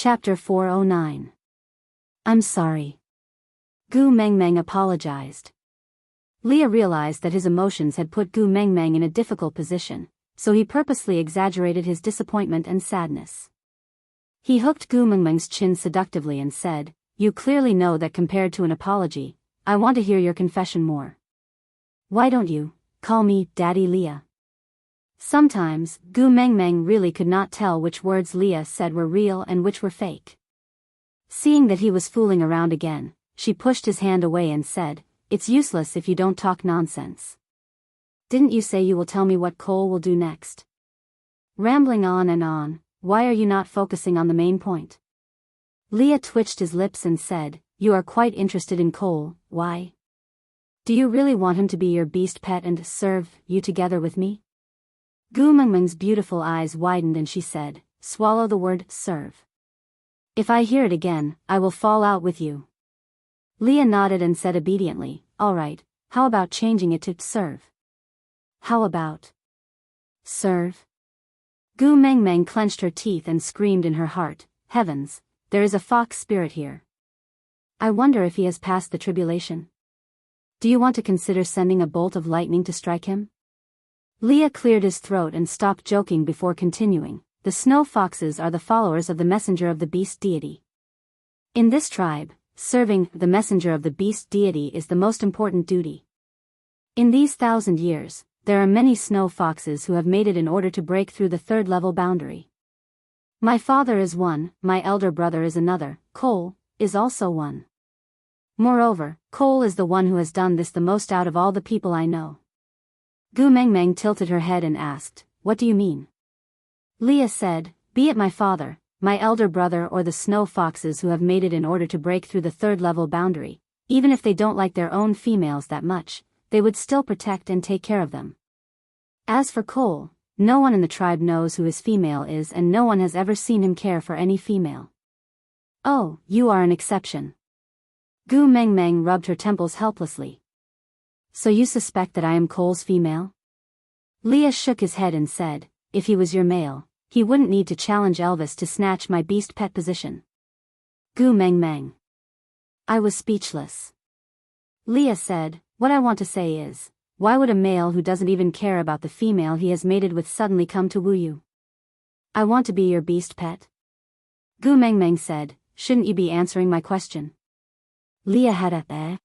Chapter 409. I'm sorry. Gu Mengmeng apologized. Leah realized that his emotions had put Gu Mengmeng in a difficult position, so he purposely exaggerated his disappointment and sadness. He hooked Gu Mengmeng's chin seductively and said, "You clearly know that compared to an apology, I want to hear your confession more. Why don't you call me Daddy Leah?" Sometimes, Gu Mengmeng really could not tell which words Leah said were real and which were fake. Seeing that he was fooling around again, she pushed his hand away and said, "It's useless if you don't talk nonsense. Didn't you say you will tell me what Cole will do next? Rambling on and on, why are you not focusing on the main point?" Leah twitched his lips and said, "You are quite interested in Cole, why? Do you really want him to be your beast pet and serve you together with me?" Gu Mengmeng's beautiful eyes widened and she said, "Swallow the word serve. If I hear it again, I will fall out with you." Leah nodded and said obediently, "All right, how about changing it to serve?" "How about serve?" Gu Mengmeng clenched her teeth and screamed in her heart, "Heavens, there is a fox spirit here. I wonder if he has passed the tribulation. Do you want to consider sending a bolt of lightning to strike him?" Leah cleared his throat and stopped joking before continuing, "The snow foxes are the followers of the messenger of the beast deity. In this tribe, serving the messenger of the beast deity is the most important duty. In these 1,000 years, there are many snow foxes who have made it in order to break through the third level boundary. My father is one, my elder brother is another, Cole is also one. Moreover, Cole is the one who has done this the most out of all the people I know." Gu Mengmeng tilted her head and asked, "What do you mean?" Leah said, "Be it my father, my elder brother or the snow foxes who have made it in order to break through the third level boundary, even if they don't like their own females that much, they would still protect and take care of them. As for Cole, no one in the tribe knows who his female is and no one has ever seen him care for any female." "Oh, you are an exception." Gu Mengmeng rubbed her temples helplessly. "So you suspect that I am Cole's female?" Leah shook his head and said, "If he was your male, he wouldn't need to challenge Elvis to snatch my beast pet position." Gu Mengmeng. I was speechless. Leah said, "What I want to say is, why would a male who doesn't even care about the female he has mated with suddenly come to woo you? I want to be your beast pet." Gu Mengmeng said, "Shouldn't you be answering my question?" Leah had a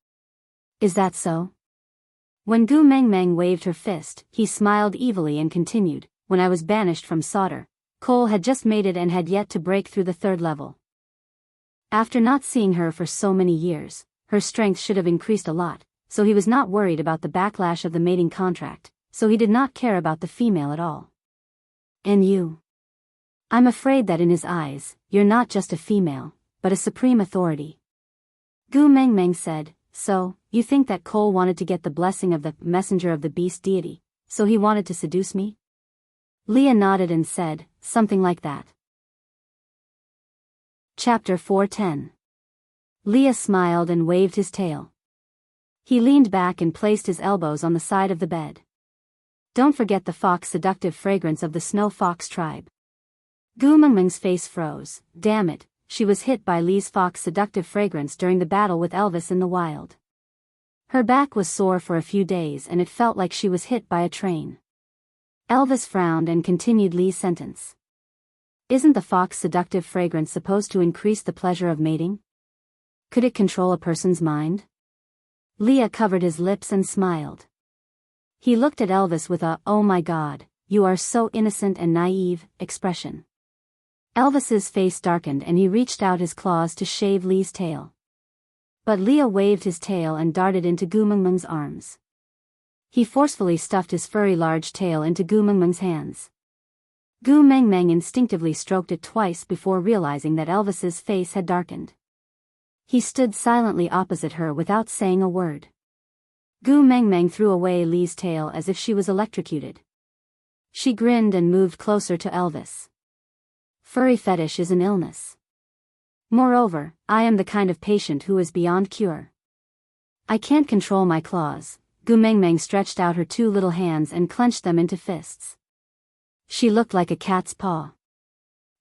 "Is that so?" When Gu Mengmeng waved her fist, he smiled evilly and continued, "When I was banished from Sauter, Cole had just mated and had yet to break through the third level. After not seeing her for so many years, her strength should have increased a lot, so he was not worried about the backlash of the mating contract, so he did not care about the female at all. And you? I'm afraid that in his eyes, you're not just a female, but a supreme authority." Gu Mengmeng said, "So, you think that Cole wanted to get the blessing of the messenger of the beast deity, so he wanted to seduce me?" Leah nodded and said, "Something like that." Chapter 410. Leah smiled and waved his tail. He leaned back and placed his elbows on the side of the bed. "Don't forget the fox seductive fragrance of the snow fox tribe." Gu Mengmeng's face froze. Damn it, she was hit by Lee's fox seductive fragrance during the battle with Elvis in the wild. Her back was sore for a few days and it felt like she was hit by a train. Elvis frowned and continued Lee's sentence. "Isn't the fox seductive fragrance supposed to increase the pleasure of mating? Could it control a person's mind?" Leah covered his lips and smiled. He looked at Elvis with a, "Oh my God, you are so innocent and naive," expression. Elvis's face darkened and he reached out his claws to shave Lee's tail. But Leah waved his tail and darted into Gu Mengmeng's arms. He forcefully stuffed his furry large tail into Gu Mengmeng's hands. Gu Mengmeng instinctively stroked it twice before realizing that Elvis's face had darkened. He stood silently opposite her without saying a word. Gu Mengmeng threw away Lee's tail as if she was electrocuted. She grinned and moved closer to Elvis. "Furry fetish is an illness. Moreover, I am the kind of patient who is beyond cure. I can't control my claws." Gu Mengmeng stretched out her two little hands and clenched them into fists. She looked like a cat's paw.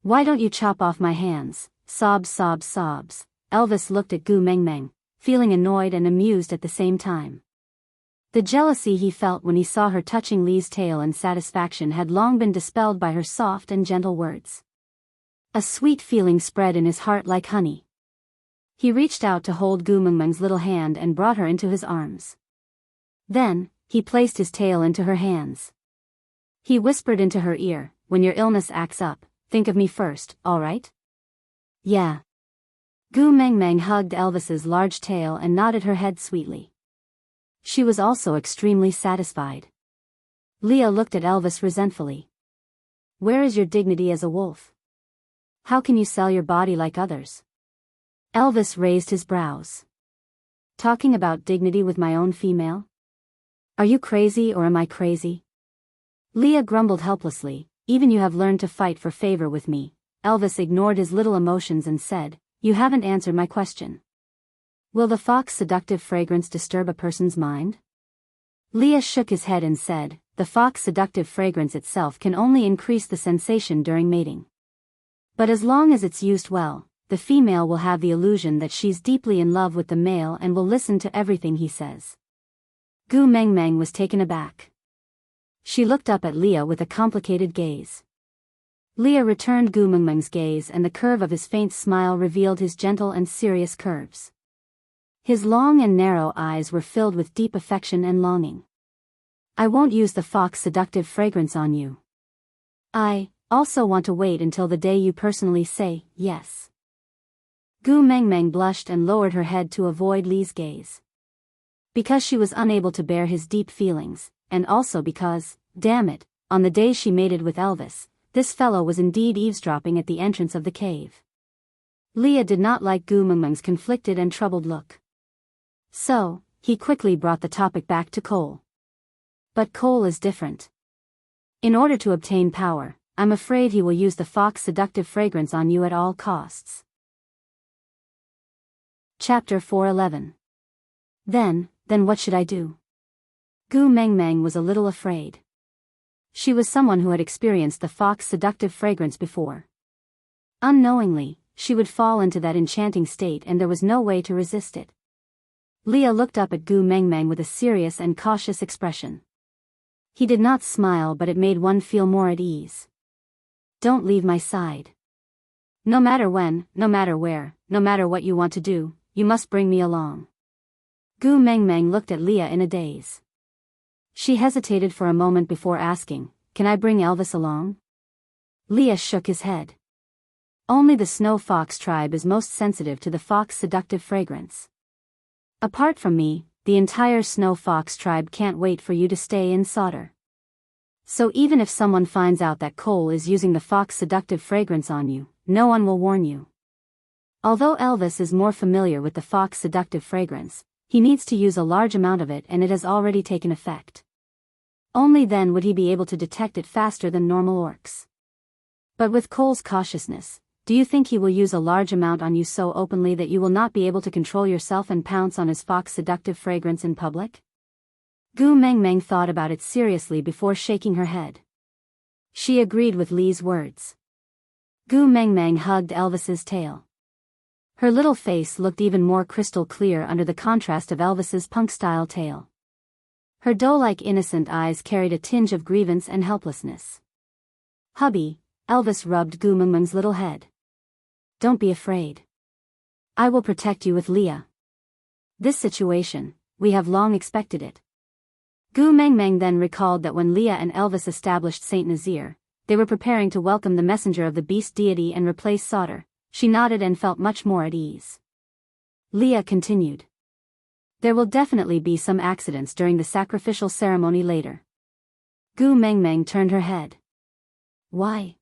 "Why don't you chop off my hands?" Sobs, sobs, sobs. Elvis looked at Gu Mengmeng, feeling annoyed and amused at the same time. The jealousy he felt when he saw her touching Li's tail and satisfaction had long been dispelled by her soft and gentle words. A sweet feeling spread in his heart like honey. He reached out to hold Gu Mengmeng's little hand and brought her into his arms. Then, he placed his tail into her hands. He whispered into her ear, "When your illness acts up, think of me first, all right?" "Yeah." Gu Mengmeng hugged Elvis's large tail and nodded her head sweetly. She was also extremely satisfied. Leah looked at Elvis resentfully. "Where is your dignity as a wolf? How can you sell your body like others?" Elvis raised his brows. "Talking about dignity with my own female? Are you crazy or am I crazy?" Leah grumbled helplessly, "Even you have learned to fight for favor with me." Elvis ignored his little emotions and said, "You haven't answered my question. Will the fox seductive fragrance disturb a person's mind?" Leah shook his head and said, "The fox seductive fragrance itself can only increase the sensation during mating. But as long as it's used well, the female will have the illusion that she's deeply in love with the male and will listen to everything he says." Gu Mengmeng was taken aback. She looked up at Leah with a complicated gaze. Leah returned Gu Mengmeng's gaze and the curve of his faint smile revealed his gentle and serious curves. His long and narrow eyes were filled with deep affection and longing. "I won't use the fox seductive fragrance on you. I also want to wait until the day you personally say yes." Gu Mengmeng blushed and lowered her head to avoid Li's gaze. Because she was unable to bear his deep feelings, and also because, damn it, on the day she mated with Elvis, this fellow was indeed eavesdropping at the entrance of the cave. Leah did not like Gu Mengmeng's conflicted and troubled look. So, he quickly brought the topic back to Cole. "But Cole is different. In order to obtain power, I'm afraid he will use the fox seductive fragrance on you at all costs." Chapter 411. Then what should I do? Gu Mengmeng was a little afraid. She was someone who had experienced the fox seductive fragrance before. Unknowingly, she would fall into that enchanting state and there was no way to resist it. Leah looked up at Gu Mengmeng with a serious and cautious expression. He did not smile, but it made one feel more at ease. "Don't leave my side. No matter when, no matter where, no matter what you want to do, you must bring me along." Gu Mengmeng looked at Leah in a daze. She hesitated for a moment before asking, "Can I bring Elvis along?" Leah shook his head. "Only the snow fox tribe is most sensitive to the fox seductive fragrance. Apart from me, the entire snow fox tribe can't wait for you to stay in Sauter. So even if someone finds out that Cole is using the fox seductive fragrance on you, no one will warn you. Although Elvis is more familiar with the fox seductive fragrance, he needs to use a large amount of it and it has already taken effect. Only then would he be able to detect it faster than normal orcs. But with Cole's cautiousness, do you think he will use a large amount on you so openly that you will not be able to control yourself and pounce on his fox seductive fragrance in public?" Gu Mengmeng thought about it seriously before shaking her head. She agreed with Li's words. Gu Mengmeng hugged Elvis's tail. Her little face looked even more crystal clear under the contrast of Elvis's punk-style tail. Her doe-like innocent eyes carried a tinge of grievance and helplessness. "Hubby," Elvis rubbed Gu Mengmeng's little head. "Don't be afraid. I will protect you with Leah. This situation, we have long expected it." Gu Mengmeng then recalled that when Leah and Elvis established Saint Nazir, they were preparing to welcome the messenger of the beast deity and replace Sauter. She nodded and felt much more at ease. Leah continued. "There will definitely be some accidents during the sacrificial ceremony later." Gu Mengmeng turned her head. "Why?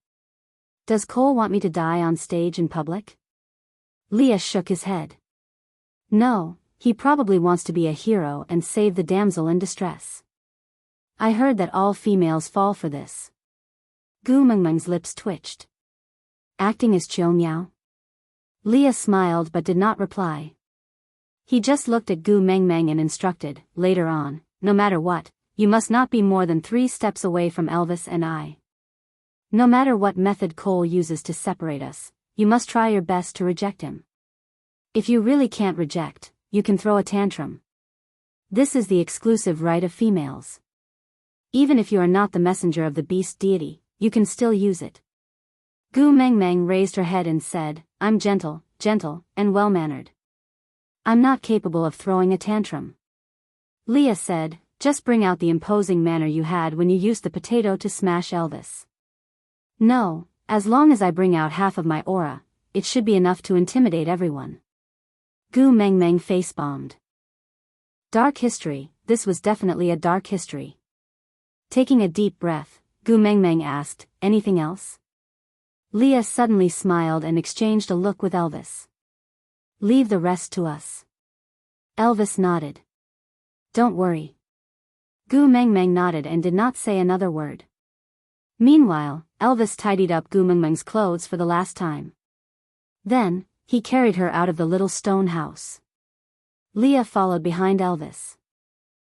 Does Cole want me to die on stage in public?" Leah shook his head. "No, he probably wants to be a hero and save the damsel in distress. I heard that all females fall for this." Gu Mengmeng's lips twitched. "Acting as Chiao Miao?" Leah smiled but did not reply. He just looked at Gu Mengmeng and instructed, "Later on, no matter what, you must not be more than 3 steps away from Elvis and I. No matter what method Cole uses to separate us, you must try your best to reject him. If you really can't reject, you can throw a tantrum. This is the exclusive right of females. Even if you are not the messenger of the beast deity, you can still use it. Gu Mengmeng raised her head and said, I'm gentle, and well-mannered. I'm not capable of throwing a tantrum. Leah said, just bring out the imposing manner you had when you used the potato to smash Elvis. No, as long as I bring out half of my aura, it should be enough to intimidate everyone. Gu Mengmeng face-bombed. Dark history, this was definitely a dark history. Taking a deep breath, Gu Mengmeng asked, anything else? Leah suddenly smiled and exchanged a look with Elvis. Leave the rest to us. Elvis nodded. Don't worry. Gu Mengmeng nodded and did not say another word. Meanwhile, Elvis tidied up Gu Mengmeng's clothes for the last time. Then, he carried her out of the little stone house. Leah followed behind Elvis.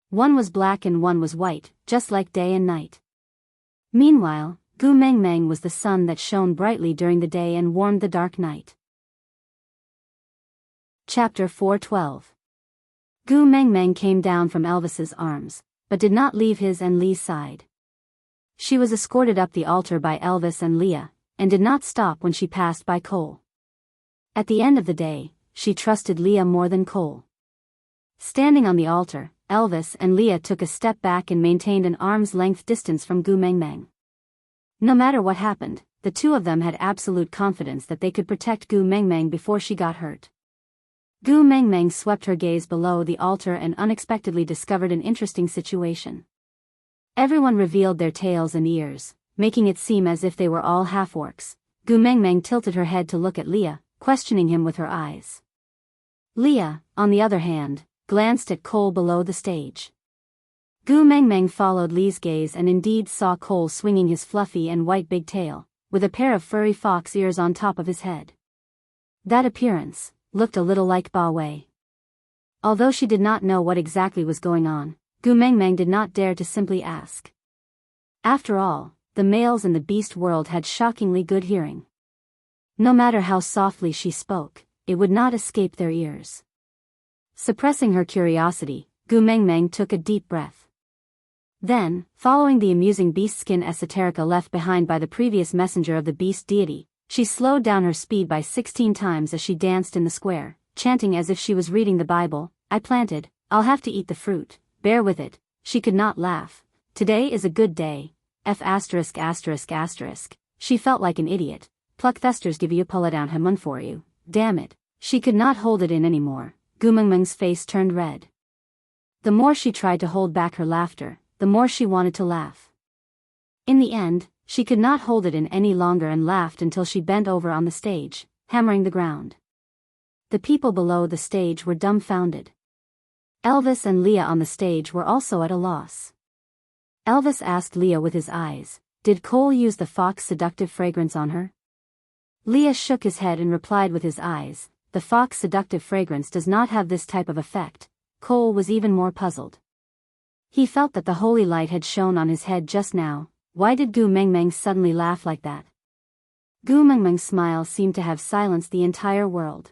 One was black and one was white, just like day and night. Meanwhile, Gu Mengmeng was the sun that shone brightly during the day and warmed the dark night. Chapter 412. Gu Mengmeng came down from Elvis's arms, but did not leave his and Lee's side. She was escorted up the altar by Elvis and Leah, and did not stop when she passed by Cole. At the end of the day, she trusted Leah more than Cole. Standing on the altar, Elvis and Leah took a step back and maintained an arm's-length distance from Gu Mengmeng. No matter what happened, the two of them had absolute confidence that they could protect Gu Mengmeng before she got hurt. Gu Mengmeng swept her gaze below the altar and unexpectedly discovered an interesting situation. Everyone revealed their tails and ears, making it seem as if they were all half-orcs. Gu Mengmeng tilted her head to look at Leah, questioning him with her eyes. Leah, on the other hand, glanced at Cole below the stage. Gu Mengmeng followed Lee's gaze and indeed saw Cole swinging his fluffy and white big tail, with a pair of furry fox ears on top of his head. That appearance looked a little like Ba Wei. Although she did not know what exactly was going on, Gu Mengmeng did not dare to simply ask. After all, the males in the beast world had shockingly good hearing. No matter how softly she spoke, it would not escape their ears. Suppressing her curiosity, Gu Mengmeng took a deep breath. Then, following the amusing beast skin esoterica left behind by the previous messenger of the beast deity, she slowed down her speed by 16 times as she danced in the square, chanting as if she was reading the Bible, I planted, I'll have to eat the fruit, bear with it. She could not laugh. Today is a good day. She felt like an idiot. Pluck thesters give you pull it down hemun for you. Damn it. She could not hold it in anymore. Gu Mengmeng's face turned red. The more she tried to hold back her laughter, the more she wanted to laugh. In the end, she could not hold it in any longer and laughed until she bent over on the stage, hammering the ground. The people below the stage were dumbfounded. Elvis and Leah on the stage were also at a loss. Elvis asked Leah with his eyes, did Cole use the fox seductive fragrance on her? Leah shook his head and replied with his eyes, the fox seductive fragrance does not have this type of effect. Cole was even more puzzled. He felt that the holy light had shone on his head just now. Why did Gu Mengmeng suddenly laugh like that? Gu Mengmeng's smile seemed to have silenced the entire world.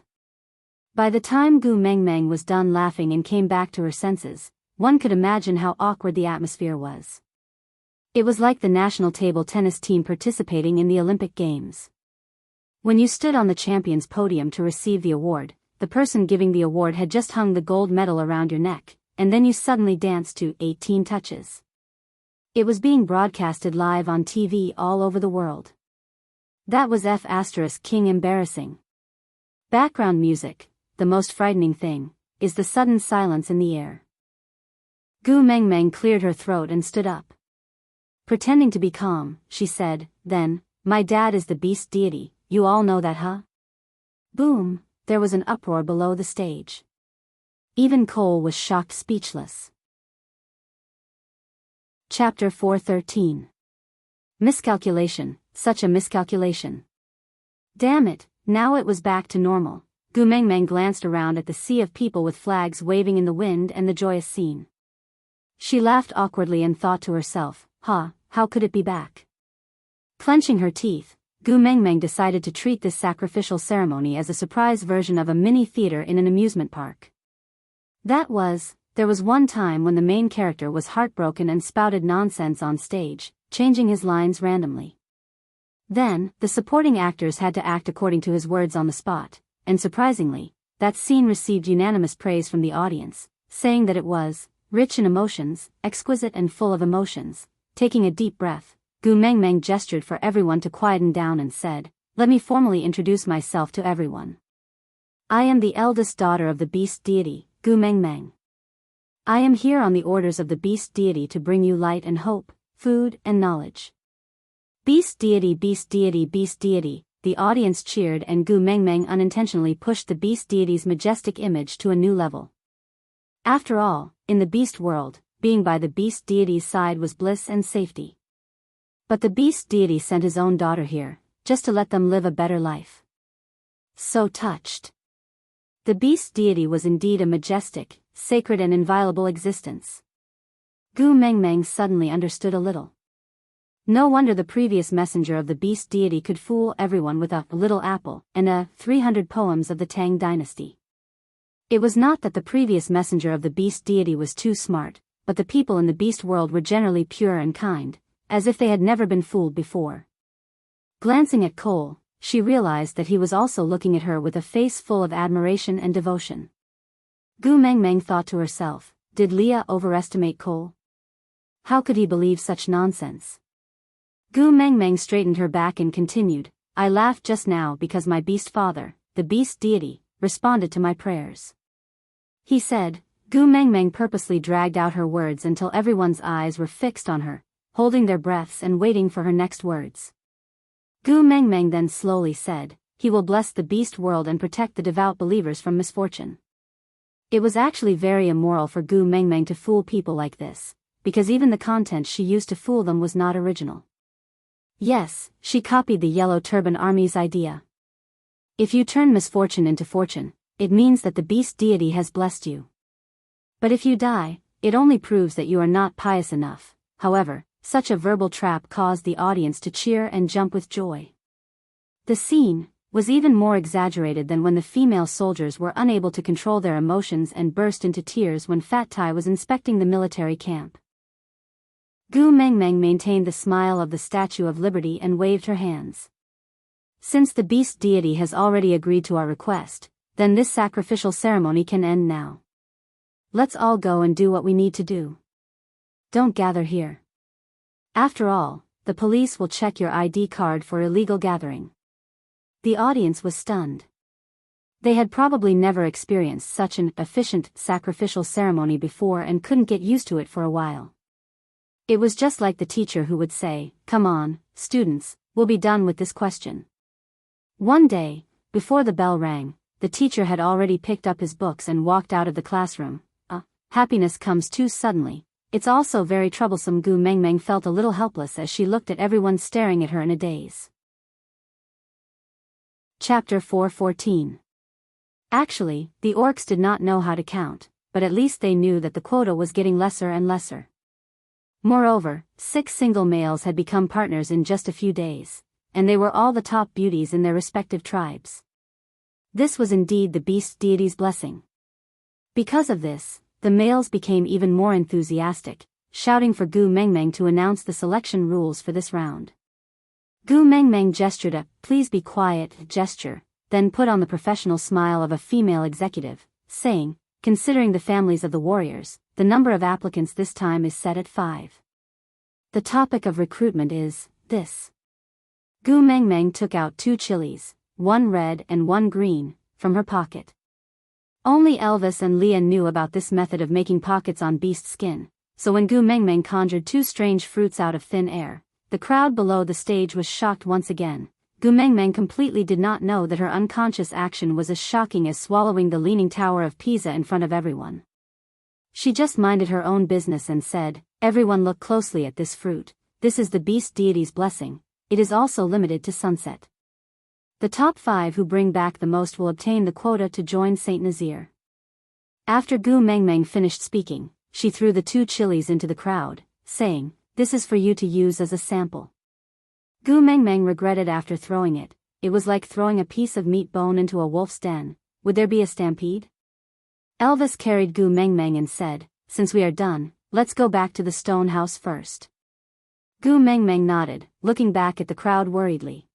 By the time Gu Mengmeng was done laughing and came back to her senses, one could imagine how awkward the atmosphere was. It was like the national table tennis team participating in the Olympic Games. When you stood on the champion's podium to receive the award, the person giving the award had just hung the gold medal around your neck, and then you suddenly danced to 18 touches. It was being broadcasted live on TV all over the world. That was King embarrassing. Background music, the most frightening thing, is the sudden silence in the air. Gu Mengmeng cleared her throat and stood up. Pretending to be calm, she said, then, my dad is the beast deity, you all know that, huh? Boom, there was an uproar below the stage. Even Cole was shocked speechless. Chapter 413. Miscalculation, such a miscalculation. Damn it, now it was back to normal. Gu Mengmeng glanced around at the sea of people with flags waving in the wind and the joyous scene. She laughed awkwardly and thought to herself, how could it be back? Clenching her teeth, Gu Mengmeng decided to treat this sacrificial ceremony as a surprise version of a mini theater in an amusement park. There was one time when the main character was heartbroken and spouted nonsense on stage, changing his lines randomly. Then, the supporting actors had to act according to his words on the spot, and surprisingly, that scene received unanimous praise from the audience, saying that it was rich in emotions, exquisite and full of emotions. Taking a deep breath, Gu Mengmeng gestured for everyone to quieten down and said, "Let me formally introduce myself to everyone. I am the eldest daughter of the beast deity, Gu Mengmeng. I am here on the orders of the beast deity to bring you light and hope, food and knowledge." Beast deity, beast deity, beast deity. The audience cheered and Gu Mengmeng unintentionally pushed the beast deity's majestic image to a new level. After all, in the beast world, being by the beast deity's side was bliss and safety. But the beast deity sent his own daughter here, just to let them live a better life. So touched. The beast deity was indeed a majestic, sacred and inviolable existence. Gu Mengmeng suddenly understood a little. No wonder the previous messenger of the beast deity could fool everyone with a little apple and 300 poems of the Tang dynasty. It was not that the previous messenger of the beast deity was too smart, but the people in the beast world were generally pure and kind, as if they had never been fooled before. Glancing at Cole, she realized that he was also looking at her with a face full of admiration and devotion. Gu Mengmeng thought to herself, did Leah overestimate Cole? How could he believe such nonsense? Gu Mengmeng straightened her back and continued, "I laughed just now because my beast father, the beast deity, responded to my prayers." He said. Gu Mengmeng purposely dragged out her words until everyone's eyes were fixed on her, holding their breaths and waiting for her next words. Gu Mengmeng then slowly said, "He will bless the beast world and protect the devout believers from misfortune." It was actually very immoral for Gu Mengmeng to fool people like this, because even the content she used to fool them was not original. Yes, she copied the Yellow Turban Army's idea. If you turn misfortune into fortune, it means that the beast deity has blessed you. But if you die, it only proves that you are not pious enough. However, such a verbal trap caused the audience to cheer and jump with joy. The scene was even more exaggerated than when the female soldiers were unable to control their emotions and burst into tears when Fat Tai was inspecting the military camp. Gu Mengmeng maintained the smile of the Statue of Liberty and waved her hands. "Since the beast deity has already agreed to our request, then this sacrificial ceremony can end now. Let's all go and do what we need to do. Don't gather here. After all, the police will check your ID card for illegal gathering." The audience was stunned. They had probably never experienced such an efficient sacrificial ceremony before and couldn't get used to it for a while. It was just like the teacher who would say, "Come on, students, we'll be done with this question." One day, before the bell rang, the teacher had already picked up his books and walked out of the classroom. Happiness comes too suddenly. It's also very troublesome. Gu Mengmeng felt a little helpless as she looked at everyone staring at her in a daze. Chapter 4:14. Actually, the orcs did not know how to count, but at least they knew that the quota was getting lesser and lesser. Moreover, 6 single males had become partners in just a few days, and they were all the top beauties in their respective tribes. This was indeed the beast deity's blessing. Because of this, the males became even more enthusiastic, shouting for Gu Mengmeng to announce the selection rules for this round. Gu Mengmeng gestured a "please be quiet" gesture, then put on the professional smile of a female executive, saying, "Considering the families of the warriors, the number of applicants this time is set at 5. The topic of recruitment is this." Gu Mengmeng took out 2 chilies, 1 red and 1 green, from her pocket. Only Elvis and Leah knew about this method of making pockets on beast skin, so when Gu Mengmeng conjured 2 strange fruits out of thin air, the crowd below the stage was shocked once again. Gu Mengmeng completely did not know that her unconscious action was as shocking as swallowing the Leaning Tower of Pisa in front of everyone. She just minded her own business and said, "Everyone look closely at this fruit. This is the beast deity's blessing. It is also limited to sunset. The top 5 who bring back the most will obtain the quota to join Saint Nazir." After Gu Mengmeng finished speaking, she threw the 2 chilies into the crowd, saying, "This is for you to use as a sample." Gu Mengmeng regretted after throwing it. It was like throwing a piece of meat bone into a wolf's den. Would there be a stampede? Elvis carried Gu Mengmeng and said, "Since we are done, let's go back to the stone house first." Gu Mengmeng nodded, looking back at the crowd worriedly.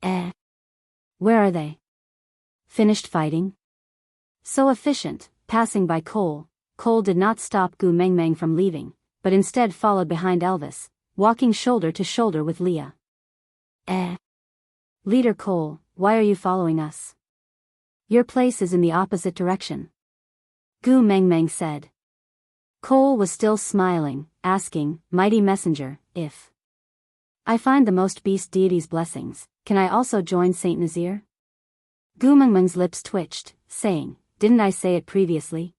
Where are they? Finished fighting? So efficient, passing by Cole. Cole did not stop Gu Mengmeng from leaving, but instead followed behind Elvis, walking shoulder to shoulder with Leah. Leader Cole, why are you following us? Your place is in the opposite direction. Gu Mengmeng said. Cole was still smiling, asking, "Mighty messenger, if I find the most beast deity's blessings, can I also join Saint Nazir?" Gu Mengmeng's lips twitched, saying, "Didn't I say it previously?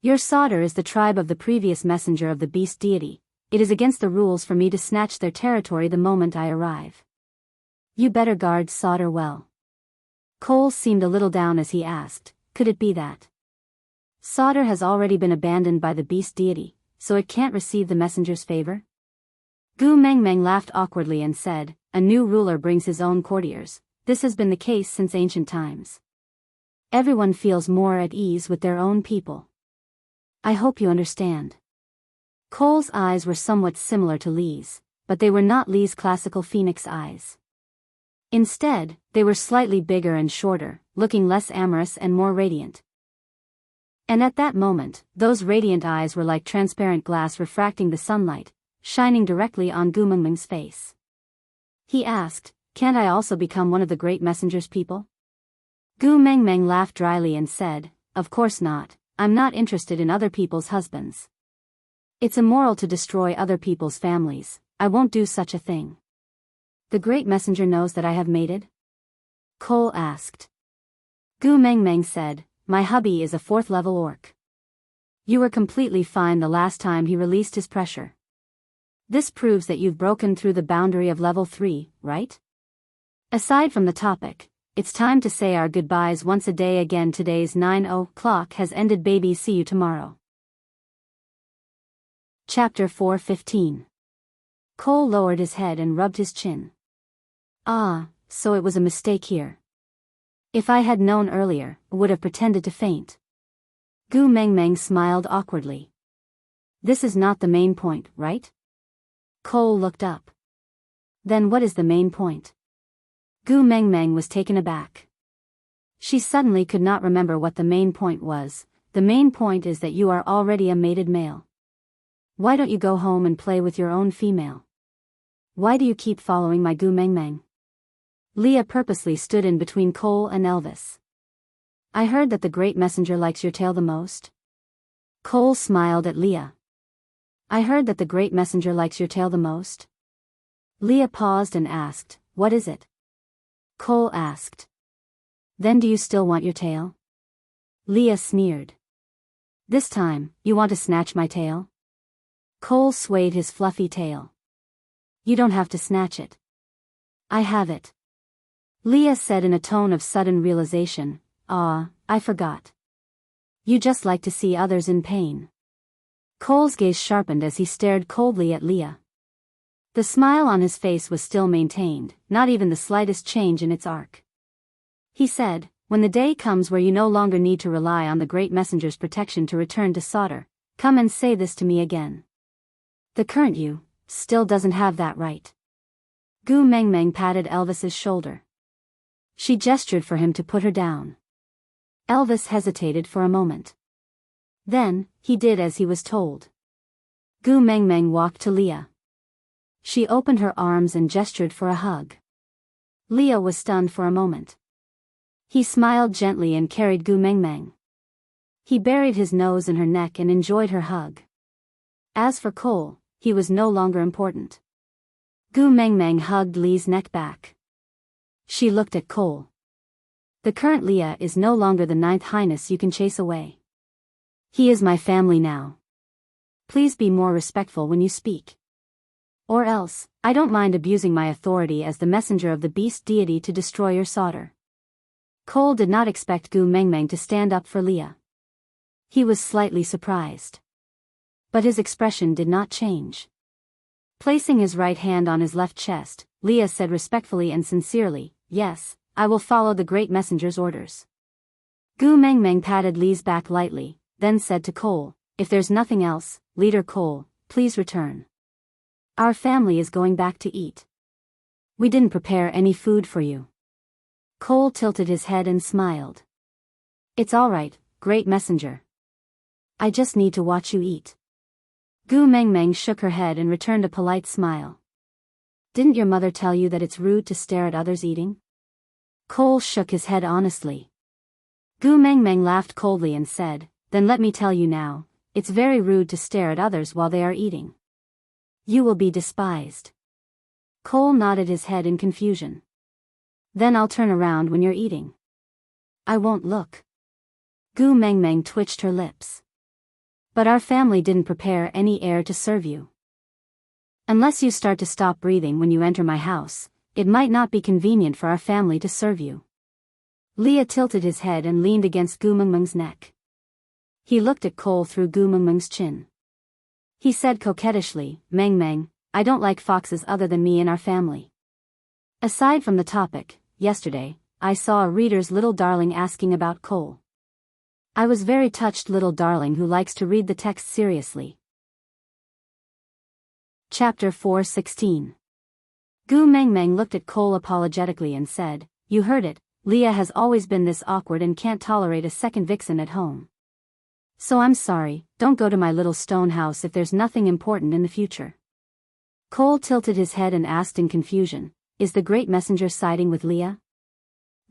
Your Sauter is the tribe of the previous messenger of the beast deity. It is against the rules for me to snatch their territory the moment I arrive. You better guard Sauter well." Cole seemed a little down as he asked, "Could it be that Sauter has already been abandoned by the beast deity, so it can't receive the messenger's favor?" Gu Mengmeng laughed awkwardly and said, "A new ruler brings his own courtiers. This has been the case since ancient times. Everyone feels more at ease with their own people. I hope you understand." Cole's eyes were somewhat similar to Lee's, but they were not Lee's classical phoenix eyes. Instead, they were slightly bigger and shorter, looking less amorous and more radiant. And at that moment, those radiant eyes were like transparent glass refracting the sunlight, shining directly on Gu Mengmeng's face. He asked, "Can't I also become one of the great messenger's people?" Gu Mengmeng laughed dryly and said, "Of course not. I'm not interested in other people's husbands. It's immoral to destroy other people's families. I won't do such a thing." "The great messenger knows that I have mated?" Cole asked. Gu Mengmeng said, "My hubby is a 4th level orc. You were completely fine the last time he released his pressure. This proves that you've broken through the boundary of level 3, right? Aside from the topic, it's time to say our goodbyes once a day again. Today's 9 o'clock has ended, baby. See you tomorrow." Chapter 4:15. Cole lowered his head and rubbed his chin. "Ah, so it was a mistake here. If I had known earlier, I would have pretended to faint." Gu Mengmeng smiled awkwardly. "This is not the main point, right?" Cole looked up. "Then what is the main point?" Gu Mengmeng was taken aback. She suddenly could not remember what the main point was. "The main point is that you are already a mated male. Why don't you go home and play with your own female? Why do you keep following my Gu Mengmeng?" Leah purposely stood in between Cole and Elvis. "I heard that the great messenger likes your tail the most." Cole smiled at Leah. "I heard that the great messenger likes your tail the most?" Leah paused and asked, "What is it?" Cole asked. "Then do you still want your tail?" Leah sneered. "This time, you want to snatch my tail?" Cole swayed his fluffy tail. "You don't have to snatch it. I have it." Leah said in a tone of sudden realization, "Ah, I forgot. You just like to see others in pain." Cole's gaze sharpened as he stared coldly at Leah. The smile on his face was still maintained, not even the slightest change in its arc. He said, "When the day comes where you no longer need to rely on the great messenger's protection to return to Sauter, come and say this to me again. The current you still doesn't have that right." Gu Mengmeng patted Elvis's shoulder. She gestured for him to put her down. Elvis hesitated for a moment. Then, he did as he was told. Gu Mengmeng walked to Leah. She opened her arms and gestured for a hug. Leah was stunned for a moment. He smiled gently and carried Gu Mengmeng. He buried his nose in her neck and enjoyed her hug. As for Cole, he was no longer important. Gu Mengmeng hugged Lee's neck back. She looked at Cole. "The current Leah is no longer the 9th highness you can chase away. He is my family now. Please be more respectful when you speak. Or else, I don't mind abusing my authority as the messenger of the beast deity to destroy your Sauter." Cole did not expect Gu Mengmeng to stand up for Leah. He was slightly surprised. But his expression did not change. Placing his right hand on his left chest, Leah said respectfully and sincerely, yes, I will follow the great messenger's orders. Gu Mengmeng patted Li's back lightly, then said to Cole, if there's nothing else, Leader Cole, please return. Our family is going back to eat. We didn't prepare any food for you. Cole tilted his head and smiled. It's all right, great messenger. I just need to watch you eat. Gu Mengmeng shook her head and returned a polite smile. Didn't your mother tell you that it's rude to stare at others eating? Cole shook his head honestly. Gu Mengmeng laughed coldly and said, then let me tell you now, it's very rude to stare at others while they are eating. You will be despised. Cole nodded his head in confusion. Then I'll turn around when you're eating. I won't look. Gu Mengmeng twitched her lips. But our family didn't prepare any air to serve you. Unless you start to stop breathing when you enter my house, it might not be convenient for our family to serve you. Leah tilted his head and leaned against Gu Mengmeng's neck. He looked at Cole through Gu Mengmeng's chin. He said coquettishly, Mengmeng, I don't like foxes other than me in our family. Aside from the topic, yesterday, I saw a reader's little darling asking about Cole. I was very touched, little darling who likes to read the text seriously. Chapter 4:16. Gu Mengmeng looked at Cole apologetically and said, you heard it, Leah has always been this awkward and can't tolerate a second vixen at home. So I'm sorry, don't go to my little stone house if there's nothing important in the future. Cole tilted his head and asked in confusion, is the great messenger siding with Leah?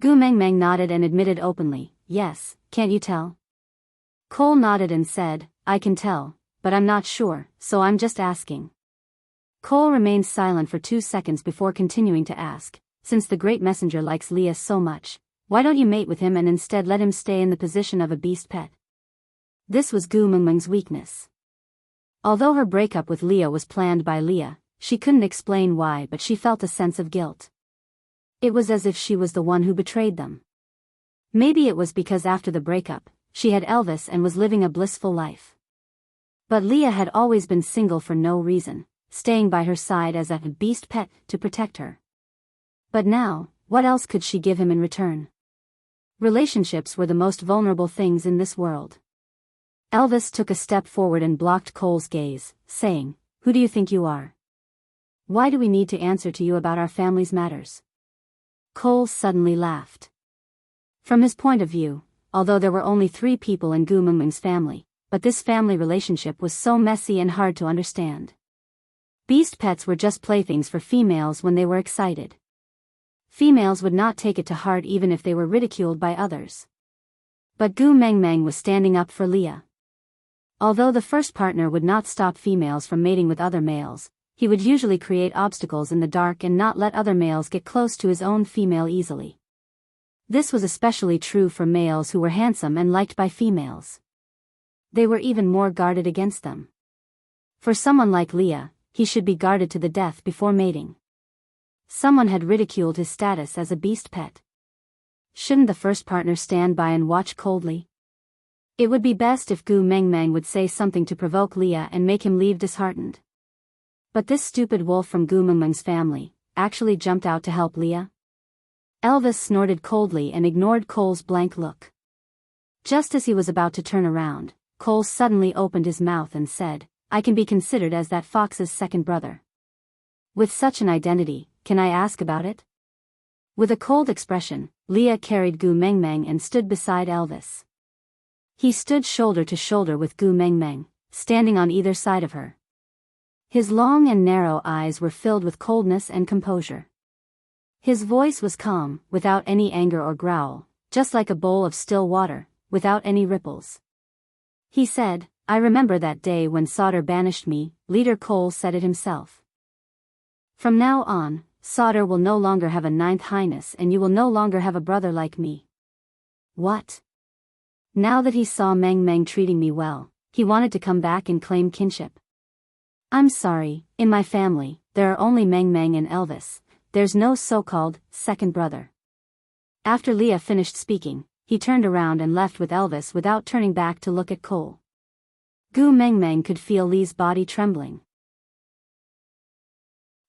Gu Mengmeng nodded and admitted openly, yes, can't you tell? Cole nodded and said, I can tell, but I'm not sure, so I'm just asking. Cole remained silent for 2 seconds before continuing to ask, since the great messenger likes Leah so much, why don't you mate with him and instead let him stay in the position of a beast pet? This was Gu Mengmeng's weakness. Although her breakup with Leah was planned by Leah, she couldn't explain why, but she felt a sense of guilt. It was as if she was the one who betrayed them. Maybe it was because after the breakup, she had Elvis and was living a blissful life. But Leah had always been single for no reason, staying by her side as a beast pet to protect her. But now, what else could she give him in return? Relationships were the most vulnerable things in this world. Elvis took a step forward and blocked Cole's gaze, saying, who do you think you are? Why do we need to answer to you about our family's matters? Cole suddenly laughed. From his point of view, although there were only 3 people in Gu Mengmeng's family, but this family relationship was so messy and hard to understand. Beast pets were just playthings for females when they were excited. Females would not take it to heart even if they were ridiculed by others. But Gu Mengmeng was standing up for Leah. Although the first partner would not stop females from mating with other males, he would usually create obstacles in the dark and not let other males get close to his own female easily. This was especially true for males who were handsome and liked by females. They were even more guarded against them. For someone like Leah, he should be guarded to the death before mating. Someone had ridiculed his status as a beast pet. Shouldn't the first partner stand by and watch coldly? It would be best if Gu Mengmeng would say something to provoke Leah and make him leave disheartened. But this stupid wolf from Gu Mengmeng's family actually jumped out to help Leah? Elvis snorted coldly and ignored Cole's blank look. Just as he was about to turn around, Cole suddenly opened his mouth and said, I can be considered as that fox's second brother. With such an identity, can I ask about it? With a cold expression, Leah carried Gu Mengmeng and stood beside Elvis. He stood shoulder to shoulder with Gu Mengmeng, standing on either side of her. His long and narrow eyes were filled with coldness and composure. His voice was calm, without any anger or growl, just like a bowl of still water, without any ripples. He said, I remember that day when Sauter banished me, Leader Cole said it himself. From now on, Sauter will no longer have a 9th highness and you will no longer have a brother like me. What? Now that he saw Mengmeng treating me well, he wanted to come back and claim kinship. I'm sorry, in my family, there are only Mengmeng and Elvis, there's no so-called second brother. After Leah finished speaking, he turned around and left with Elvis without turning back to look at Cole. Gu Mengmeng could feel Lee's body trembling.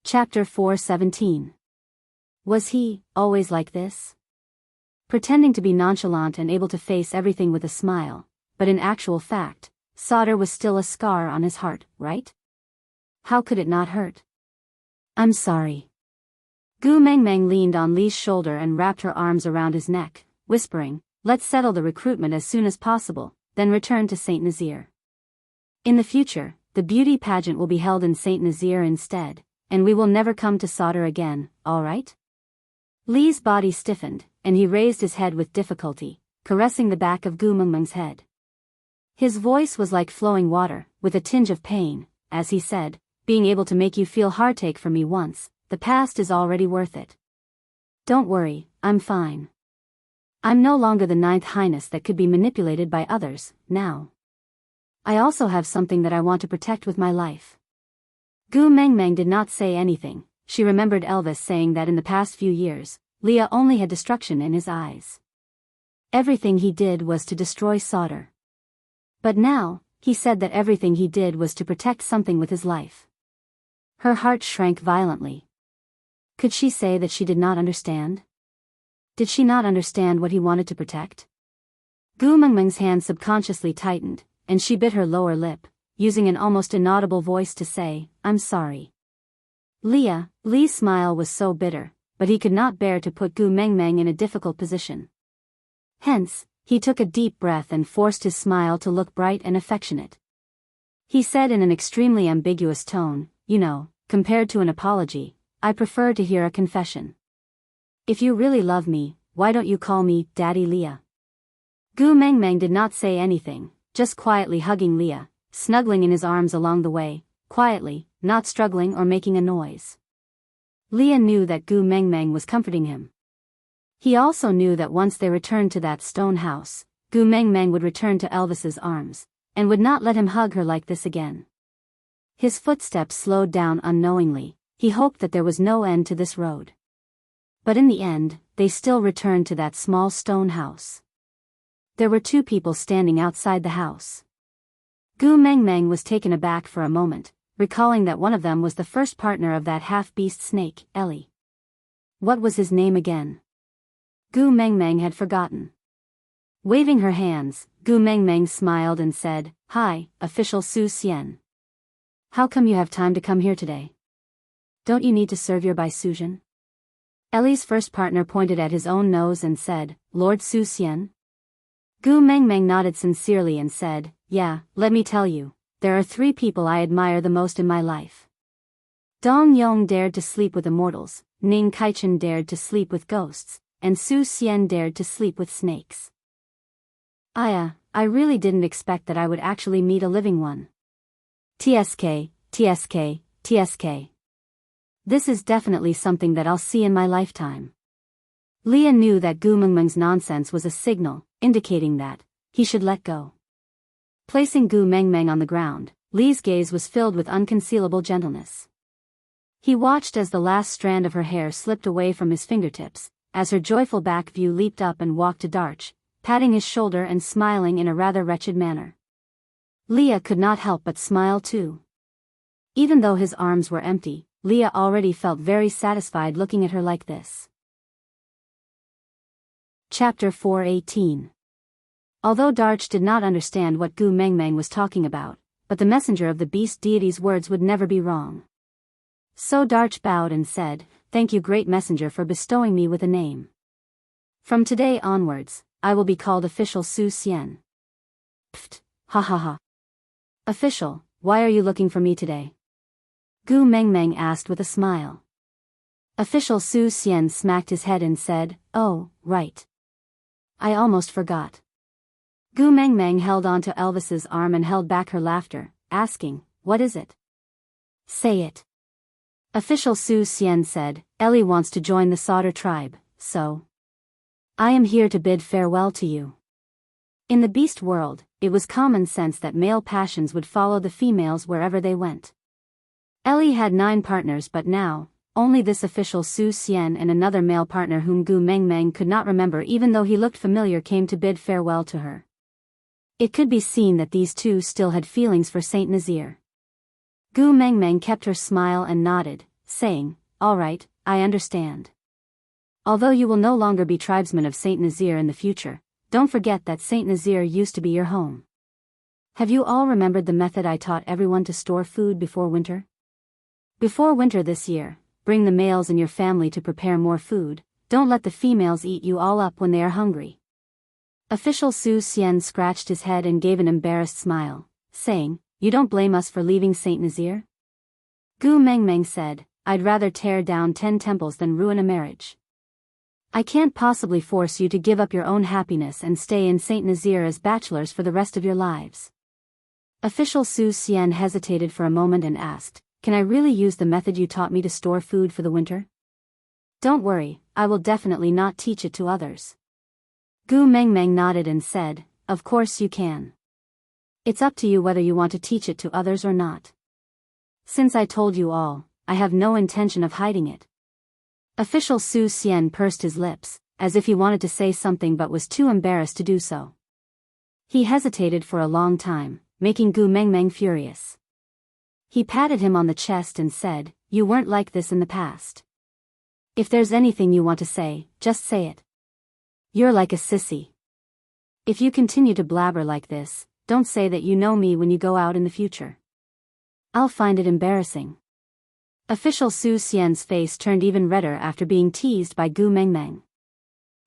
Chapter 4:17. Was he always like this? Pretending to be nonchalant and able to face everything with a smile, but in actual fact, solder was still a scar on his heart, right? How could it not hurt? I'm sorry. Gu Mengmeng leaned on Li's shoulder and wrapped her arms around his neck, whispering, let's settle the recruitment as soon as possible, then return to Saint Nazaire. In the future, the beauty pageant will be held in Saint Nazaire instead, and we will never come to solder again, all right? Li's body stiffened, and he raised his head with difficulty, caressing the back of Gu Mengmeng's head. His voice was like flowing water, with a tinge of pain, as he said, being able to make you feel heartache for me once, the past is already worth it. Don't worry, I'm fine. I'm no longer the ninth highness that could be manipulated by others, now. I also have something that I want to protect with my life. Gu Mengmeng did not say anything. She remembered Elvis saying that in the past few years, Leah only had destruction in his eyes. Everything he did was to destroy solder. But now, he said that everything he did was to protect something with his life. Her heart shrank violently. Could she say that she did not understand? Did she not understand what he wanted to protect? Gu Mengmeng's hand subconsciously tightened, and she bit her lower lip, using an almost inaudible voice to say, I'm sorry. Li's smile was so bitter, but he could not bear to put Gu Mengmeng in a difficult position. Hence, he took a deep breath and forced his smile to look bright and affectionate. He said in an extremely ambiguous tone, you know, compared to an apology, I prefer to hear a confession. If you really love me, why don't you call me Daddy Leah? Gu Mengmeng did not say anything, just quietly hugging Leah, snuggling in his arms along the way, quietly, not struggling or making a noise. Leah knew that Gu Mengmeng was comforting him. He also knew that once they returned to that stone house, Gu Mengmeng would return to Elvis's arms, and would not let him hug her like this again. His footsteps slowed down unknowingly. He hoped that there was no end to this road. But in the end, they still returned to that small stone house. There were two people standing outside the house. Gu Mengmeng was taken aback for a moment, recalling that one of them was the first partner of that half-beast snake, Ellie. What was his name again? Gu Mengmeng had forgotten. Waving her hands, Gu Mengmeng smiled and said, Hi, official Su Xian. How come you have time to come here today? Don't you need to serve your Baisujan? Ellie's first partner pointed at his own nose and said, Lord Su Xian? Gu Mengmeng nodded sincerely and said, Yeah, let me tell you, there are 3 people I admire the most in my life. Dong Yong dared to sleep with immortals, Ning Kaichen dared to sleep with ghosts, and Su Xian dared to sleep with snakes. I really didn't expect that I would actually meet a living one. TSK. This is definitely something that I'll see in my lifetime. Leah knew that Gu Mengmeng's nonsense was a signal, indicating that he should let go. Placing Gu Mengmeng on the ground, Li's gaze was filled with unconcealable gentleness. He watched as the last strand of her hair slipped away from his fingertips, as her joyful back view leaped up and walked to Darch, patting his shoulder and smiling in a rather wretched manner. Leah could not help but smile too. Even though his arms were empty, Leah already felt very satisfied looking at her like this. Chapter 4:18. Although Darch did not understand what Gu Mengmeng was talking about, but the messenger of the beast deity's words would never be wrong. So Darch bowed and said, Thank you great messenger for bestowing me with a name. From today onwards, I will be called official Su Xian. Pfft, ha ha ha. Official, why are you looking for me today? Gu Mengmeng asked with a smile. Official Su Xian smacked his head and said, Oh, right. I almost forgot. Gu Mengmeng held onto Elvis's arm and held back her laughter, asking, What is it? Say it. Official Su Xian said, Ellie wants to join the solder tribe, so I am here to bid farewell to you. In the beast world, it was common sense that male passions would follow the females wherever they went. Ellie had 9 partners, but now, only this official Su Xian and another male partner whom Gu Mengmeng could not remember even though he looked familiar came to bid farewell to her. It could be seen that these two still had feelings for Saint Nazaire. Gu Mengmeng kept her smile and nodded, saying, "All right, I understand. Although you will no longer be tribesmen of Saint Nazir in the future, don't forget that Saint Nazir used to be your home. Have you all remembered the method I taught everyone to store food before winter? Before winter this year, bring the males in your family to prepare more food, don't let the females eat you all up when they are hungry." Official Su Xian scratched his head and gave an embarrassed smile, saying, "You don't blame us for leaving Saint Nazir?" Gu Mengmeng said, "I'd rather tear down 10 temples than ruin a marriage. I can't possibly force you to give up your own happiness and stay in Saint Nazir as bachelors for the rest of your lives." Official Su Xian hesitated for a moment and asked, "Can I really use the method you taught me to store food for the winter?" "Don't worry, I will definitely not teach it to others." Gu Mengmeng nodded and said, "Of course you can. It's up to you whether you want to teach it to others or not. Since I told you all, I have no intention of hiding it." Official Su Xian pursed his lips, as if he wanted to say something but was too embarrassed to do so. He hesitated for a long time, making Gu Mengmeng furious. He patted him on the chest and said, "You weren't like this in the past. If there's anything you want to say, just say it. You're like a sissy. If you continue to blabber like this, don't say that you know me when you go out in the future. I'll find it embarrassing." Official Su Xian's face turned even redder after being teased by Gu Mengmeng.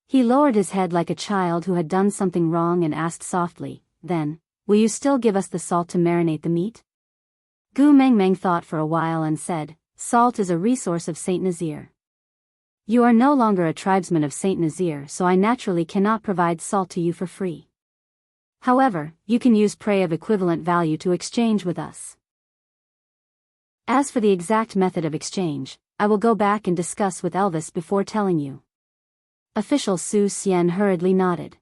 He lowered his head like a child who had done something wrong and asked softly, "Then, will you still give us the salt to marinate the meat?" Gu Mengmeng thought for a while and said, "Salt is a resource of Saint Nazir. You are no longer a tribesman of Saint Nazir, so I naturally cannot provide salt to you for free. However, you can use prey of equivalent value to exchange with us. As for the exact method of exchange, I will go back and discuss with Elvis before telling you." Official Su Xian hurriedly nodded.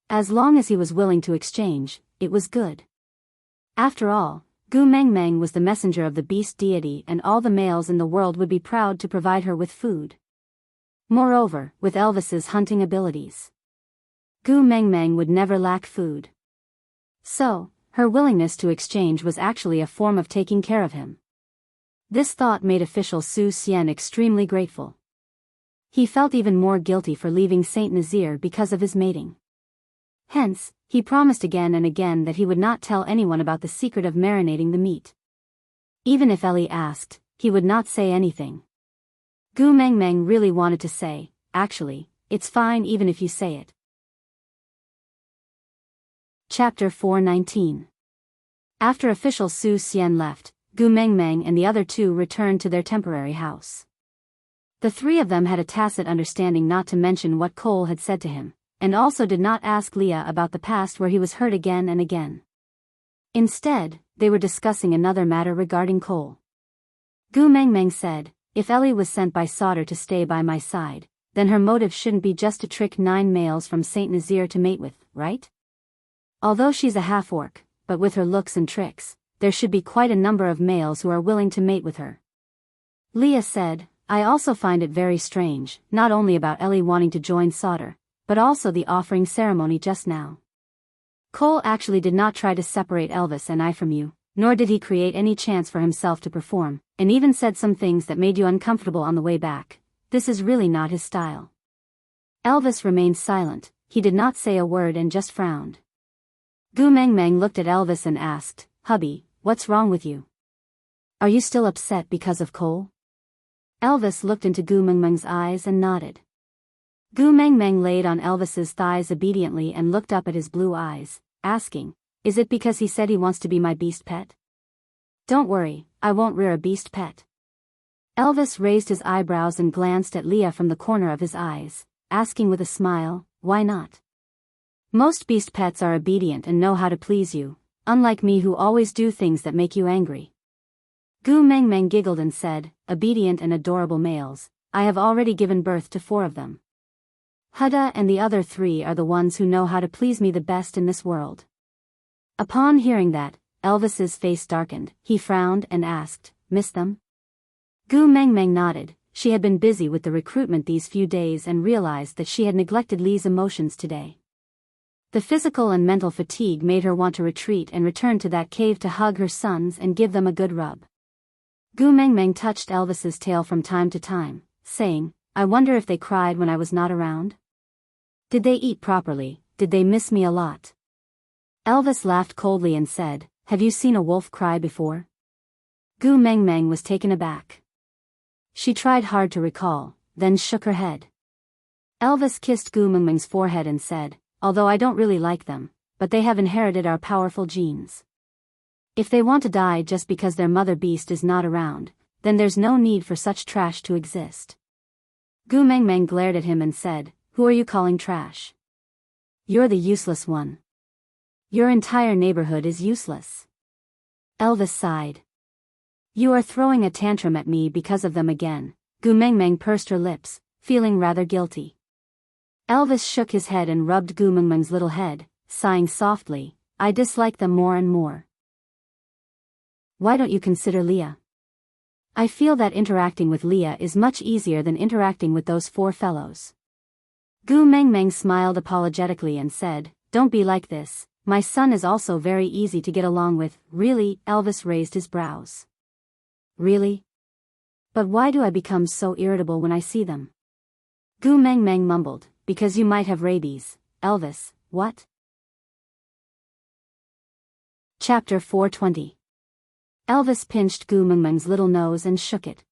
As long as he was willing to exchange, it was good. After all, Gu Mengmeng was the messenger of the beast deity and all the males in the world would be proud to provide her with food. Moreover, with Elvis's hunting abilities, Gu Mengmeng would never lack food. So, her willingness to exchange was actually a form of taking care of him. This thought made Official Su Xian extremely grateful. He felt even more guilty for leaving Saint Nazir because of his mating. Hence, he promised again and again that he would not tell anyone about the secret of marinating the meat. Even if Ellie asked, he would not say anything. Gu Mengmeng really wanted to say, "Actually, it's fine even if you say it." Chapter 419. After Official Su Xian left, Gu Mengmeng and the other two returned to their temporary house. The three of them had a tacit understanding not to mention what Cole had said to him, and also did not ask Leah about the past where he was hurt again and again. Instead, they were discussing another matter regarding Cole. Gu Mengmeng said, "If Ellie was sent by Sauter to stay by my side, then her motive shouldn't be just to trick 9 males from Saint Nazir to mate with, right? Although she's a half-orc, but with her looks and tricks, there should be quite a number of males who are willing to mate with her." Leah said, "I also find it very strange, not only about Ellie wanting to join Sauter, but also the offering ceremony just now. Cole actually did not try to separate Elvis and I from you, nor did he create any chance for himself to perform, and even said some things that made you uncomfortable on the way back. This is really not his style." Elvis remained silent, he did not say a word and just frowned. Gu Mengmeng looked at Elvis and asked, "Hubby, what's wrong with you? Are you still upset because of Cole?" Elvis looked into Gu Mengmeng's eyes and nodded. Gu Mengmeng laid on Elvis's thighs obediently and looked up at his blue eyes, asking, "Is it because he said he wants to be my beast pet?" "Don't worry, I won't rear a beast pet." Elvis raised his eyebrows and glanced at Leah from the corner of his eyes, asking with a smile, "Why not? Most beast pets are obedient and know how to please you, unlike me who always do things that make you angry." Gu Mengmeng giggled and said, "Obedient and adorable males, I have already given birth to 4 of them. Huda and the other 3 are the ones who know how to please me the best in this world." Upon hearing that, Elvis's face darkened, he frowned and asked, "Miss them?" Gu Mengmeng nodded. She had been busy with the recruitment these few days and realized that she had neglected Lee's emotions today. The physical and mental fatigue made her want to retreat and return to that cave to hug her sons and give them a good rub. Gu Mengmeng touched Elvis's tail from time to time, saying, I wonder if they cried when I was not around? Did they eat properly? Did they miss me a lot? Elvis laughed coldly and said, Have you seen a wolf cry before? Gu Mengmeng was taken aback. She tried hard to recall, then shook her head. Elvis kissed Gu Mengmeng's forehead and said, Although I don't really like them, but they have inherited our powerful genes. If they want to die just because their mother beast is not around, then there's no need for such trash to exist. Gu Mengmeng glared at him and said, Who are you calling trash? You're the useless one. Your entire neighborhood is useless. Elvis sighed. You are throwing a tantrum at me because of them again. Gu Mengmeng pursed her lips, feeling rather guilty. Elvis shook his head and rubbed Gu Mengmeng's little head, sighing softly, I dislike them more and more. Why don't you consider Leah? I feel that interacting with Leah is much easier than interacting with those four fellows. Gu Mengmeng smiled apologetically and said, Don't be like this, my son is also very easy to get along with. Really? Elvis raised his brows. Really? But why do I become so irritable when I see them? Gu Mengmeng mumbled, Because you might have rabies. Elvis, what? Chapter 420. Elvis pinched Gu Mengmeng's little nose and shook it.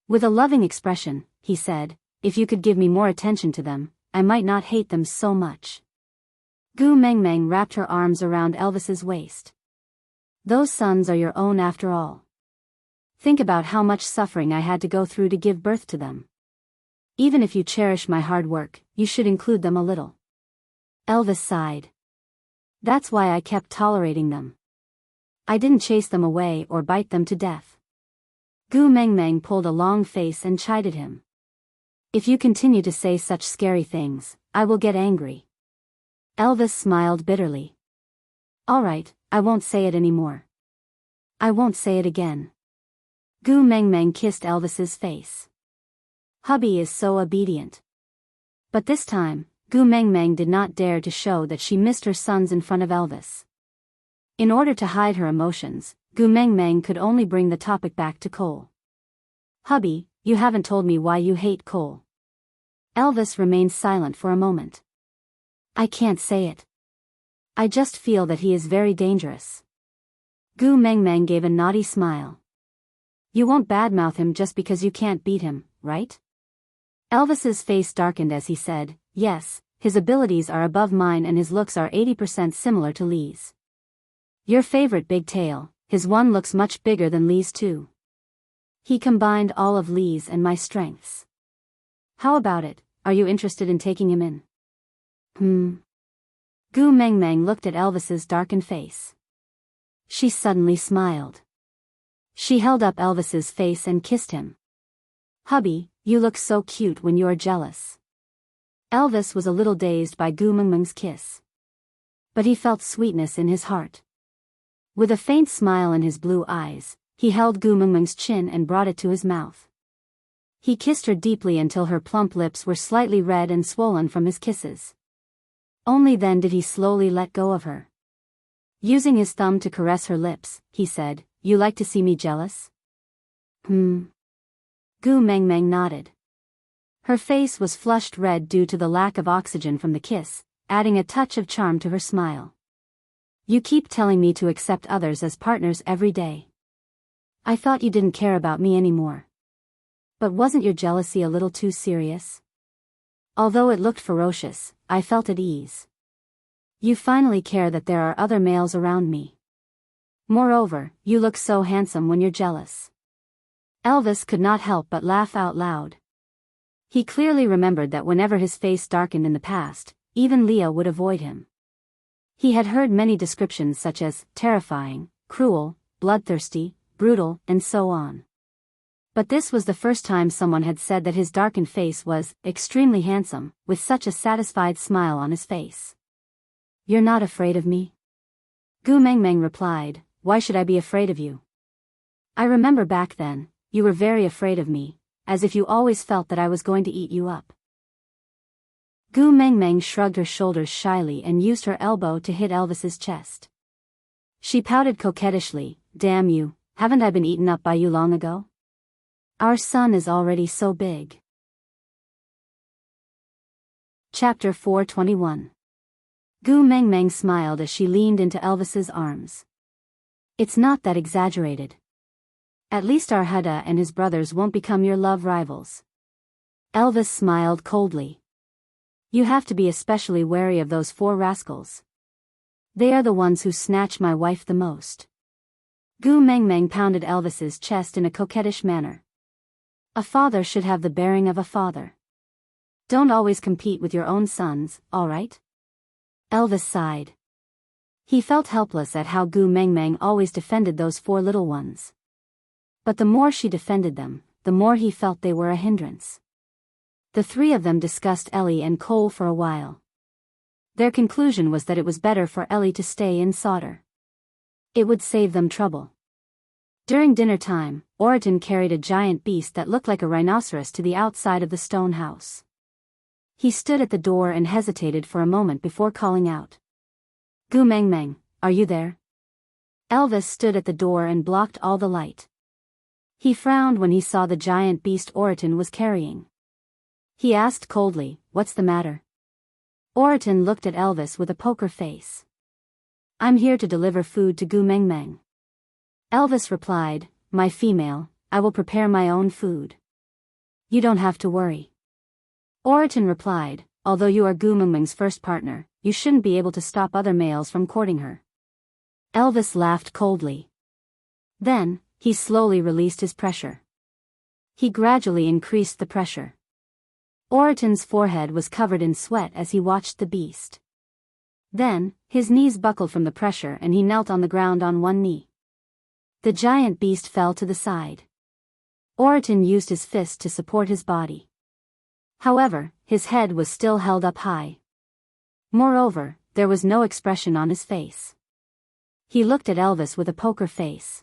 With a loving expression, he said, If you could give me more attention to them, I might not hate them so much. Gu Mengmeng wrapped her arms around Elvis's waist. Those sons are your own after all. Think about how much suffering I had to go through to give birth to them. Even if you cherish my hard work, you should include them a little. Elvis sighed. That's why I kept tolerating them. I didn't chase them away or bite them to death. Gu Mengmeng pulled a long face and chided him. If you continue to say such scary things, I will get angry. Elvis smiled bitterly. All right, I won't say it anymore. I won't say it again. Gu Mengmeng kissed Elvis's face. Hubby is so obedient. But this time, Gu Mengmeng did not dare to show that she missed her sons in front of Elvis. In order to hide her emotions, Gu Mengmeng could only bring the topic back to Cole. Hubby, you haven't told me why you hate Cole. Elvis remained silent for a moment. I can't say it. I just feel that he is very dangerous. Gu Mengmeng gave a naughty smile. You won't badmouth him just because you can't beat him, right? Elvis's face darkened as he said, Yes, his abilities are above mine and his looks are 80% similar to Lee's. Your favorite big tail, his one looks much bigger than Lee's too. He combined all of Lee's and my strengths. How about it, are you interested in taking him in? Gu Mengmeng looked at Elvis's darkened face. She suddenly smiled. She held up Elvis's face and kissed him. Hubby, you look so cute when you are jealous. Elvis was a little dazed by Gu Mengmeng's kiss. But he felt sweetness in his heart. With a faint smile in his blue eyes, he held Gu Mengmeng's chin and brought it to his mouth. He kissed her deeply until her plump lips were slightly red and swollen from his kisses. Only then did he slowly let go of her. Using his thumb to caress her lips, he said, You like to see me jealous? Gu Mengmeng nodded. Her face was flushed red due to the lack of oxygen from the kiss, adding a touch of charm to her smile. You keep telling me to accept others as partners every day. I thought you didn't care about me anymore. But wasn't your jealousy a little too serious? Although it looked ferocious, I felt at ease. You finally care that there are other males around me. Moreover, you look so handsome when you're jealous. Elvis could not help but laugh out loud. He clearly remembered that whenever his face darkened in the past, even Leah would avoid him. He had heard many descriptions such as terrifying, cruel, bloodthirsty, brutal, and so on. But this was the first time someone had said that his darkened face was extremely handsome, with such a satisfied smile on his face. You're not afraid of me? Gu Mengmeng replied, Why should I be afraid of you? I remember back then, you were very afraid of me, as if you always felt that I was going to eat you up. Gu Mengmeng shrugged her shoulders shyly and used her elbow to hit Elvis's chest. She pouted coquettishly, Damn you, haven't I been eaten up by you long ago? Our son is already so big. Chapter 421. Gu Mengmeng smiled as she leaned into Elvis's arms. It's not that exaggerated. At least our Huda and his brothers won't become your love rivals. Elvis smiled coldly. You have to be especially wary of those 4 rascals. They are the ones who snatch my wife the most. Gu Mengmeng pounded Elvis's chest in a coquettish manner. A father should have the bearing of a father. Don't always compete with your own sons, all right? Elvis sighed. He felt helpless at how Gu Mengmeng always defended those 4 little ones. But the more she defended them, the more he felt they were a hindrance. The 3 of them discussed Ellie and Cole for a while. Their conclusion was that it was better for Ellie to stay in solder. It would save them trouble. During dinner time, Oriton carried a giant beast that looked like a rhinoceros to the outside of the stone house. He stood at the door and hesitated for a moment before calling out. Gu Mengmeng, are you there? Elvis stood at the door and blocked all the light. He frowned when he saw the giant beast Oriton was carrying. He asked coldly, what's the matter? Oriton looked at Elvis with a poker face. I'm here to deliver food to Gu Mengmeng. Elvis replied, my female, I will prepare my own food. You don't have to worry. Oriton replied, although you are Gu Mengmeng's first partner, you shouldn't be able to stop other males from courting her. Elvis laughed coldly. Then, he slowly released his pressure. He gradually increased the pressure. Oriton's forehead was covered in sweat as he watched the beast. Then, his knees buckled from the pressure and he knelt on the ground on one knee. The giant beast fell to the side. Oriton used his fist to support his body. However, his head was still held up high. Moreover, there was no expression on his face. He looked at Elvis with a poker face.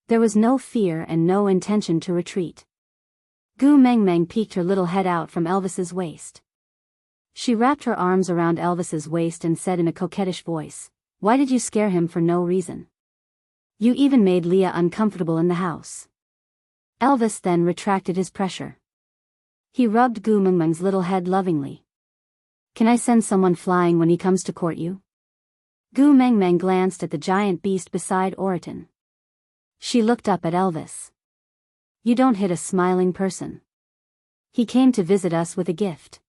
There was no fear and no intention to retreat. Gu Mengmeng peeked her little head out from Elvis's waist. She wrapped her arms around Elvis's waist and said in a coquettish voice, why did you scare him for no reason? You even made Leah uncomfortable in the house. Elvis then retracted his pressure. He rubbed Gu Mengmeng's little head lovingly. Can I send someone flying when he comes to court you? Gu Mengmeng glanced at the giant beast beside Oriton. She looked up at Elvis. You don't hit a smiling person. He came to visit us with a gift.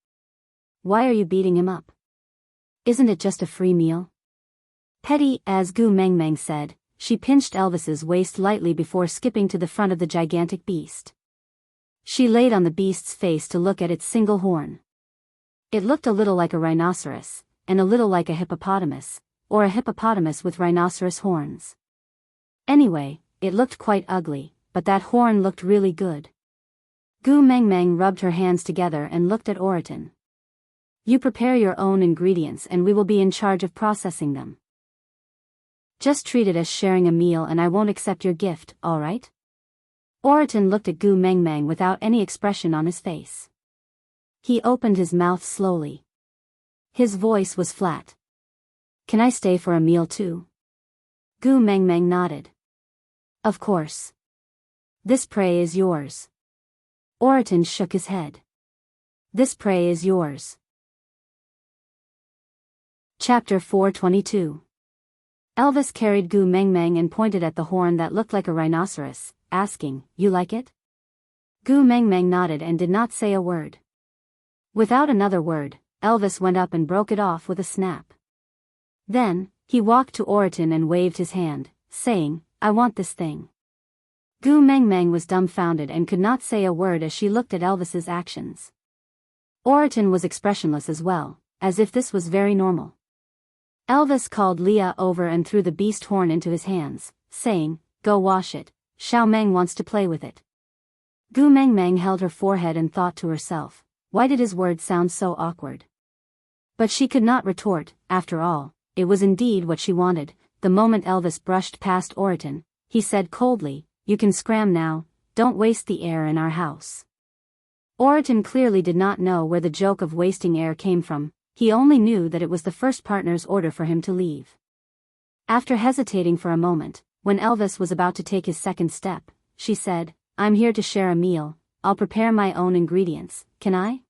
Why are you beating him up? Isn't it just a free meal? Petty, as Gu Mengmeng said, she pinched Elvis's waist lightly before skipping to the front of the gigantic beast. She laid on the beast's face to look at its single horn. It looked a little like a rhinoceros, and a little like a hippopotamus, or a hippopotamus with rhinoceros horns. Anyway, it looked quite ugly, but that horn looked really good. Gu Mengmeng rubbed her hands together and looked at Oriton. You prepare your own ingredients and we will be in charge of processing them. Just treat it as sharing a meal and I won't accept your gift, all right? Oriton looked at Gu Mengmeng without any expression on his face. He opened his mouth slowly. His voice was flat. Can I stay for a meal too? Gu Mengmeng nodded. Of course. This prey is yours. Oriton shook his head. This prey is yours. Chapter 422. Elvis carried Gu Mengmeng and pointed at the horn that looked like a rhinoceros, asking, you like it? Gu Mengmeng nodded and did not say a word. Without another word, Elvis went up and broke it off with a snap. Then, he walked to Oriton and waved his hand, saying, I want this thing. Gu Mengmeng was dumbfounded and could not say a word as she looked at Elvis's actions. Oriton was expressionless as well, as if this was very normal. Elvis called Leah over and threw the beast horn into his hands, saying, go wash it, Xiao Meng wants to play with it. Gu Mengmeng held her forehead and thought to herself, why did his words sound so awkward? But she could not retort, after all, it was indeed what she wanted. The moment Elvis brushed past Oriton, he said coldly, you can scram now, don't waste the air in our house. Oriton clearly did not know where the joke of wasting air came from, he only knew that it was the first partner's order for him to leave. After hesitating for a moment, when Elvis was about to take his second step, she said, "I'm here to share a meal. I'll prepare my own ingredients, can I?"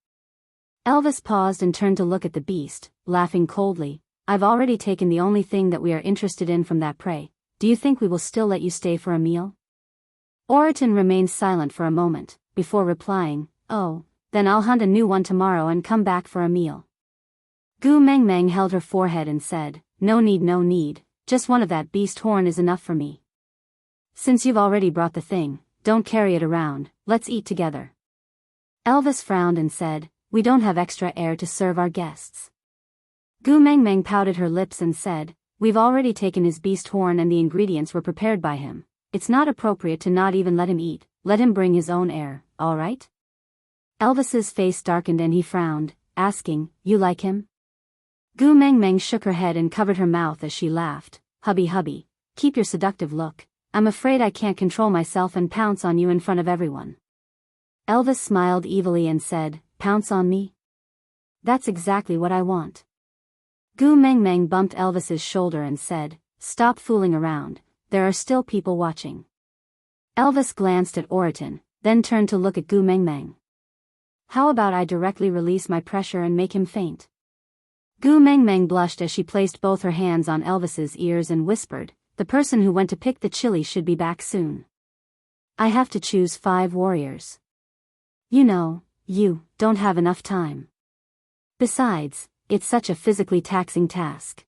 Elvis paused and turned to look at the beast, laughing coldly. "I've already taken the only thing that we are interested in from that prey. Do you think we will still let you stay for a meal?" Oriton remained silent for a moment, before replying, "Oh, then I'll hunt a new one tomorrow and come back for a meal." Gu Meng Meng held her forehead and said, no need, just one of that beast horn is enough for me. Since you've already brought the thing, don't carry it around, let's eat together." Elvis frowned and said, "We don't have extra air to serve our guests." Gu Meng Meng pouted her lips and said, "We've already taken his beast horn and the ingredients were prepared by him. It's not appropriate to not even let him eat, let him bring his own air, all right?" Elvis's face darkened and he frowned, asking, "You like him?" Gu Meng Meng shook her head and covered her mouth as she laughed. Hubby, keep your seductive look. I'm afraid I can't control myself and pounce on you in front of everyone." Elvis smiled evilly and said, "Pounce on me? That's exactly what I want." Gu Meng Meng bumped Elvis's shoulder and said, "Stop fooling around, there are still people watching." Elvis glanced at Oriton, then turned to look at Gu Meng Meng. "How about I directly release my pressure and make him faint?" Gu Meng Meng blushed as she placed both her hands on Elvis's ears and whispered, "The person who went to pick the chili should be back soon. I have to choose 5 warriors. You know, you don't have enough time. Besides, it's such a physically taxing task.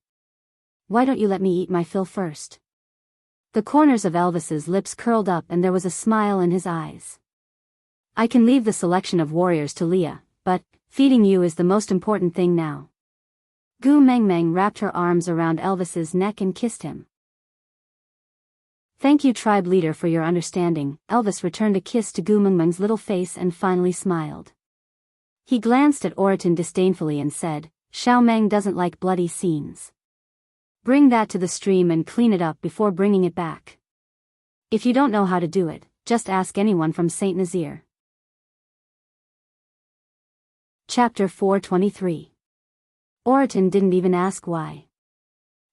Why don't you let me eat my fill first?" The corners of Elvis's lips curled up and there was a smile in his eyes. "I can leave the selection of warriors to Leah, but feeding you is the most important thing now." Gu Meng Meng wrapped her arms around Elvis's neck and kissed him. "Thank you, tribe leader, for your understanding." Elvis returned a kiss to Gu Meng Meng's little face and finally smiled. He glanced at Oriton disdainfully and said, "Xiao Meng doesn't like bloody scenes. Bring that to the stream and clean it up before bringing it back. If you don't know how to do it, just ask anyone from Saint Nazaire." Chapter 423. Oriton didn't even ask why.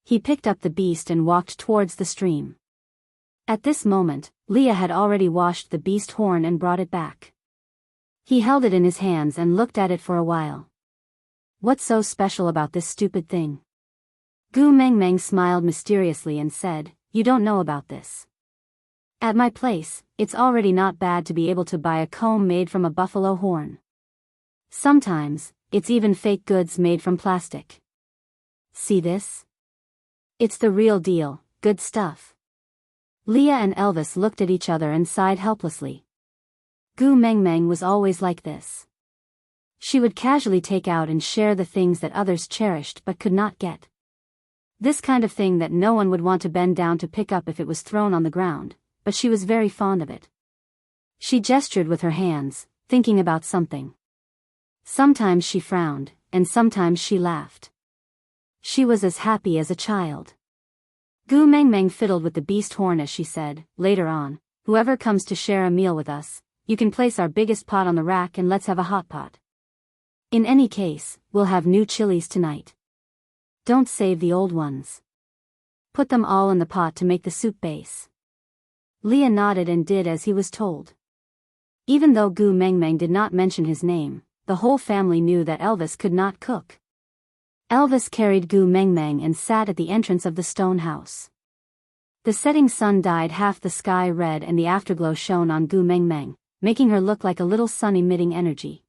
He picked up the beast and walked towards the stream. At this moment, Leah had already washed the beast horn and brought it back. He held it in his hands and looked at it for a while. "What's so special about this stupid thing?" Gu Meng Meng smiled mysteriously and said, "You don't know about this. At my place, it's already not bad to be able to buy a comb made from a buffalo horn. Sometimes, it's even fake goods made from plastic. See this? It's the real deal, good stuff." Leah and Elvis looked at each other and sighed helplessly. Gu Meng Meng was always like this. She would casually take out and share the things that others cherished but could not get. This kind of thing that no one would want to bend down to pick up if it was thrown on the ground, but she was very fond of it. She gestured with her hands, thinking about something. Sometimes she frowned, and sometimes she laughed. She was as happy as a child. Gu Meng Meng fiddled with the beast horn as she said, "Later on, whoever comes to share a meal with us, you can place our biggest pot on the rack and let's have a hot pot. In any case, we'll have new chilies tonight. Don't save the old ones. Put them all in the pot to make the soup base." Leah nodded and did as he was told. Even though Gu Meng Meng did not mention his name, the whole family knew that Elvis could not cook. Elvis carried Gu Meng Meng and sat at the entrance of the stone house. The setting sun dyed half the sky red and the afterglow shone on Gu Meng Meng, making her look like a little sun emitting energy.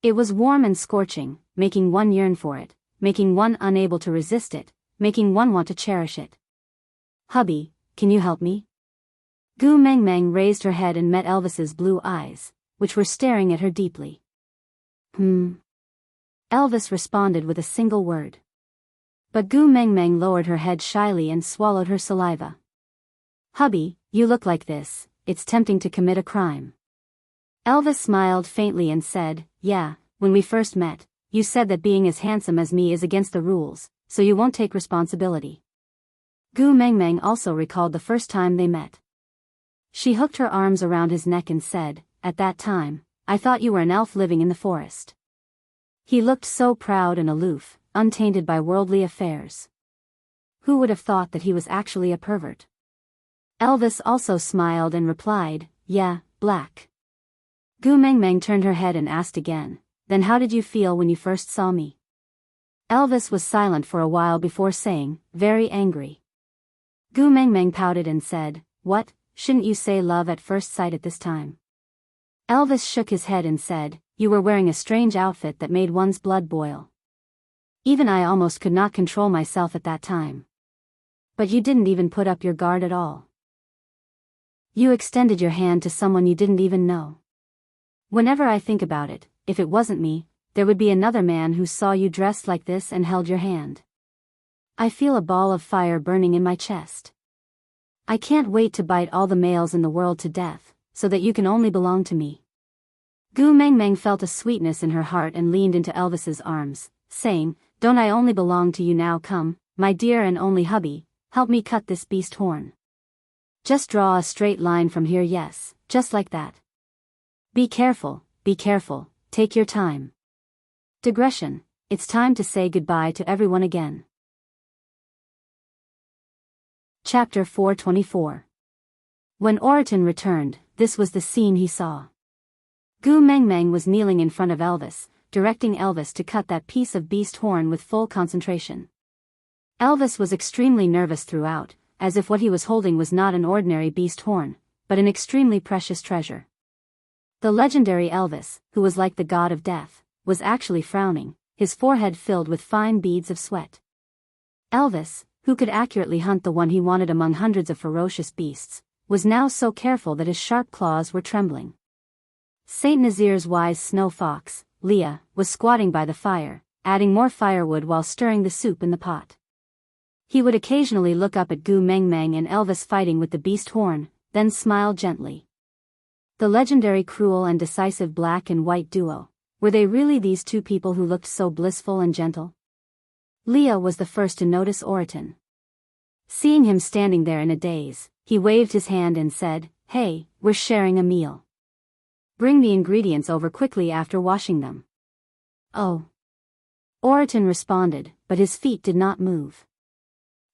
It was warm and scorching, making one yearn for it, making one unable to resist it, making one want to cherish it. "Hubby, can you help me?" Gu Meng Meng raised her head and met Elvis's blue eyes, which were staring at her deeply. Elvis responded with a single word. But Gu Meng Meng lowered her head shyly and swallowed her saliva. "Hubby, you look like this, it's tempting to commit a crime." Elvis smiled faintly and said, "Yeah, when we first met, you said that being as handsome as me is against the rules, so you won't take responsibility." Gu Meng Meng also recalled the first time they met. She hooked her arms around his neck and said, "At that time, I thought you were an elf living in the forest." He looked so proud and aloof, untainted by worldly affairs. Who would have thought that he was actually a pervert? Elvis also smiled and replied, yeah, black. Gu Mengmeng turned her head and asked again, then how did you feel when you first saw me? Elvis was silent for a while before saying, very angry. Gu Mengmeng pouted and said, what, shouldn't you say love at first sight at this time? Elvis shook his head and said, you were wearing a strange outfit that made one's blood boil. Even I almost could not control myself at that time. But you didn't even put up your guard at all. You extended your hand to someone you didn't even know. Whenever I think about it, if it wasn't me, there would be another man who saw you dressed like this and held your hand. I feel a ball of fire burning in my chest. I can't wait to bite all the males in the world to death, so that you can only belong to me. Gu Mengmeng felt a sweetness in her heart and leaned into Elvis's arms, saying, don't I only belong to you now? Come, my dear and only hubby, help me cut this beast horn. Just draw a straight line from here, yes, just like that. Be careful, take your time. Digression, it's time to say goodbye to everyone again. Chapter 424. When Oriton returned, this was the scene he saw. Gu Mengmeng was kneeling in front of Elvis, directing Elvis to cut that piece of beast horn with full concentration. Elvis was extremely nervous throughout, as if what he was holding was not an ordinary beast horn, but an extremely precious treasure. The legendary Elvis, who was like the god of death, was actually frowning, his forehead filled with fine beads of sweat. Elvis, who could accurately hunt the one he wanted among hundreds of ferocious beasts, was now so careful that his sharp claws were trembling. Saint Nazir's wise snow fox, Leah, was squatting by the fire, adding more firewood while stirring the soup in the pot. He would occasionally look up at Gu Mengmeng and Elvis fighting with the beast horn, then smile gently. The legendary cruel and decisive black and white duo, were they really these two people who looked so blissful and gentle? Leah was the first to notice Oriton. Seeing him standing there in a daze, he waved his hand and said, hey, we're sharing a meal. Bring the ingredients over quickly after washing them. Oh. Oriton responded, but his feet did not move.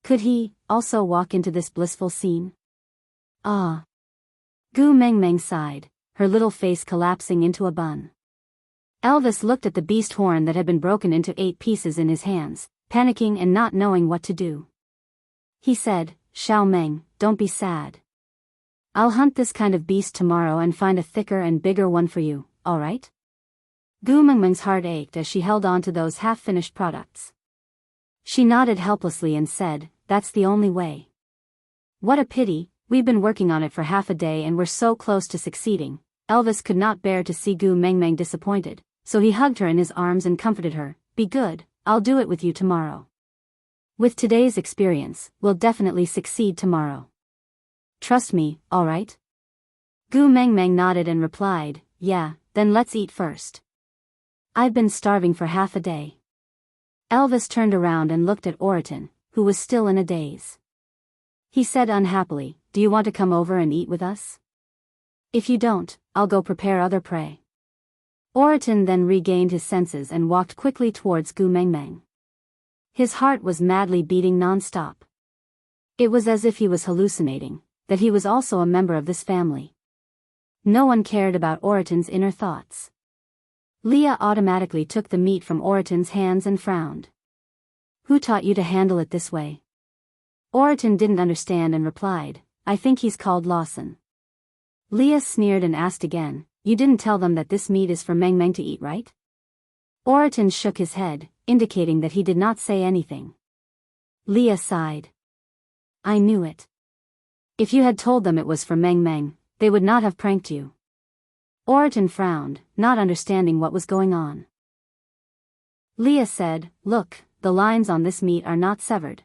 Could he, also walk into this blissful scene? Ah. Gu Mengmeng sighed, her little face collapsing into a bun. Elvis looked at the beast horn that had been broken into 8 pieces in his hands, panicking and not knowing what to do. He said, Xiao Meng, don't be sad. I'll hunt this kind of beast tomorrow and find a thicker and bigger one for you, alright? Gu Mengmeng's heart ached as she held on to those half-finished products. She nodded helplessly and said, that's the only way. What a pity, we've been working on it for half a day and we're so close to succeeding. Elvis could not bear to see Gu Mengmeng disappointed, so he hugged her in his arms and comforted her, be good, I'll do it with you tomorrow. With today's experience, we'll definitely succeed tomorrow. Trust me, alright? Gu Mengmeng nodded and replied, yeah, then let's eat first. I've been starving for half a day. Elvis turned around and looked at Oriton, who was still in a daze. He said unhappily, do you want to come over and eat with us? If you don't, I'll go prepare other prey. Oriton then regained his senses and walked quickly towards Gu Mengmeng. His heart was madly beating non-stop. It was as if he was hallucinating, that he was also a member of this family. No one cared about Oriton's inner thoughts. Leah automatically took the meat from Oriton's hands and frowned. Who taught you to handle it this way? Oriton didn't understand and replied, I think he's called Lawson. Leah sneered and asked again, you didn't tell them that this meat is for Mengmeng to eat, right? Oriton shook his head, indicating that he did not say anything. Leah sighed. I knew it. If you had told them it was for Mengmeng, they would not have pranked you. Oriton frowned, not understanding what was going on. Leah said, look, the lines on this meat are not severed.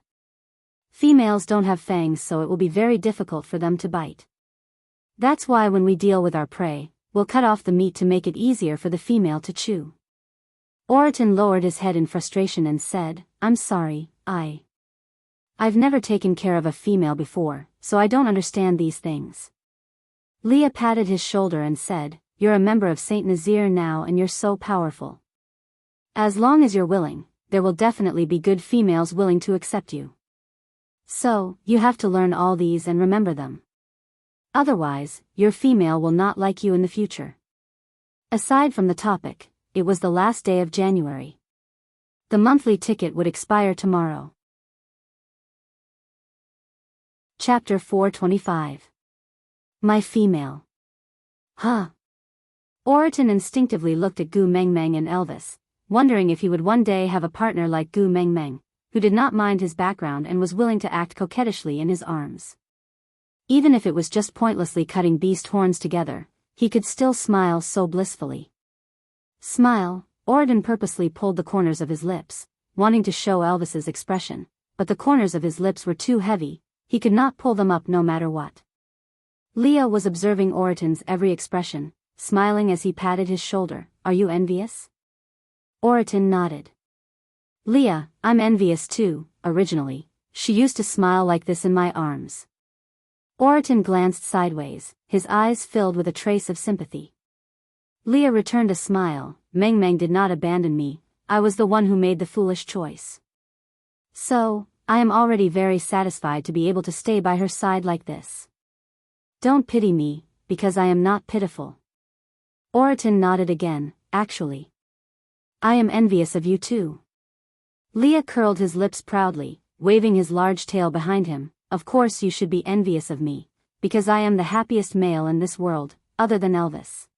Females don't have fangs, so it will be very difficult for them to bite. That's why when we deal with our prey, we'll cut off the meat to make it easier for the female to chew. Oriton lowered his head in frustration and said, I'm sorry, I've never taken care of a female before, so I don't understand these things. Leah patted his shoulder and said, you're a member of Saint Nazir now and you're so powerful. As long as you're willing, there will definitely be good females willing to accept you. So, you have to learn all these and remember them. Otherwise, your female will not like you in the future. Aside from the topic, it was the last day of January. The monthly ticket would expire tomorrow. Chapter 425. My female. Huh. Oriton instinctively looked at Gu Mengmeng and Elvis, wondering if he would one day have a partner like Gu Mengmeng, who did not mind his background and was willing to act coquettishly in his arms. Even if it was just pointlessly cutting beast horns together, he could still smile so blissfully. Smile, Oriton purposely pulled the corners of his lips, wanting to show Elvis's expression, but the corners of his lips were too heavy, he could not pull them up no matter what. Leah was observing Oriton's every expression, smiling as he patted his shoulder. Are you envious? Oriton nodded. Leah, I'm envious too. Originally, she used to smile like this in my arms. Oriton glanced sideways, his eyes filled with a trace of sympathy. Leah returned a smile. Mengmeng did not abandon me, I was the one who made the foolish choice. So, I am already very satisfied to be able to stay by her side like this. Don't pity me, because I am not pitiful. Oriton nodded again. Actually, I am envious of you too. Leah curled his lips proudly, waving his large tail behind him. Of course you should be envious of me, because I am the happiest male in this world, other than Elvis.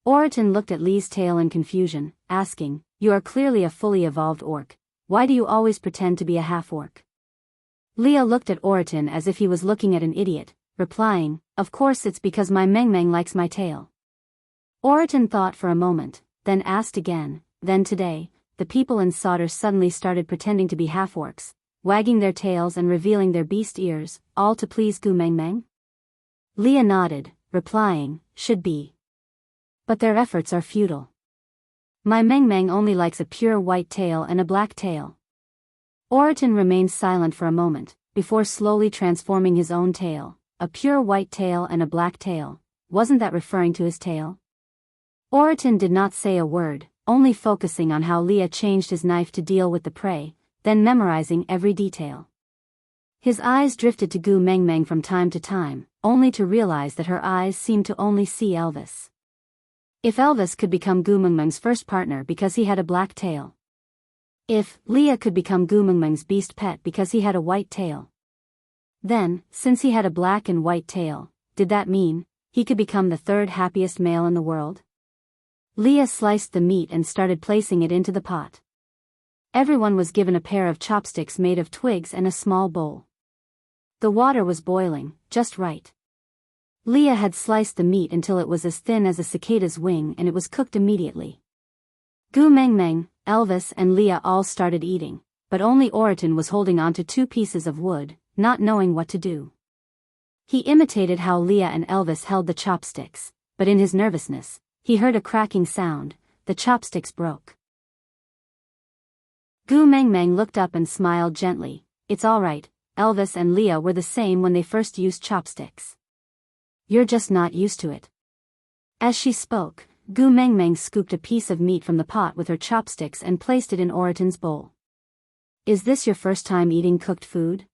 Oriton looked at Lee's tail in confusion, asking, you are clearly a fully evolved orc, why do you always pretend to be a half-orc? Leah looked at Oriton as if he was looking at an idiot, replying, of course it's because my Mengmeng likes my tail. Oriton thought for a moment, then asked again, then today, the people in Sauter suddenly started pretending to be half-orcs, wagging their tails and revealing their beast ears, all to please Gu Mengmeng? Leah nodded, replying, should be. But their efforts are futile. My Mengmeng only likes a pure white tail and a black tail. Oriton remained silent for a moment, before slowly transforming his own tail. A pure white tail and a black tail, wasn't that referring to his tail? Oriton did not say a word, only focusing on how Leah changed his knife to deal with the prey, then memorizing every detail. His eyes drifted to Gu Mengmeng from time to time, only to realize that her eyes seemed to only see Elvis. If Elvis could become Gu Mengmeng's first partner because he had a black tail. If Leah could become Gu Mengmeng's beast pet because he had a white tail. Then, since he had a black and white tail, did that mean he could become the third happiest male in the world? Leah sliced the meat and started placing it into the pot. Everyone was given a pair of chopsticks made of twigs and a small bowl. The water was boiling, just right. Leah had sliced the meat until it was as thin as a cicada's wing and it was cooked immediately. Gu Mengmeng, Elvis and Leah all started eating, but only Oriton was holding on to 2 pieces of wood, not knowing what to do. He imitated how Leah and Elvis held the chopsticks, but in his nervousness, he heard a cracking sound. The chopsticks broke. Gu Mengmeng looked up and smiled gently. It's all right, Elvis and Leah were the same when they first used chopsticks. You're just not used to it. As she spoke, Gu Mengmeng scooped a piece of meat from the pot with her chopsticks and placed it in Oriton's bowl. Is this your first time eating cooked food?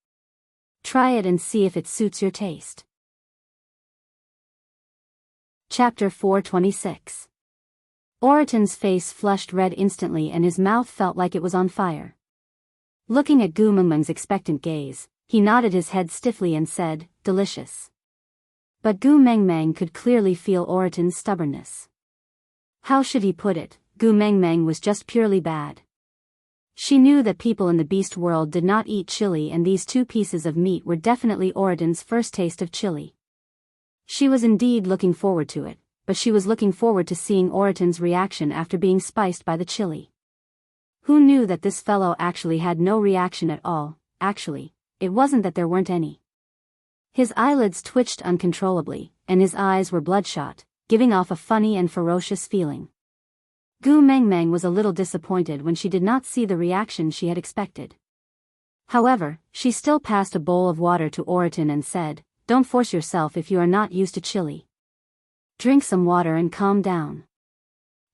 Try it and see if it suits your taste. Chapter 426. Oriton's face flushed red instantly and his mouth felt like it was on fire. Looking at Gu Mengmeng's expectant gaze, he nodded his head stiffly and said, delicious. But Gu Mengmeng could clearly feel Oriton's stubbornness. How should he put it? Gu Mengmeng was just purely bad. She knew that people in the beast world did not eat chili and these 2 pieces of meat were definitely Oriton's first taste of chili. She was indeed looking forward to it, but she was looking forward to seeing Oriton's reaction after being spiced by the chili. Who knew that this fellow actually had no reaction at all? Actually, it wasn't that there weren't any. His eyelids twitched uncontrollably, and his eyes were bloodshot, giving off a funny and ferocious feeling. Gu Mengmeng was a little disappointed when she did not see the reaction she had expected. However, she still passed a bowl of water to Oriton and said, don't force yourself if you are not used to chili. Drink some water and calm down.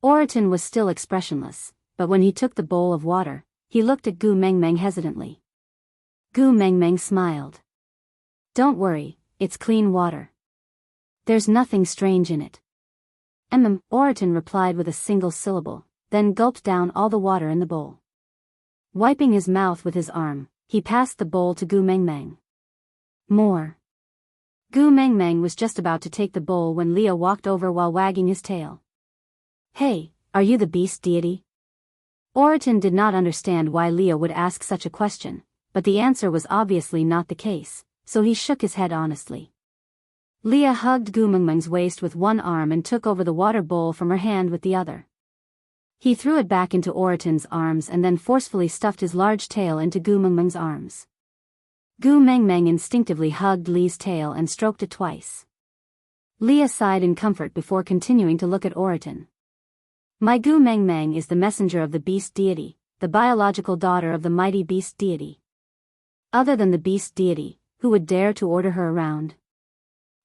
Oriton was still expressionless, but when he took the bowl of water, he looked at Gu Mengmeng hesitantly. Gu Mengmeng smiled. Don't worry, it's clean water. There's nothing strange in it. Oriton replied with a single syllable, then gulped down all the water in the bowl. Wiping his mouth with his arm, he passed the bowl to Gu Mengmeng. More. Gu Mengmeng was just about to take the bowl when Leah walked over while wagging his tail. Hey, are you the beast deity? Oriton did not understand why Leah would ask such a question, but the answer was obviously not the case, so he shook his head honestly. Leah hugged Gu Mengmeng's waist with one arm and took over the water bowl from her hand with the other. He threw it back into Oriton's arms and then forcefully stuffed his large tail into Gu Mengmeng's arms. Gu Mengmeng instinctively hugged Leah's tail and stroked it twice. Leah sighed in comfort before continuing to look at Oriton. My Gu Mengmeng is the messenger of the beast deity, the biological daughter of the mighty beast deity. Other than the beast deity, who would dare to order her around?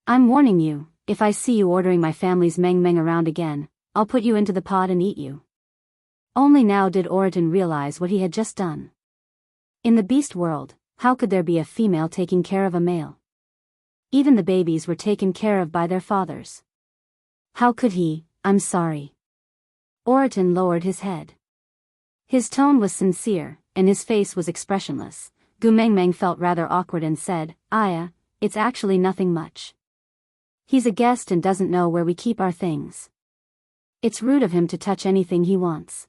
I'm warning you, if I see you ordering my family's Mengmeng around again, I'll put you into the pot and eat you. Only now did Oriton realize what he had just done. In the beast world, how could there be a female taking care of a male? Even the babies were taken care of by their fathers. How could he? I'm sorry. Oriton lowered his head. His tone was sincere, and his face was expressionless. Gu Mengmeng felt rather awkward and said, Aya, it's actually nothing much. He's a guest and doesn't know where we keep our things. It's rude of him to touch anything he wants.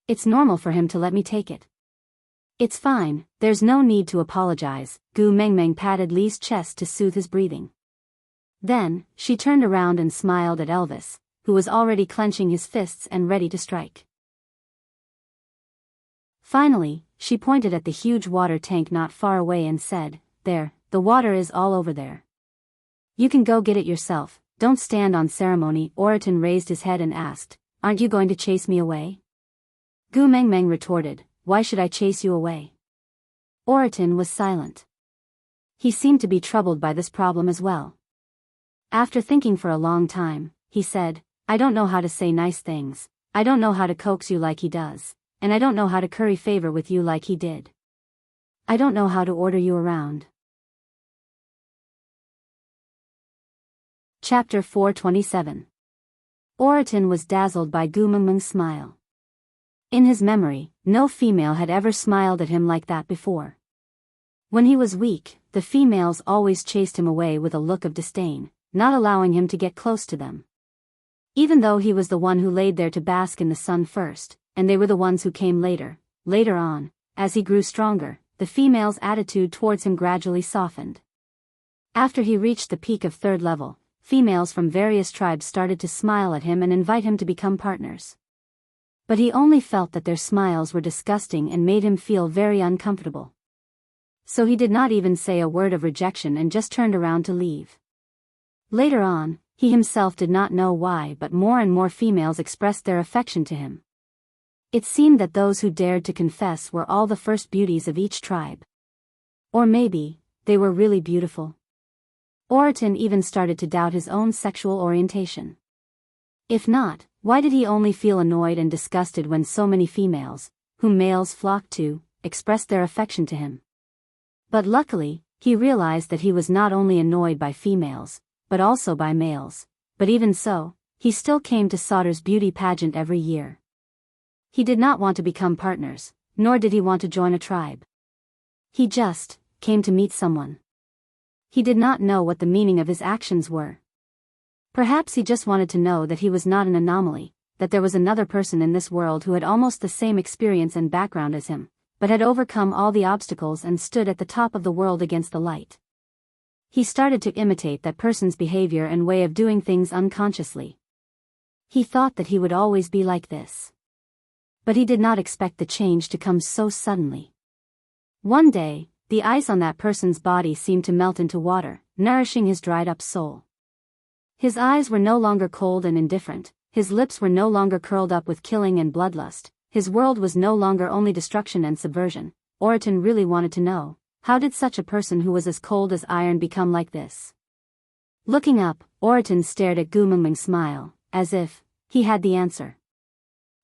It's normal for him to let me take it. It's fine, there's no need to apologize. Gu Mengmeng patted Lee's chest to soothe his breathing. Then, she turned around and smiled at Elvis, who was already clenching his fists and ready to strike. Finally, she pointed at the huge water tank not far away and said, There, the water is all over there. You can go get it yourself, don't stand on ceremony. Oriton raised his head and asked, Aren't you going to chase me away? Gu Mengmeng retorted, Why should I chase you away? Oriton was silent. He seemed to be troubled by this problem as well. After thinking for a long time, he said, I don't know how to say nice things, I don't know how to coax you like he does, and I don't know how to curry favor with you like he did. I don't know how to order you around. Chapter 427. Oriton was dazzled by Gu Mengmeng's smile. In his memory, no female had ever smiled at him like that before. When he was weak, the females always chased him away with a look of disdain, not allowing him to get close to them. Even though he was the one who laid there to bask in the sun first, and they were the ones who came later on, as he grew stronger, the females' attitude towards him gradually softened. After he reached the peak of 3rd level, females from various tribes started to smile at him and invite him to become partners. But he only felt that their smiles were disgusting and made him feel very uncomfortable. So he did not even say a word of rejection and just turned around to leave. Later on, he himself did not know why, but more and more females expressed their affection to him. It seemed that those who dared to confess were all the first beauties of each tribe. Or maybe, they were really beautiful. Oriton even started to doubt his own sexual orientation. If not, why did he only feel annoyed and disgusted when so many females, whom males flocked to, expressed their affection to him? But luckily, he realized that he was not only annoyed by females, but also by males. But even so, he still came to Sauter's beauty pageant every year. He did not want to become partners, nor did he want to join a tribe. He just came to meet someone. He did not know what the meaning of his actions were. Perhaps he just wanted to know that he was not an anomaly, that there was another person in this world who had almost the same experience and background as him, but had overcome all the obstacles and stood at the top of the world against the light. He started to imitate that person's behavior and way of doing things unconsciously. He thought that he would always be like this. But he did not expect the change to come so suddenly. One day, the ice on that person's body seemed to melt into water, nourishing his dried-up soul. His eyes were no longer cold and indifferent, his lips were no longer curled up with killing and bloodlust, his world was no longer only destruction and subversion. Oriton really wanted to know, how did such a person who was as cold as iron become like this? Looking up, Oriton stared at Gu Mengmeng's smile, as if he had the answer.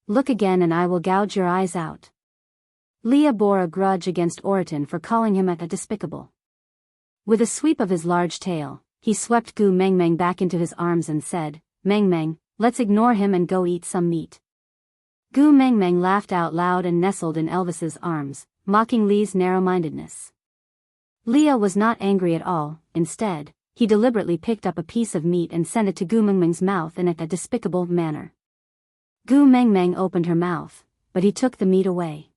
Look again and I will gouge your eyes out. Leah bore a grudge against Oriton for calling him a despicable. With a sweep of his large tail, he swept Gu Mengmeng back into his arms and said, "Mengmeng, let's ignore him and go eat some meat." Gu Mengmeng laughed out loud and nestled in Elvis's arms, mocking Li's narrow-mindedness. Leah was not angry at all. Instead, he deliberately picked up a piece of meat and sent it to Gu Mengmeng's mouth in a despicable manner. Gu Mengmeng opened her mouth, but he took the meat away.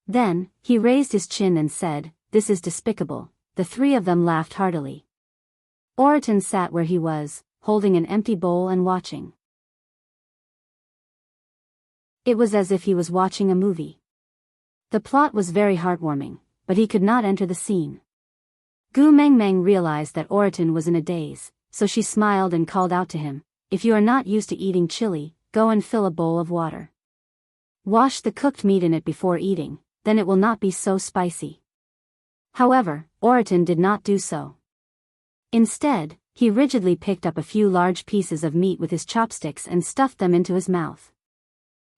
Then, he raised his chin and said, "This is despicable." The three of them laughed heartily. Oriton sat where he was, holding an empty bowl and watching. It was as if he was watching a movie. The plot was very heartwarming, but he could not enter the scene. Gu Mengmeng realized that Oriton was in a daze, so she smiled and called out to him, "If you are not used to eating chili, go and fill a bowl of water. Wash the cooked meat in it before eating, then it will not be so spicy." However, Oriton did not do so. Instead, he rigidly picked up a few large pieces of meat with his chopsticks and stuffed them into his mouth.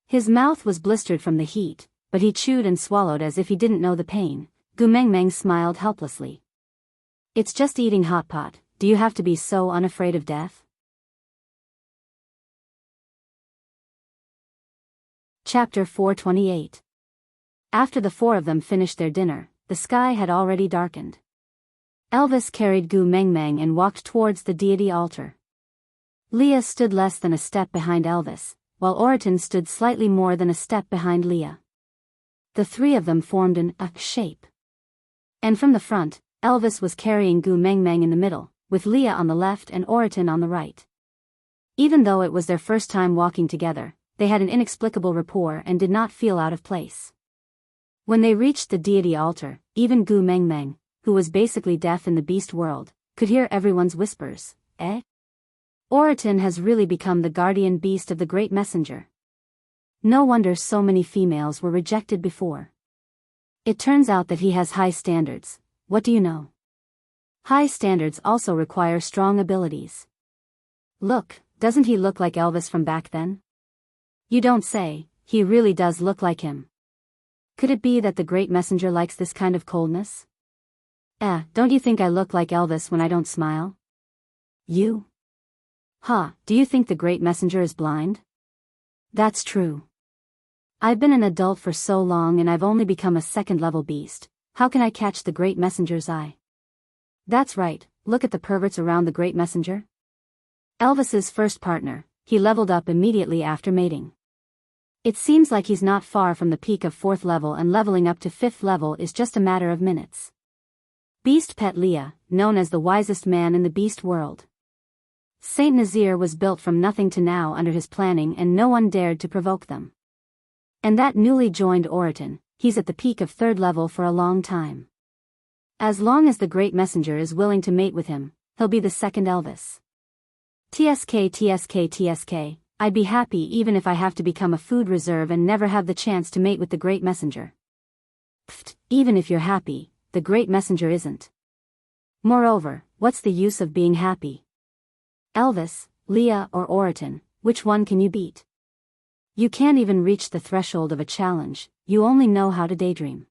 His mouth was blistered from the heat, but he chewed and swallowed as if he didn't know the pain. Gu Mengmeng smiled helplessly. "It's just eating hot pot, do you have to be so unafraid of death?" Chapter 428. After the four of them finished their dinner, the sky had already darkened. Elvis carried Gu Mengmeng and walked towards the deity altar. Leah stood less than a step behind Elvis, while Oriton stood slightly more than a step behind Leah. The three of them formed an A shape. And from the front, Elvis was carrying Gu Mengmeng in the middle, with Leah on the left and Oriton on the right. Even though it was their first time walking together, they had an inexplicable rapport and did not feel out of place. When they reached the deity altar, even Gu Mengmeng, who was basically deaf in the beast world, could hear everyone's whispers. Oriton has really become the guardian beast of the great messenger. No wonder so many females were rejected before. It turns out that he has high standards. What do you know? High standards also require strong abilities. Look, doesn't he look like Elvis from back then? You don't say, he really does look like him. Could it be that the great messenger likes this kind of coldness? Don't you think I look like Elvis when I don't smile? You? Do you think the great messenger is blind? That's true. I've been an adult for so long and I've only become a second-level beast. How can I catch the great messenger's eye? That's right, look at the perverts around the great messenger. Elvis's first partner, he leveled up immediately after mating. It seems like he's not far from the peak of 4th level, and leveling up to 5th level is just a matter of minutes. Beast pet Leah, known as the wisest man in the beast world. Saint Nazir was built from nothing to now under his planning, and no one dared to provoke them. And that newly joined Oriton, he's at the peak of 3rd level for a long time. As long as the great messenger is willing to mate with him, he'll be the second Elvis. TSK, I'd be happy even if I have to become a food reserve and never have the chance to mate with the great messenger. Pfft, even if you're happy, the great messenger isn't. Moreover, what's the use of being happy? Elvis, Leah or Oriton, which one can you beat? You can't even reach the threshold of a challenge, you only know how to daydream.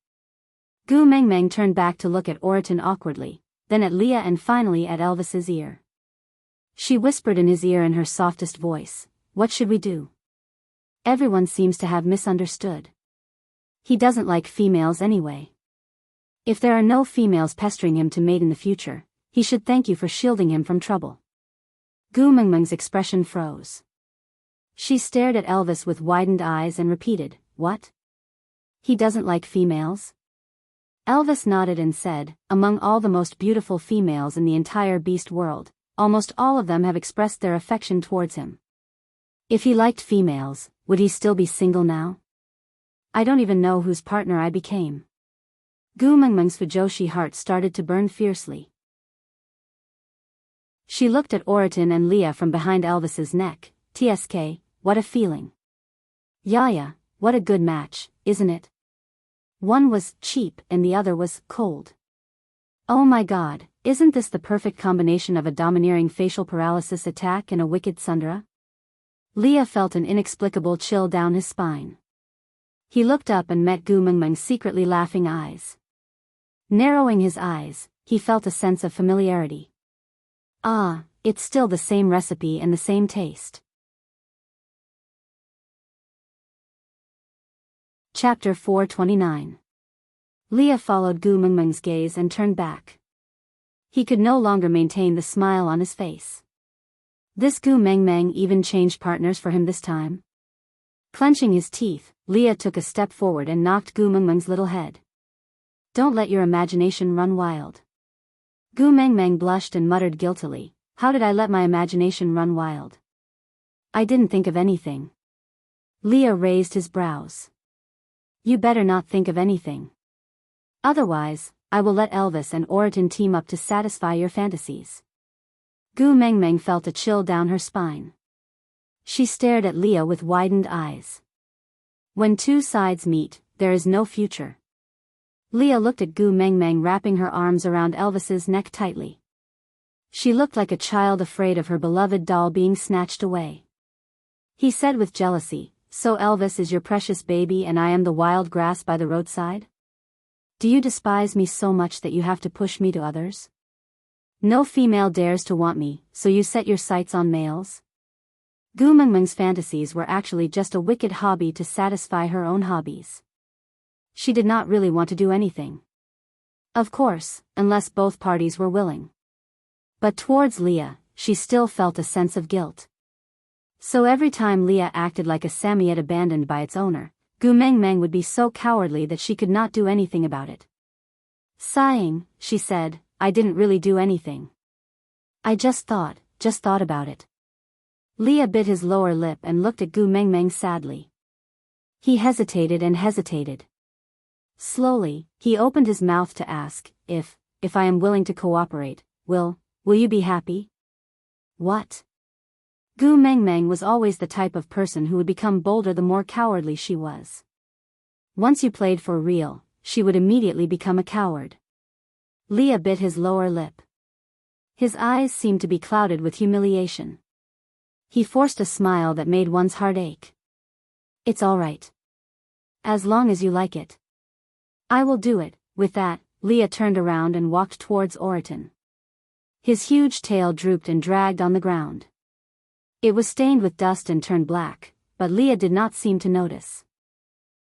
Gu Mengmeng turned back to look at Oriton awkwardly, then at Leah and finally at Elvis's ear. She whispered in his ear in her softest voice, "What should we do?" Everyone seems to have misunderstood. He doesn't like females anyway. If there are no females pestering him to mate in the future, he should thank you for shielding him from trouble. Gu Mengmeng's expression froze. She stared at Elvis with widened eyes and repeated, "What? He doesn't like females?" Elvis nodded and said, "Among all the most beautiful females in the entire beast world, almost all of them have expressed their affection towards him. If he liked females, would he still be single now? I don't even know whose partner I became." Gu Mengmeng's Fujoshi heart started to burn fiercely. She looked at Oriton and Leah from behind Elvis's neck. TSK, what a feeling. Yaya, what a good match, isn't it? One was cheap and the other was cold. Oh my god, isn't this the perfect combination of a domineering facial paralysis attack and a wicked Sundara? Leah felt an inexplicable chill down his spine. He looked up and met Gu Mengmeng's secretly laughing eyes. Narrowing his eyes, he felt a sense of familiarity. Ah, it's still the same recipe and the same taste. Chapter 429. Leah followed Gu Mengmeng's gaze and turned back. He could no longer maintain the smile on his face. This Gu Mengmeng even changed partners for him this time. Clenching his teeth, Leah took a step forward and knocked Gu Mengmeng's little head. Don't let your imagination run wild. Gu Mengmeng blushed and muttered guiltily, how did I let my imagination run wild? I didn't think of anything. Leah raised his brows. You better not think of anything. Otherwise, I will let Elvis and Oriton team up to satisfy your fantasies. Gu Mengmeng felt a chill down her spine. She stared at Leah with widened eyes. When two sides meet, there is no future. Leah looked at Gu Mengmeng wrapping her arms around Elvis's neck tightly. She looked like a child afraid of her beloved doll being snatched away. He said with jealousy, so Elvis is your precious baby and I am the wild grass by the roadside? Do you despise me so much that you have to push me to others? No female dares to want me, so you set your sights on males? Gu Mengmeng's fantasies were actually just a wicked hobby to satisfy her own hobbies. She did not really want to do anything. Of course, unless both parties were willing. But towards Leah, she still felt a sense of guilt. So every time Leah acted like a Samiette abandoned by its owner, Gu Mengmeng would be so cowardly that she could not do anything about it. Sighing, she said, I didn't really do anything. I just thought about it. Leah bit his lower lip and looked at Gu Mengmeng sadly. He hesitated and hesitated. Slowly, he opened his mouth to ask, if I am willing to cooperate, will you be happy? What? Gu Mengmeng was always the type of person who would become bolder the more cowardly she was. Once you played for real, she would immediately become a coward. Leah bit his lower lip. His eyes seemed to be clouded with humiliation. He forced a smile that made one's heart ache. It's all right. As long as you like it. I will do it. With that, Leah turned around and walked towards Oriton. His huge tail drooped and dragged on the ground. It was stained with dust and turned black, but Leah did not seem to notice.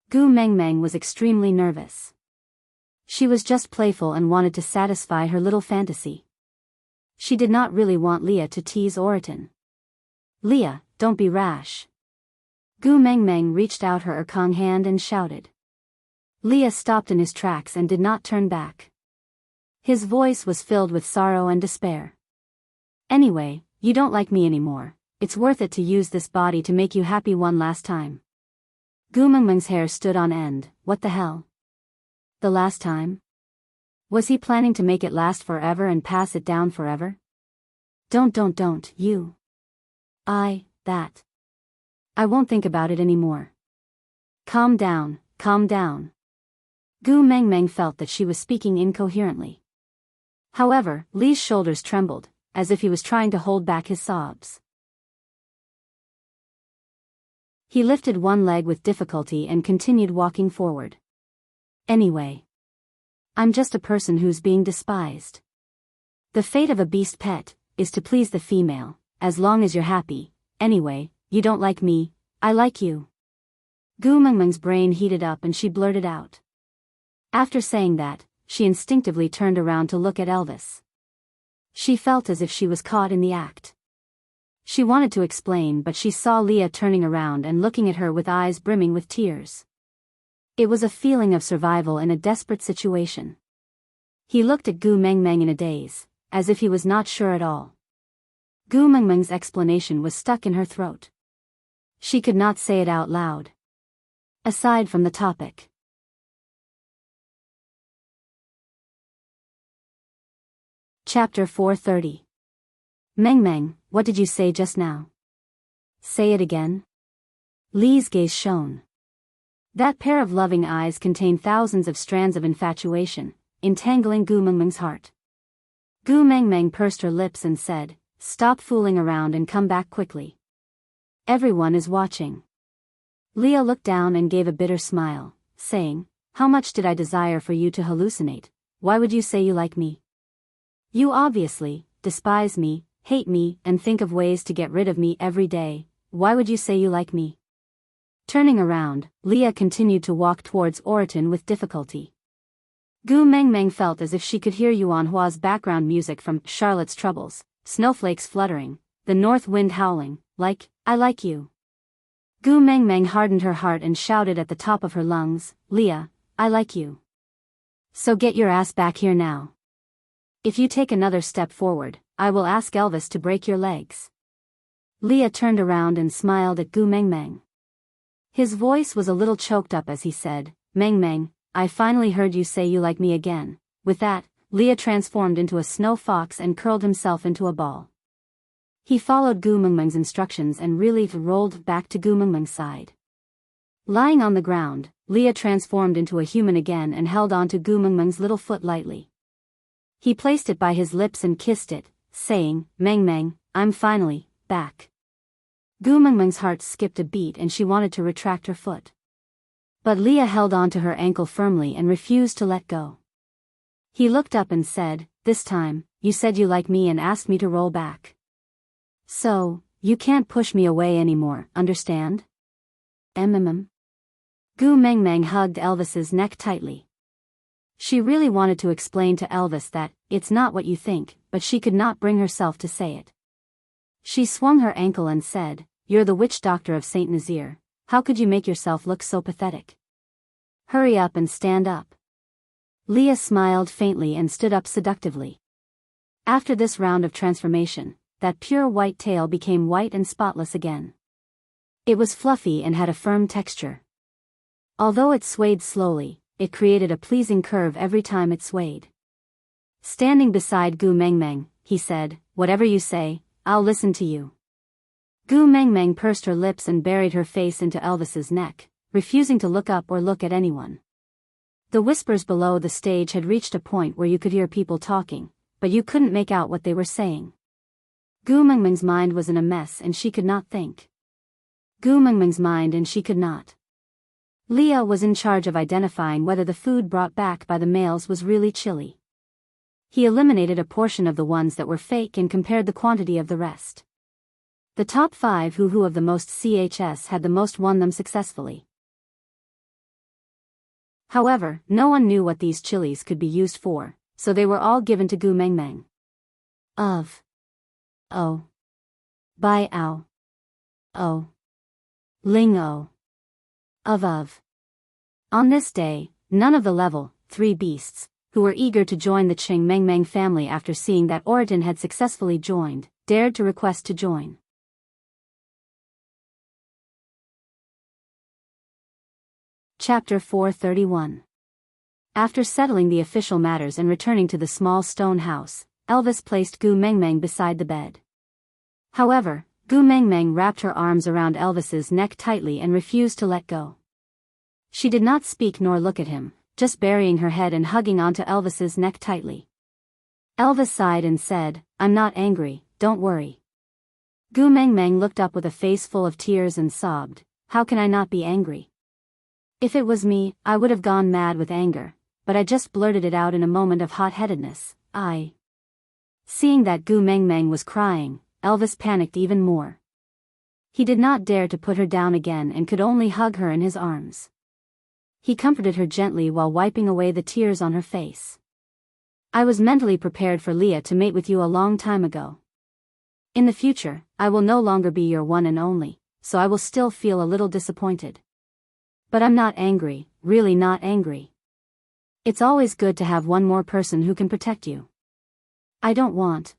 Gu Mengmeng was extremely nervous. She was just playful and wanted to satisfy her little fantasy. She did not really want Leah to tease Oriton. Leah, don't be rash. Gu Mengmeng reached out her Erkong hand and shouted. Leah stopped in his tracks and did not turn back. His voice was filled with sorrow and despair. Anyway, you don't like me anymore. It's worth it to use this body to make you happy one last time. Gu Mengmeng's hair stood on end. What the hell? The last time? Was he planning to make it last forever and pass it down forever? Don't, you. That. I won't think about it anymore. Calm down. Gu Mengmeng felt that she was speaking incoherently. However, Li's shoulders trembled, as if he was trying to hold back his sobs. He lifted one leg with difficulty and continued walking forward. Anyway. I'm just a person who's being despised. The fate of a beast pet is to please the female, as long as you're happy. Anyway, you don't like me, I like you. Gu Mengmeng's brain heated up and she blurted out. After saying that, she instinctively turned around to look at Elvis. She felt as if she was caught in the act. She wanted to explain, but she saw Leah turning around and looking at her with eyes brimming with tears. It was a feeling of survival in a desperate situation. He looked at Gu Mengmeng in a daze, as if he was not sure at all. Gu Mengmeng's explanation was stuck in her throat. She could not say it out loud. Aside from the topic. Chapter 430. Mengmeng, what did you say just now? Say it again. Li's gaze shone. That pair of loving eyes contained thousands of strands of infatuation, entangling Gu Mengmeng's heart. Gu Mengmeng pursed her lips and said, stop fooling around and come back quickly. Everyone is watching. Leah looked down and gave a bitter smile, saying, how much did I desire for you to hallucinate? Why would you say you like me? You obviously despise me, hate me, and think of ways to get rid of me every day. Why would you say you like me? Turning around, Leah continued to walk towards Oriton with difficulty. Gu Mengmeng felt as if she could hear Yuan Hua's background music from Charlotte's Troubles, snowflakes fluttering, the north wind howling, I like you. Gu Mengmeng hardened her heart and shouted at the top of her lungs, Leah, I like you. So get your ass back here now. If you take another step forward, I will ask Elvis to break your legs. Leah turned around and smiled at Gu Mengmeng. His voice was a little choked up as he said, Mengmeng, I finally heard you say you like me again. With that, Leah transformed into a snow fox and curled himself into a ball. He followed Gu Mengmeng's instructions and really rolled back to Gu Mengmeng's side. Lying on the ground, Leah transformed into a human again and held on to Gu Mengmeng's little foot lightly. He placed it by his lips and kissed it, saying, Mengmeng, I'm finally back. Gu Mengmeng's heart skipped a beat and she wanted to retract her foot. But Leah held on to her ankle firmly and refused to let go. He looked up and said, this time, you said you like me and asked me to roll back. So, you can't push me away anymore, understand? Gu Mengmeng hugged Elvis's neck tightly. She really wanted to explain to Elvis that, it's not what you think, but she could not bring herself to say it. She swung her ankle and said, you're the witch doctor of Saint Nazir, how could you make yourself look so pathetic? Hurry up and stand up. Leah smiled faintly and stood up seductively. After this round of transformation, that pure white tail became white and spotless again. It was fluffy and had a firm texture. Although it swayed slowly, it created a pleasing curve every time it swayed. Standing beside Gu Mengmeng, he said, whatever you say, I'll listen to you. Gu Mengmeng pursed her lips and buried her face into Elvis's neck, refusing to look up or look at anyone. The whispers below the stage had reached a point where you could hear people talking, but you couldn't make out what they were saying. Gu Mengmeng's mind was in a mess and she could not think. Gu Mengmeng's mind and she could not. Leah was in charge of identifying whether the food brought back by the males was really chili. He eliminated a portion of the ones that were fake and compared the quantity of the rest. The top 5 who of the most CHS had the most won them successfully. However, no one knew what these chilies could be used for, so they were all given to Gu Mengmeng. Bai Ao. Ling O. Of. On this day, none of the level 3 beasts, who were eager to join the Qing Mengmeng family after seeing that Oriton had successfully joined, dared to request to join. Chapter 431. After settling the official matters and returning to the small stone house, Elvis placed Gu Mengmeng beside the bed. However, Gu Mengmeng wrapped her arms around Elvis's neck tightly and refused to let go. She did not speak nor look at him, just burying her head and hugging onto Elvis's neck tightly. Elvis sighed and said, I'm not angry, don't worry. Gu Mengmeng looked up with a face full of tears and sobbed, how can I not be angry? If it was me, I would have gone mad with anger, but I just blurted it out in a moment of hot-headedness, Seeing that Gu Mengmeng was crying, Elvis panicked even more. He did not dare to put her down again and could only hug her in his arms. He comforted her gently while wiping away the tears on her face. I was mentally prepared for Leah to mate with you a long time ago. In the future, I will no longer be your one and only, so I will still feel a little disappointed. But I'm not angry, really not angry. It's always good to have one more person who can protect you. I don't want.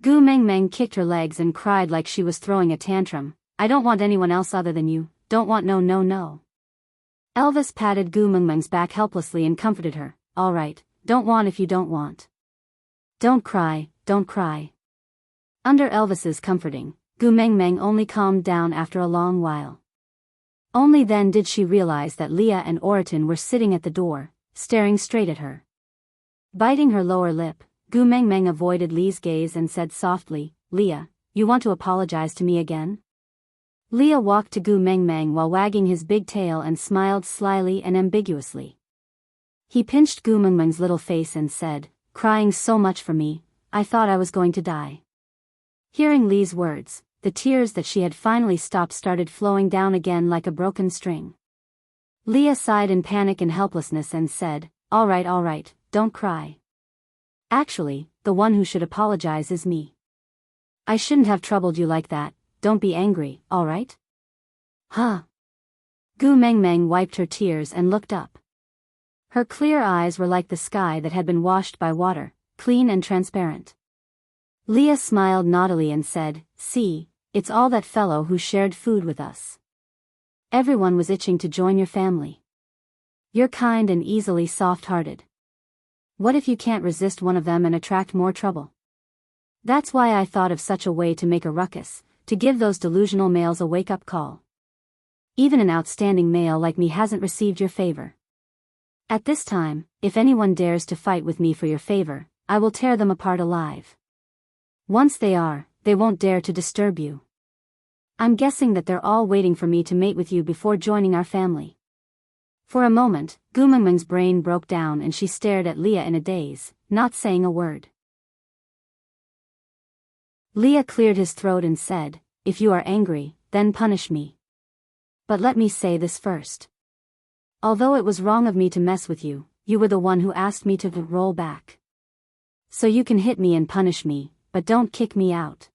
Gu Mengmeng kicked her legs and cried like she was throwing a tantrum, I don't want anyone else other than you, don't want no. Elvis patted Gu Mengmeng's back helplessly and comforted her, alright, don't want if you don't want. Don't cry. Under Elvis's comforting, Gu Mengmeng only calmed down after a long while. Only then did she realize that Leah and Oriton were sitting at the door, staring straight at her. Biting her lower lip, Gu Mengmeng avoided Lee's gaze and said softly, Leah, you want to apologize to me again? Leah walked to Gu Mengmeng while wagging his big tail and smiled slyly and ambiguously. He pinched Gu Mengmeng's little face and said, crying so much for me, I thought I was going to die." Hearing Lee's words, the tears that she had finally stopped started flowing down again like a broken string. Leah sighed in panic and helplessness and said, all right, don't cry. Actually, the one who should apologize is me. I shouldn't have troubled you like that, don't be angry, alright? Huh? Gu Mengmeng wiped her tears and looked up. Her clear eyes were like the sky that had been washed by water, clean and transparent. Leah smiled naughtily and said, see, it's all that fellow who shared food with us. Everyone was itching to join your family. You're kind and easily soft-hearted. What if you can't resist one of them and attract more trouble? That's why I thought of such a way to make a ruckus, to give those delusional males a wake-up call. Even an outstanding male like me hasn't received your favor. At this time, if anyone dares to fight with me for your favor, I will tear them apart alive. Once they won't dare to disturb you. I'm guessing that they're all waiting for me to mate with you before joining our family. For a moment, Gu Mengmeng's brain broke down and she stared at Leah in a daze, not saying a word. Leah cleared his throat and said, if you are angry, then punish me. But let me say this first. Although it was wrong of me to mess with you, you were the one who asked me to roll back. So you can hit me and punish me, but don't kick me out.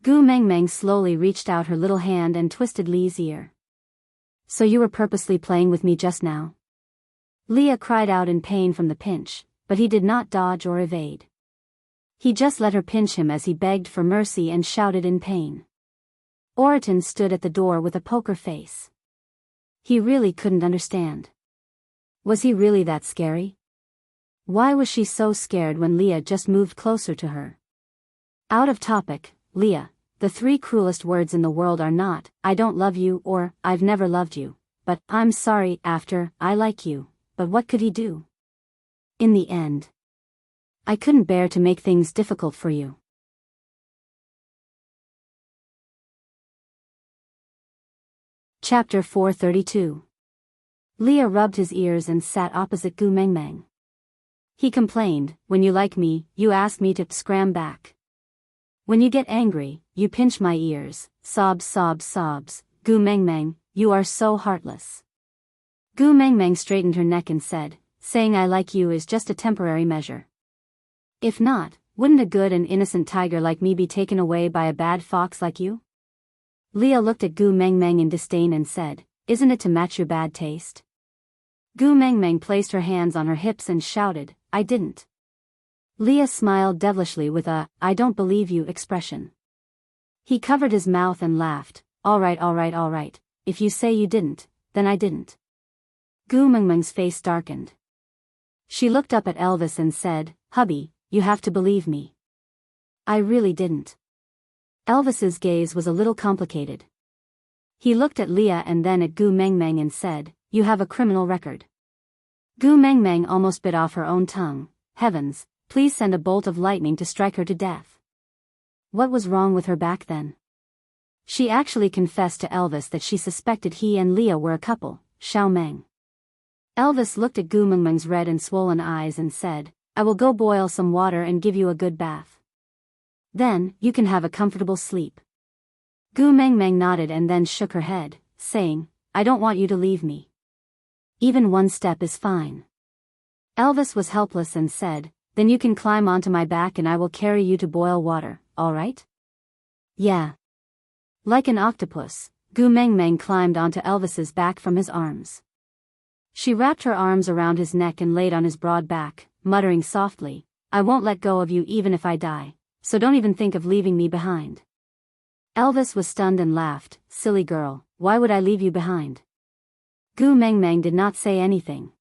Gu Mengmeng slowly reached out her little hand and twisted Lee's ear. So you were purposely playing with me just now? Leah cried out in pain from the pinch, but he did not dodge or evade. He just let her pinch him as he begged for mercy and shouted in pain. Oriton stood at the door with a poker face. He really couldn't understand. Was he really that scary? Why was she so scared when Leah just moved closer to her? Out of topic, Leah, the 3 cruelest words in the world are not, I don't love you or, I've never loved you, but, I'm sorry, after, I like you, but what could he do? In the end, I couldn't bear to make things difficult for you. Chapter 432. Leah rubbed his ears and sat opposite Gu Mengmeng. He complained, when you like me, you ask me to scram back. When you get angry, you pinch my ears, sobs. Gu Mengmeng, you are so heartless. Gu Mengmeng straightened her neck and said, saying I like you is just a temporary measure. If not, wouldn't a good and innocent tiger like me be taken away by a bad fox like you? Leah looked at Gu Mengmeng in disdain and said, isn't it to match your bad taste? Gu Mengmeng placed her hands on her hips and shouted, I didn't. Leah smiled devilishly with a, I don't believe you expression. He covered his mouth and laughed, all right, if you say you didn't, then I didn't. Gu Mengmeng's face darkened. She looked up at Elvis and said, hubby, you have to believe me. I really didn't. Elvis's gaze was a little complicated. He looked at Leah and then at Gu Mengmeng and said, you have a criminal record. Gu Mengmeng almost bit off her own tongue. Heavens, please send a bolt of lightning to strike her to death. What was wrong with her back then? She actually confessed to Elvis that she suspected he and Leah were a couple, Xiao Meng. Elvis looked at Gu Mengmeng's red and swollen eyes and said, I will go boil some water and give you a good bath. Then, you can have a comfortable sleep. Gu Mengmeng nodded and then shook her head, saying, I don't want you to leave me. Even one step is fine. Elvis was helpless and said, then you can climb onto my back and I will carry you to boil water, alright? Yeah. Like an octopus, Gu Mengmeng climbed onto Elvis's back from his arms. She wrapped her arms around his neck and laid on his broad back, muttering softly, I won't let go of you even if I die, so don't even think of leaving me behind. Elvis was stunned and laughed, silly girl, why would I leave you behind? Gu Mengmeng did not say anything.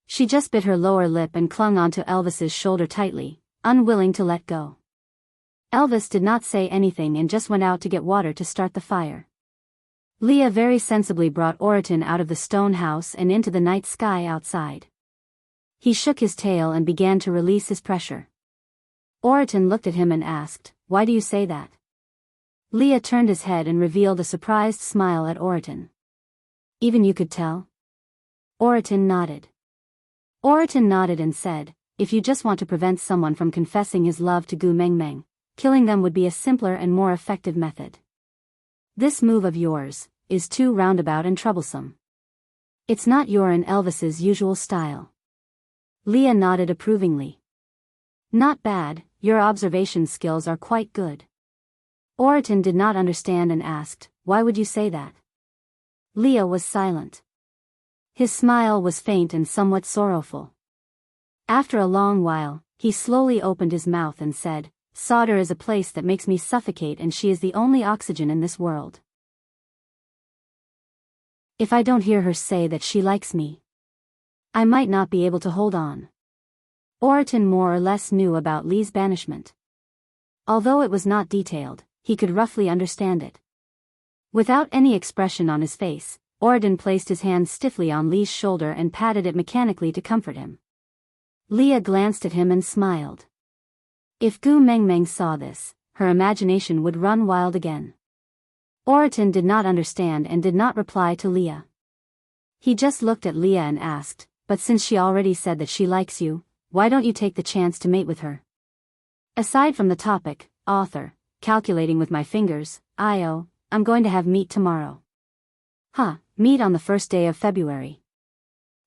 She just bit her lower lip and clung onto Elvis's shoulder tightly, unwilling to let go. Elvis did not say anything and just went out to get water to start the fire. Leah very sensibly brought Oriton out of the stone house and into the night sky outside. He shook his tail and began to release his pressure. Oriton looked at him and asked, why do you say that? Leah turned his head and revealed a surprised smile at Oriton. Even you could tell? Oriton nodded. Oriton nodded and said, if you just want to prevent someone from confessing his love to Gu Mengmeng, killing them would be a simpler and more effective method. This move of yours is too roundabout and troublesome. It's not your and Elvis's usual style. Leah nodded approvingly. Not bad, your observation skills are quite good. Oriton did not understand and asked, why would you say that? Leah was silent. His smile was faint and somewhat sorrowful. After a long while, he slowly opened his mouth and said, Sauder is a place that makes me suffocate and she is the only oxygen in this world. If I don't hear her say that she likes me, I might not be able to hold on. Oriton more or less knew about Lee's banishment. Although it was not detailed, he could roughly understand it. Without any expression on his face, Oriton placed his hand stiffly on Lee's shoulder and patted it mechanically to comfort him. Leah glanced at him and smiled. If Gu Mengmeng saw this, her imagination would run wild again. Oriton did not understand and did not reply to Leah. He just looked at Leah and asked, but since she already said that she likes you, why don't you take the chance to mate with her? Aside from the topic, author, calculating with my fingers, I'm going to have meat tomorrow. Meat on the first day of February.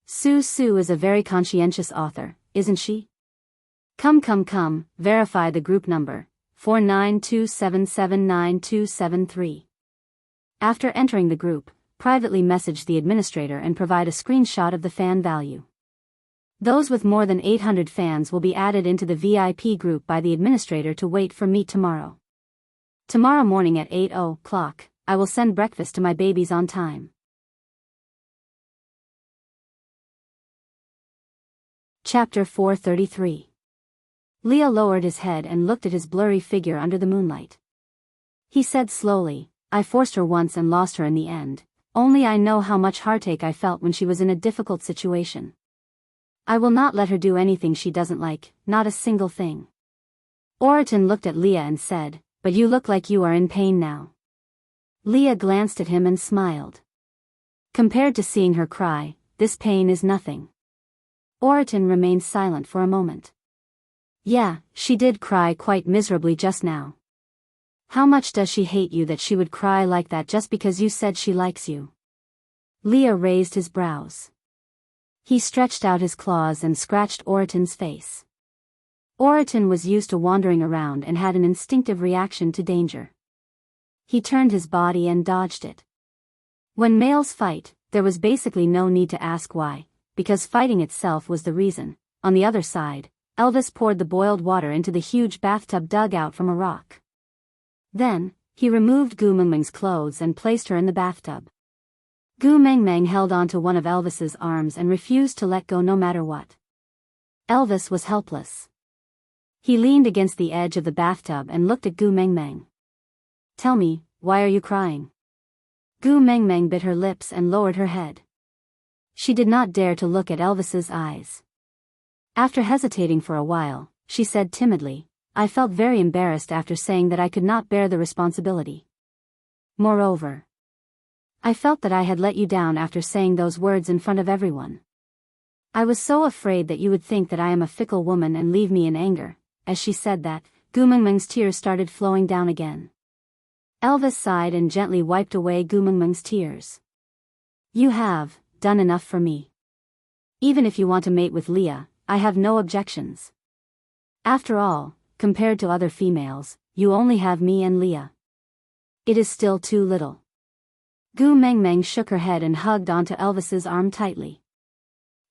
Su is a very conscientious author, isn't she? Come, verify the group number, 4927799273. After entering the group, privately message the administrator and provide a screenshot of the fan value. Those with more than 800 fans will be added into the VIP group by the administrator to wait for meet tomorrow. Tomorrow morning at 8:00, I will send breakfast to my babies on time. Chapter 433. Leah lowered his head and looked at his blurry figure under the moonlight. He said slowly, I forced her once and lost her in the end, only I know how much heartache I felt when she was in a difficult situation. I will not let her do anything she doesn't like, not a single thing. Oriton looked at Leah and said, but you look like you are in pain now. Leah glanced at him and smiled. Compared to seeing her cry, this pain is nothing. Oriton remained silent for a moment. Yeah, she did cry quite miserably just now. How much does she hate you that she would cry like that just because you said she likes you? Leah raised his brows. He stretched out his claws and scratched Oriton's face. Oriton was used to wandering around and had an instinctive reaction to danger. He turned his body and dodged it. When males fight, there was basically no need to ask why, because fighting itself was the reason. On the other side, Elvis poured the boiled water into the huge bathtub dug out from a rock. Then, he removed Gu Mengmeng's clothes and placed her in the bathtub. Gu Mengmeng held onto one of Elvis's arms and refused to let go no matter what. Elvis was helpless. He leaned against the edge of the bathtub and looked at Gu Mengmeng. Tell me, why are you crying? Gu Mengmeng bit her lips and lowered her head. She did not dare to look at Elvis's eyes. After hesitating for a while, she said timidly, I felt very embarrassed after saying that I could not bear the responsibility. Moreover, I felt that I had let you down after saying those words in front of everyone. I was so afraid that you would think that I am a fickle woman and leave me in anger. As she said that, Gu Mengmeng's tears started flowing down again. Elvis sighed and gently wiped away Gu Mengmeng's tears. You have done enough for me. Even if you want to mate with Leah, I have no objections. After all, compared to other females, you only have me and Leah. It is still too little. Gu Mengmeng shook her head and hugged onto Elvis's arm tightly.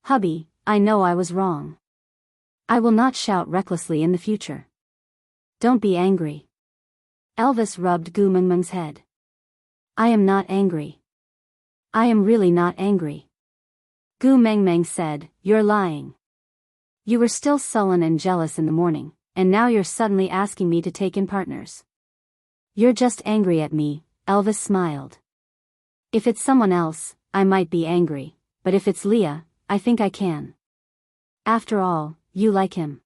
Hubby, I know I was wrong. I will not shout recklessly in the future. Don't be angry. Elvis rubbed Gu Mengmeng's head. I am not angry. I am really not angry. Gu Mengmeng said, you're lying. You were still sullen and jealous in the morning, and now you're suddenly asking me to take in partners. You're just angry at me, Elvis smiled. If it's someone else, I might be angry, but if it's Leah, I think I can. After all, you like him.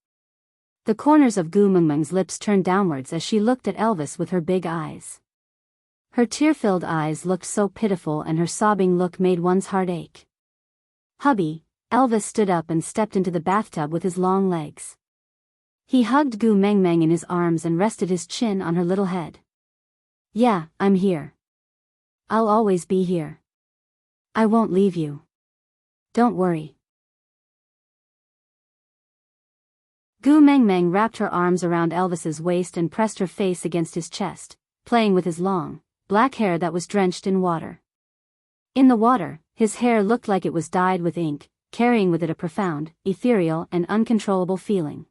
The corners of Gu Mengmeng's lips turned downwards as she looked at Elvis with her big eyes. Her tear-filled eyes looked so pitiful and her sobbing look made one's heart ache. Hubby, Elvis stood up and stepped into the bathtub with his long legs. He hugged Gu Meng Meng in his arms and rested his chin on her little head. "Yeah, I'm here. I'll always be here. I won't leave you. Don't worry." Gu Meng Meng wrapped her arms around Elvis's waist and pressed her face against his chest, playing with his long, black hair that was drenched in water. In the water, his hair looked like it was dyed with ink, carrying with it a profound, ethereal and uncontrollable feeling.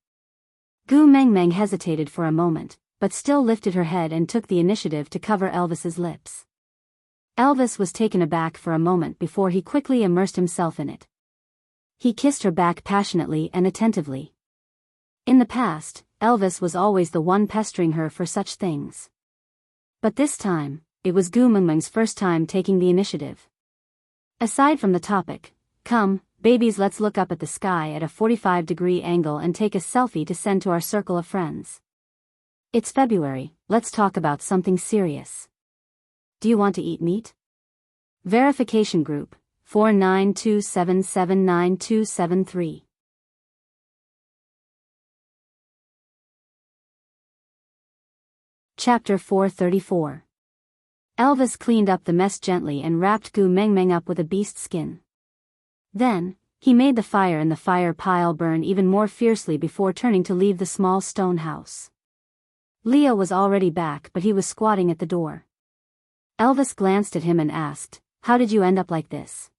Gu Meng Meng hesitated for a moment, but still lifted her head and took the initiative to cover Elvis's lips. Elvis was taken aback for a moment before he quickly immersed himself in it. He kissed her back passionately and attentively. In the past, Elvis was always the one pestering her for such things. But this time, it was Gu Meng Meng's first time taking the initiative. Aside from the topic, "Come, babies, let's look up at the sky at a 45-degree angle and take a selfie to send to our circle of friends. It's February, let's talk about something serious. Do you want to eat meat?" Verification Group, 4927799273. Chapter 434. Elvis cleaned up the mess gently and wrapped Gu Meng Meng up with a beast skin. Then, he made the fire in the fire pile burn even more fiercely before turning to leave the small stone house. Leah was already back, but he was squatting at the door. Elvis glanced at him and asked, "How did you end up like this?"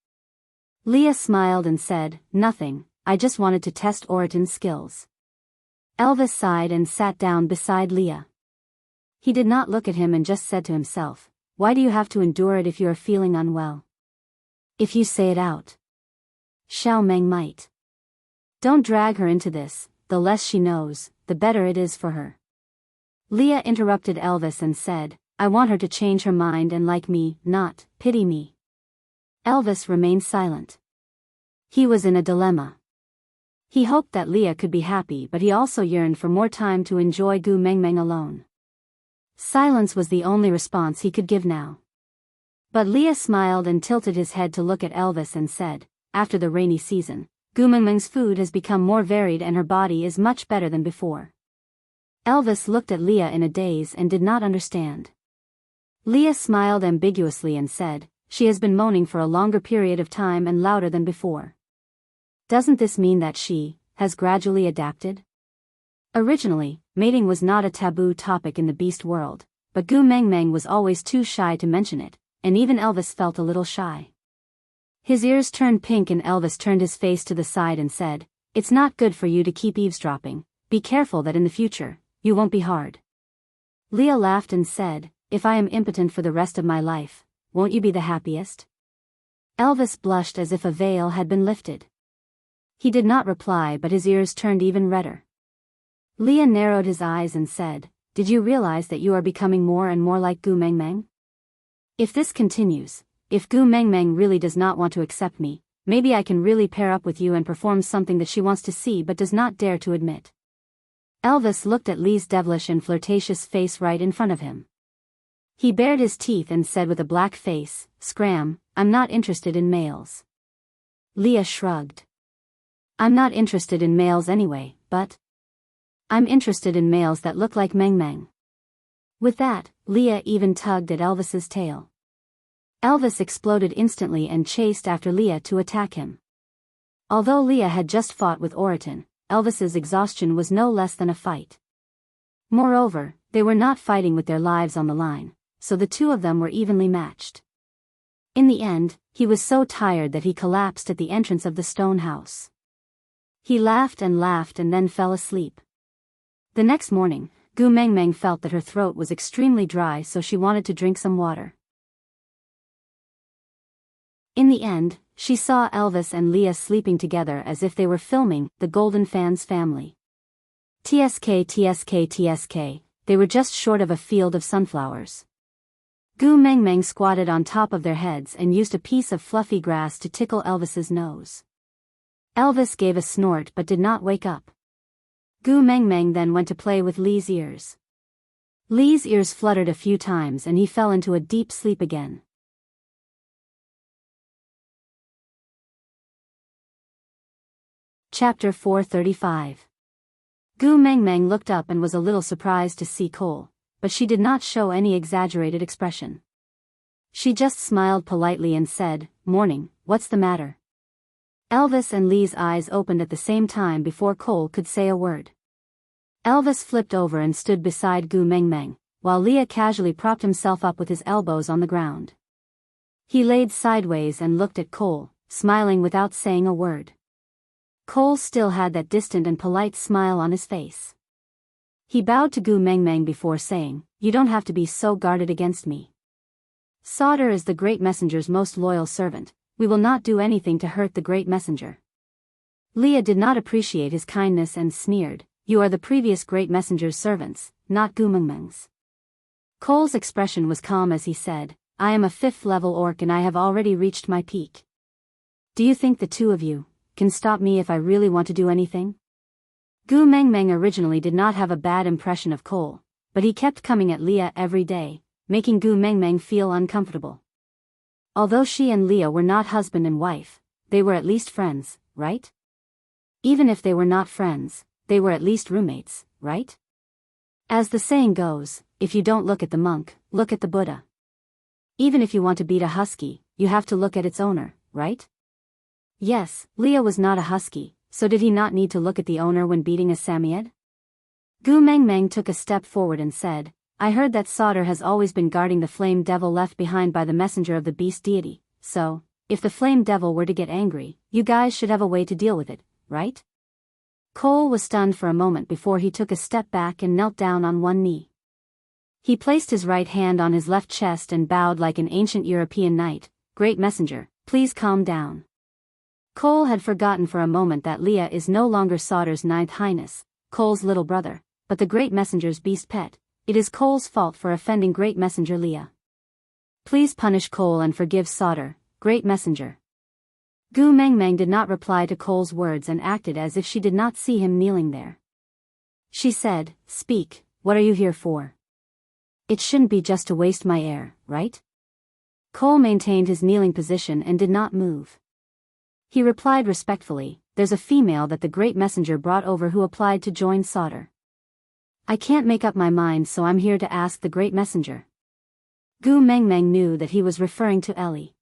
Leah smiled and said, "Nothing, I just wanted to test Oriton's skills." Elvis sighed and sat down beside Leah. He did not look at him and just said to himself, "Why do you have to endure it if you are feeling unwell? If you say it out, Xiao Meng might. Don't drag her into this, the less she knows, the better it is for her." Leah interrupted Elvis and said, "I want her to change her mind and like me, not pity me." Elvis remained silent. He was in a dilemma. He hoped that Leah could be happy, but he also yearned for more time to enjoy Gu Meng Meng alone. Silence was the only response he could give now. But Leah smiled and tilted his head to look at Elvis and said, "After the rainy season, Gu Meng Meng's food has become more varied and her body is much better than before." Elvis looked at Leah in a daze and did not understand. Leah smiled ambiguously and said, "She has been moaning for a longer period of time and louder than before. Doesn't this mean that she has gradually adapted?" Originally, mating was not a taboo topic in the beast world, but Gu Meng Meng was always too shy to mention it, and even Elvis felt a little shy. His ears turned pink and Elvis turned his face to the side and said, "It's not good for you to keep eavesdropping. Be careful that in the future, you won't be hard." Leah laughed and said, "If I am impotent for the rest of my life, won't you be the happiest?" Elvis blushed as if a veil had been lifted. He did not reply, but his ears turned even redder. Leah narrowed his eyes and said, "Did you realize that you are becoming more and more like Gu Meng Meng? If this continues, if Gu Meng Meng really does not want to accept me, maybe I can really pair up with you and perform something that she wants to see but does not dare to admit." Elvis looked at Lee's devilish and flirtatious face right in front of him. He bared his teeth and said with a black face, "Scram, I'm not interested in males." Leah shrugged. "I'm not interested in males anyway, but I'm interested in males that look like Meng Meng." With that, Leah even tugged at Elvis's tail. Elvis exploded instantly and chased after Leah to attack him. Although Leah had just fought with Oriton, Elvis's exhaustion was no less than a fight. Moreover, they were not fighting with their lives on the line, so the two of them were evenly matched. In the end, he was so tired that he collapsed at the entrance of the stone house. He laughed and then fell asleep. The next morning, Gu Meng Meng felt that her throat was extremely dry, so she wanted to drink some water. In the end, she saw Elvis and Leah sleeping together as if they were filming The Golden Fans Family. TSK, they were just short of a field of sunflowers. Gu Meng Meng squatted on top of their heads and used a piece of fluffy grass to tickle Elvis's nose. Elvis gave a snort but did not wake up. Gu Meng Meng then went to play with Lee's ears. Lee's ears fluttered a few times and he fell into a deep sleep again. Chapter 435. Gu Mengmeng looked up and was a little surprised to see Cole, but she did not show any exaggerated expression. She just smiled politely and said, "Morning, what's the matter?" Elvis and Lee's eyes opened at the same time before Cole could say a word. Elvis flipped over and stood beside Gu Mengmeng, while Leah casually propped himself up with his elbows on the ground. He laid sideways and looked at Cole, smiling without saying a word. Cole still had that distant and polite smile on his face. He bowed to Gu Mengmeng before saying, "You don't have to be so guarded against me. Sauter is the Great Messenger's most loyal servant. We will not do anything to hurt the Great Messenger." Leah did not appreciate his kindness and sneered, "You are the previous Great Messenger's servants, not Gu Mengmeng's." Cole's expression was calm as he said, "I am a 5th level orc and I have already reached my peak. Do you think the two of you can stop me if I really want to do anything?" Gu Mengmeng originally did not have a bad impression of Cole, but he kept coming at Leah every day, making Gu Mengmeng feel uncomfortable. Although she and Leah were not husband and wife, they were at least friends, right? Even if they were not friends, they were at least roommates, right? As the saying goes, if you don't look at the monk, look at the Buddha. Even if you want to beat a husky, you have to look at its owner, right? Yes, Leah was not a husky, so did he not need to look at the owner when beating a Samoyed? Gu Mengmeng took a step forward and said, "I heard that Sauter has always been guarding the flame devil left behind by the messenger of the beast deity, so, if the flame devil were to get angry, you guys should have a way to deal with it, right?" Cole was stunned for a moment before he took a step back and knelt down on one knee. He placed his right hand on his left chest and bowed like an ancient European knight. "Great Messenger, please calm down." Cole had forgotten for a moment that Leah is no longer Sauter's Ninth Highness, Cole's little brother, but the Great Messenger's beast pet. It is Cole's fault for offending Great Messenger Leah. "Please punish Cole and forgive Sauter, Great Messenger." Gu Mengmeng did not reply to Cole's words and acted as if she did not see him kneeling there. She said, "Speak, what are you here for? It shouldn't be just to waste my air, right?" Cole maintained his kneeling position and did not move. He replied respectfully, "There's a female that the Great Messenger brought over who applied to join Sauter. I can't make up my mind, so I'm here to ask the Great Messenger." Gu Mengmeng knew that he was referring to Ellie.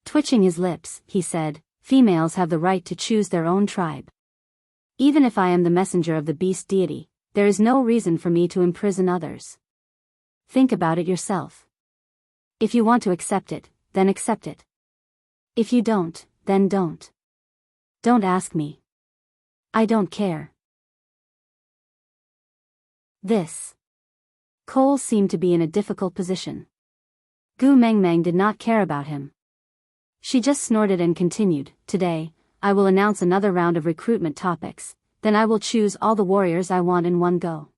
Twitching his lips, he said, "Females have the right to choose their own tribe. Even if I am the messenger of the beast deity, there is no reason for me to imprison others. Think about it yourself. If you want to accept it, then accept it. If you don't, then don't. Don't ask me. I don't care." This. Cole seemed to be in a difficult position. Gu Mengmeng did not care about him. She just snorted and continued, "Today, I will announce another round of recruitment topics, then I will choose all the warriors I want in one go.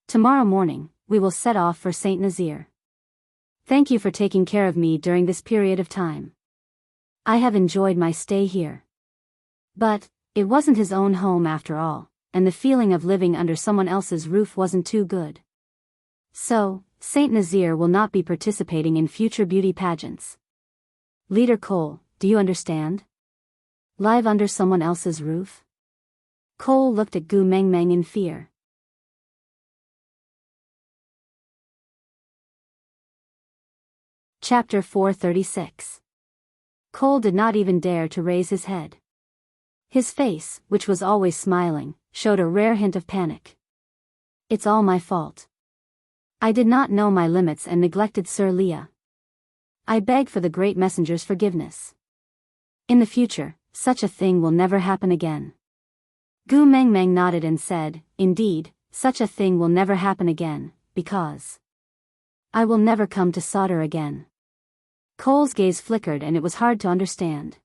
Tomorrow morning, we will set off for Saint Nazir. Thank you for taking care of me during this period of time. I have enjoyed my stay here." But, it wasn't his own home after all, and the feeling of living under someone else's roof wasn't too good. So, Saint Nazir will not be participating in future beauty pageants. Leader Cole, do you understand? Live under someone else's roof? Cole looked at Gu Mengmeng in fear. Chapter 436. Cole did not even dare to raise his head. His face, which was always smiling, showed a rare hint of panic. "It's all my fault. I did not know my limits and neglected Sir Leah. I beg for the Great Messenger's forgiveness. In the future, such a thing will never happen again." Gu Mengmeng nodded and said, "Indeed, such a thing will never happen again, because I will never come to Sauter again." Cole's gaze flickered and it was hard to understand.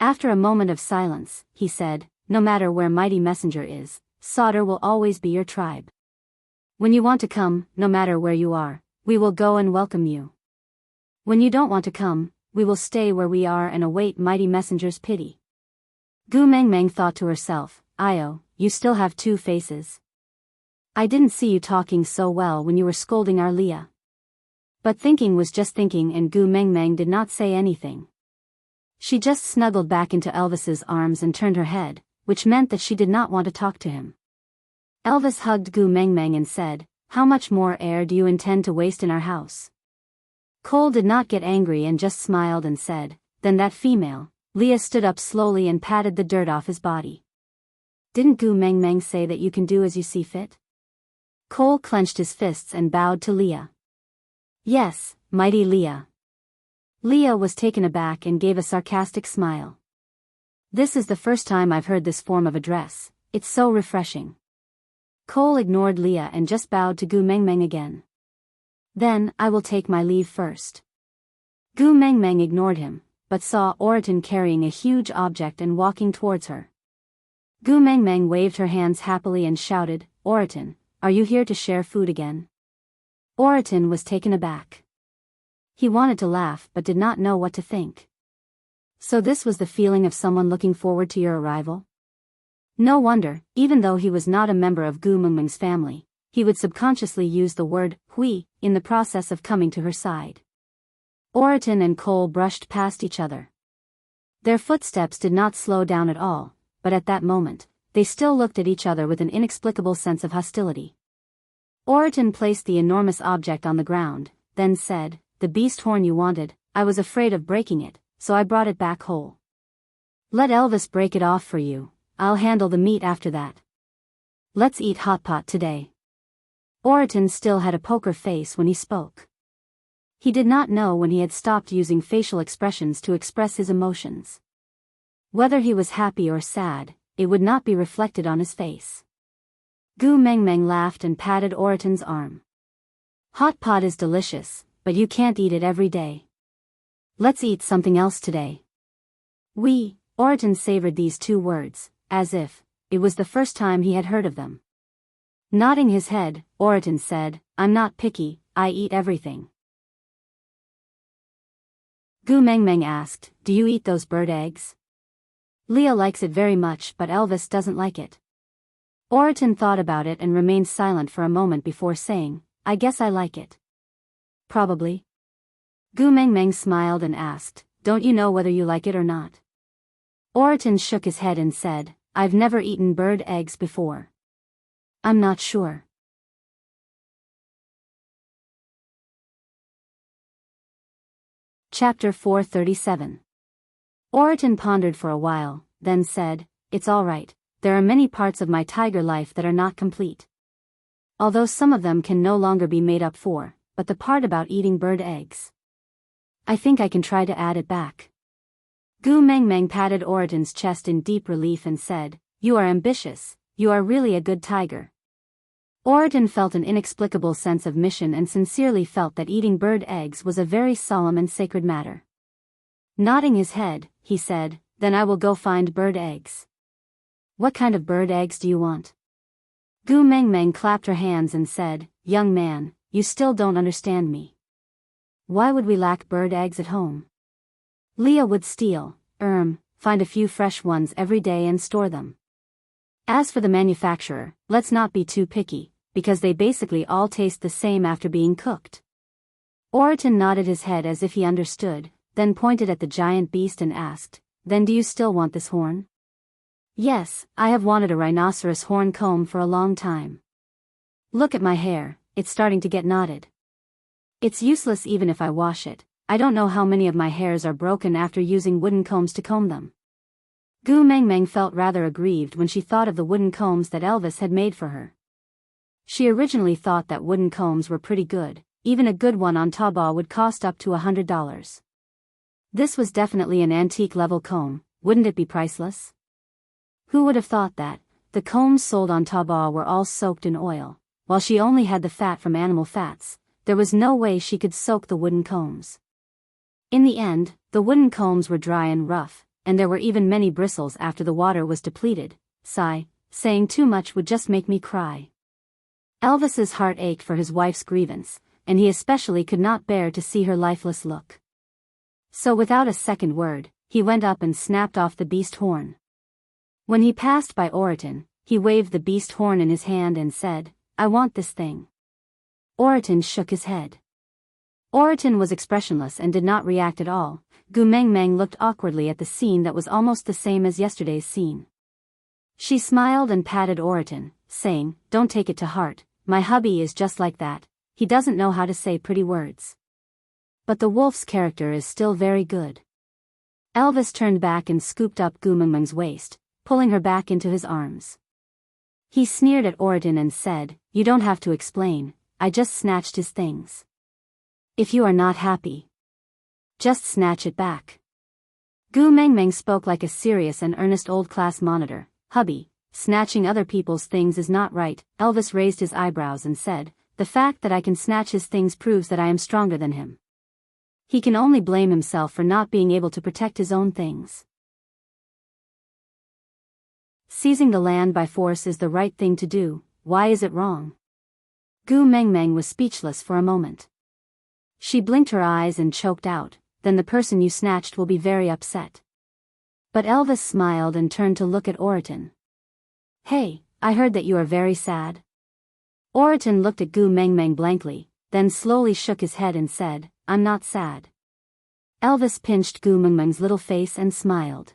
After a moment of silence, he said, "No matter where Mighty Messenger is, Sauter will always be your tribe. When you want to come, no matter where you are, we will go and welcome you. When you don't want to come, we will stay where we are and await Mighty Messenger's pity." Gu Mengmeng thought to herself, "Io, you still have two faces. I didn't see you talking so well when you were scolding our Leah." But thinking was just thinking and Gu Mengmeng did not say anything. She just snuggled back into Elvis's arms and turned her head, which meant that she did not want to talk to him. Elvis hugged Gu Meng Meng and said, "How much more air do you intend to waste in our house?" Cole did not get angry and just smiled and said, "Then that female." Leah stood up slowly and patted the dirt off his body. "Didn't Gu Meng Meng say that you can do as you see fit?" Cole clenched his fists and bowed to Leah. "Yes, mighty Leah." Leah was taken aback and gave a sarcastic smile. "This is the first time I've heard this form of address. It's so refreshing." Cole ignored Leah and just bowed to Gu Meng Meng again. "Then, I will take my leave first." Gu Meng Meng ignored him, but saw Oriton carrying a huge object and walking towards her. Gu Meng Meng waved her hands happily and shouted, "Oriton, are you here to share food again?" Oriton was taken aback. He wanted to laugh but did not know what to think. So this was the feeling of someone looking forward to your arrival? No wonder, even though he was not a member of Gu Meng Meng's family, he would subconsciously use the word "hui" in the process of coming to her side. Oriton and Cole brushed past each other. Their footsteps did not slow down at all, but at that moment, they still looked at each other with an inexplicable sense of hostility. Oriton placed the enormous object on the ground, then said, "The beast horn you wanted, I was afraid of breaking it, so I brought it back whole. Let Elvis break it off for you, I'll handle the meat after that. Let's eat hot pot today." Oriton still had a poker face when he spoke. He did not know when he had stopped using facial expressions to express his emotions. Whether he was happy or sad, it would not be reflected on his face. Gu Meng Meng laughed and patted Oriton's arm. "Hot pot is delicious, but you can't eat it every day. Let's eat something else today." Oriton savored these two words, as if it was the first time he had heard of them. Nodding his head, Oriton said, "I'm not picky, I eat everything." Gu Meng Meng asked, "Do you eat those bird eggs?" "Leah likes it very much but Elvis doesn't like it." Oriton thought about it and remained silent for a moment before saying, "I guess I like it." "Probably." Gu Meng Meng smiled and asked, "Don't you know whether you like it or not?" Oriton shook his head and said, "I've never eaten bird eggs before. I'm not sure." Chapter 437. Oriton pondered for a while, then said, "It's all right, there are many parts of my tiger life that are not complete. Although some of them can no longer be made up for, but the part about eating bird eggs, I think I can try to add it back." Gu Meng Meng patted Oriton's chest in deep relief and said, "You are ambitious, you are really a good tiger." Oriton felt an inexplicable sense of mission and sincerely felt that eating bird eggs was a very solemn and sacred matter. Nodding his head, he said, "Then I will go find bird eggs." "What kind of bird eggs do you want?" Gu Meng Meng clapped her hands and said, "Young man, you still don't understand me. Why would we lack bird eggs at home? Leah would find a few fresh ones every day and store them. As for the manufacturer, let's not be too picky, because they basically all taste the same after being cooked." Oriton nodded his head as if he understood, then pointed at the giant beast and asked, "Then do you still want this horn?" "Yes, I have wanted a rhinoceros horn comb for a long time. Look at my hair, it's starting to get knotted. It's useless even if I wash it. I don't know how many of my hairs are broken after using wooden combs to comb them." Gu Meng Meng felt rather aggrieved when she thought of the wooden combs that Elvis had made for her. She originally thought that wooden combs were pretty good, even a good one on Taobao would cost up to $100. This was definitely an antique-level comb, wouldn't it be priceless? Who would have thought that? The combs sold on Taobao were all soaked in oil, while she only had the fat from animal fats. There was no way she could soak the wooden combs. In the end, the wooden combs were dry and rough, and there were even many bristles after the water was depleted. Saying too much would just make me cry. Elvis's heart ached for his wife's grievance, and he especially could not bear to see her lifeless look. So without a second word, he went up and snapped off the beast horn. When he passed by Oriton, he waved the beast horn in his hand and said, "I want this thing." Oriton shook his head. Oriton was expressionless and did not react at all. Gu Mengmeng looked awkwardly at the scene that was almost the same as yesterday's scene. She smiled and patted Oriton, saying, "Don't take it to heart, my hubby is just like that, he doesn't know how to say pretty words. But the wolf's character is still very good." Elvis turned back and scooped up Gu Mengmeng's waist, pulling her back into his arms. He sneered at Oriton and said, "You don't have to explain, I just snatched his things. If you are not happy, just snatch it back." Gu Mengmeng spoke like a serious and earnest old-class monitor. "Hubby, snatching other people's things is not right." Elvis raised his eyebrows and said, "The fact that I can snatch his things proves that I am stronger than him. He can only blame himself for not being able to protect his own things. Seizing the land by force is the right thing to do, why is it wrong?" Gu Mengmeng was speechless for a moment. She blinked her eyes and choked out, "Then the person you snatched will be very upset." But Elvis smiled and turned to look at Oriton. "Hey, I heard that you are very sad." Oriton looked at Gu Mengmeng blankly, then slowly shook his head and said, "I'm not sad." Elvis pinched Gu Mengmeng's little face and smiled.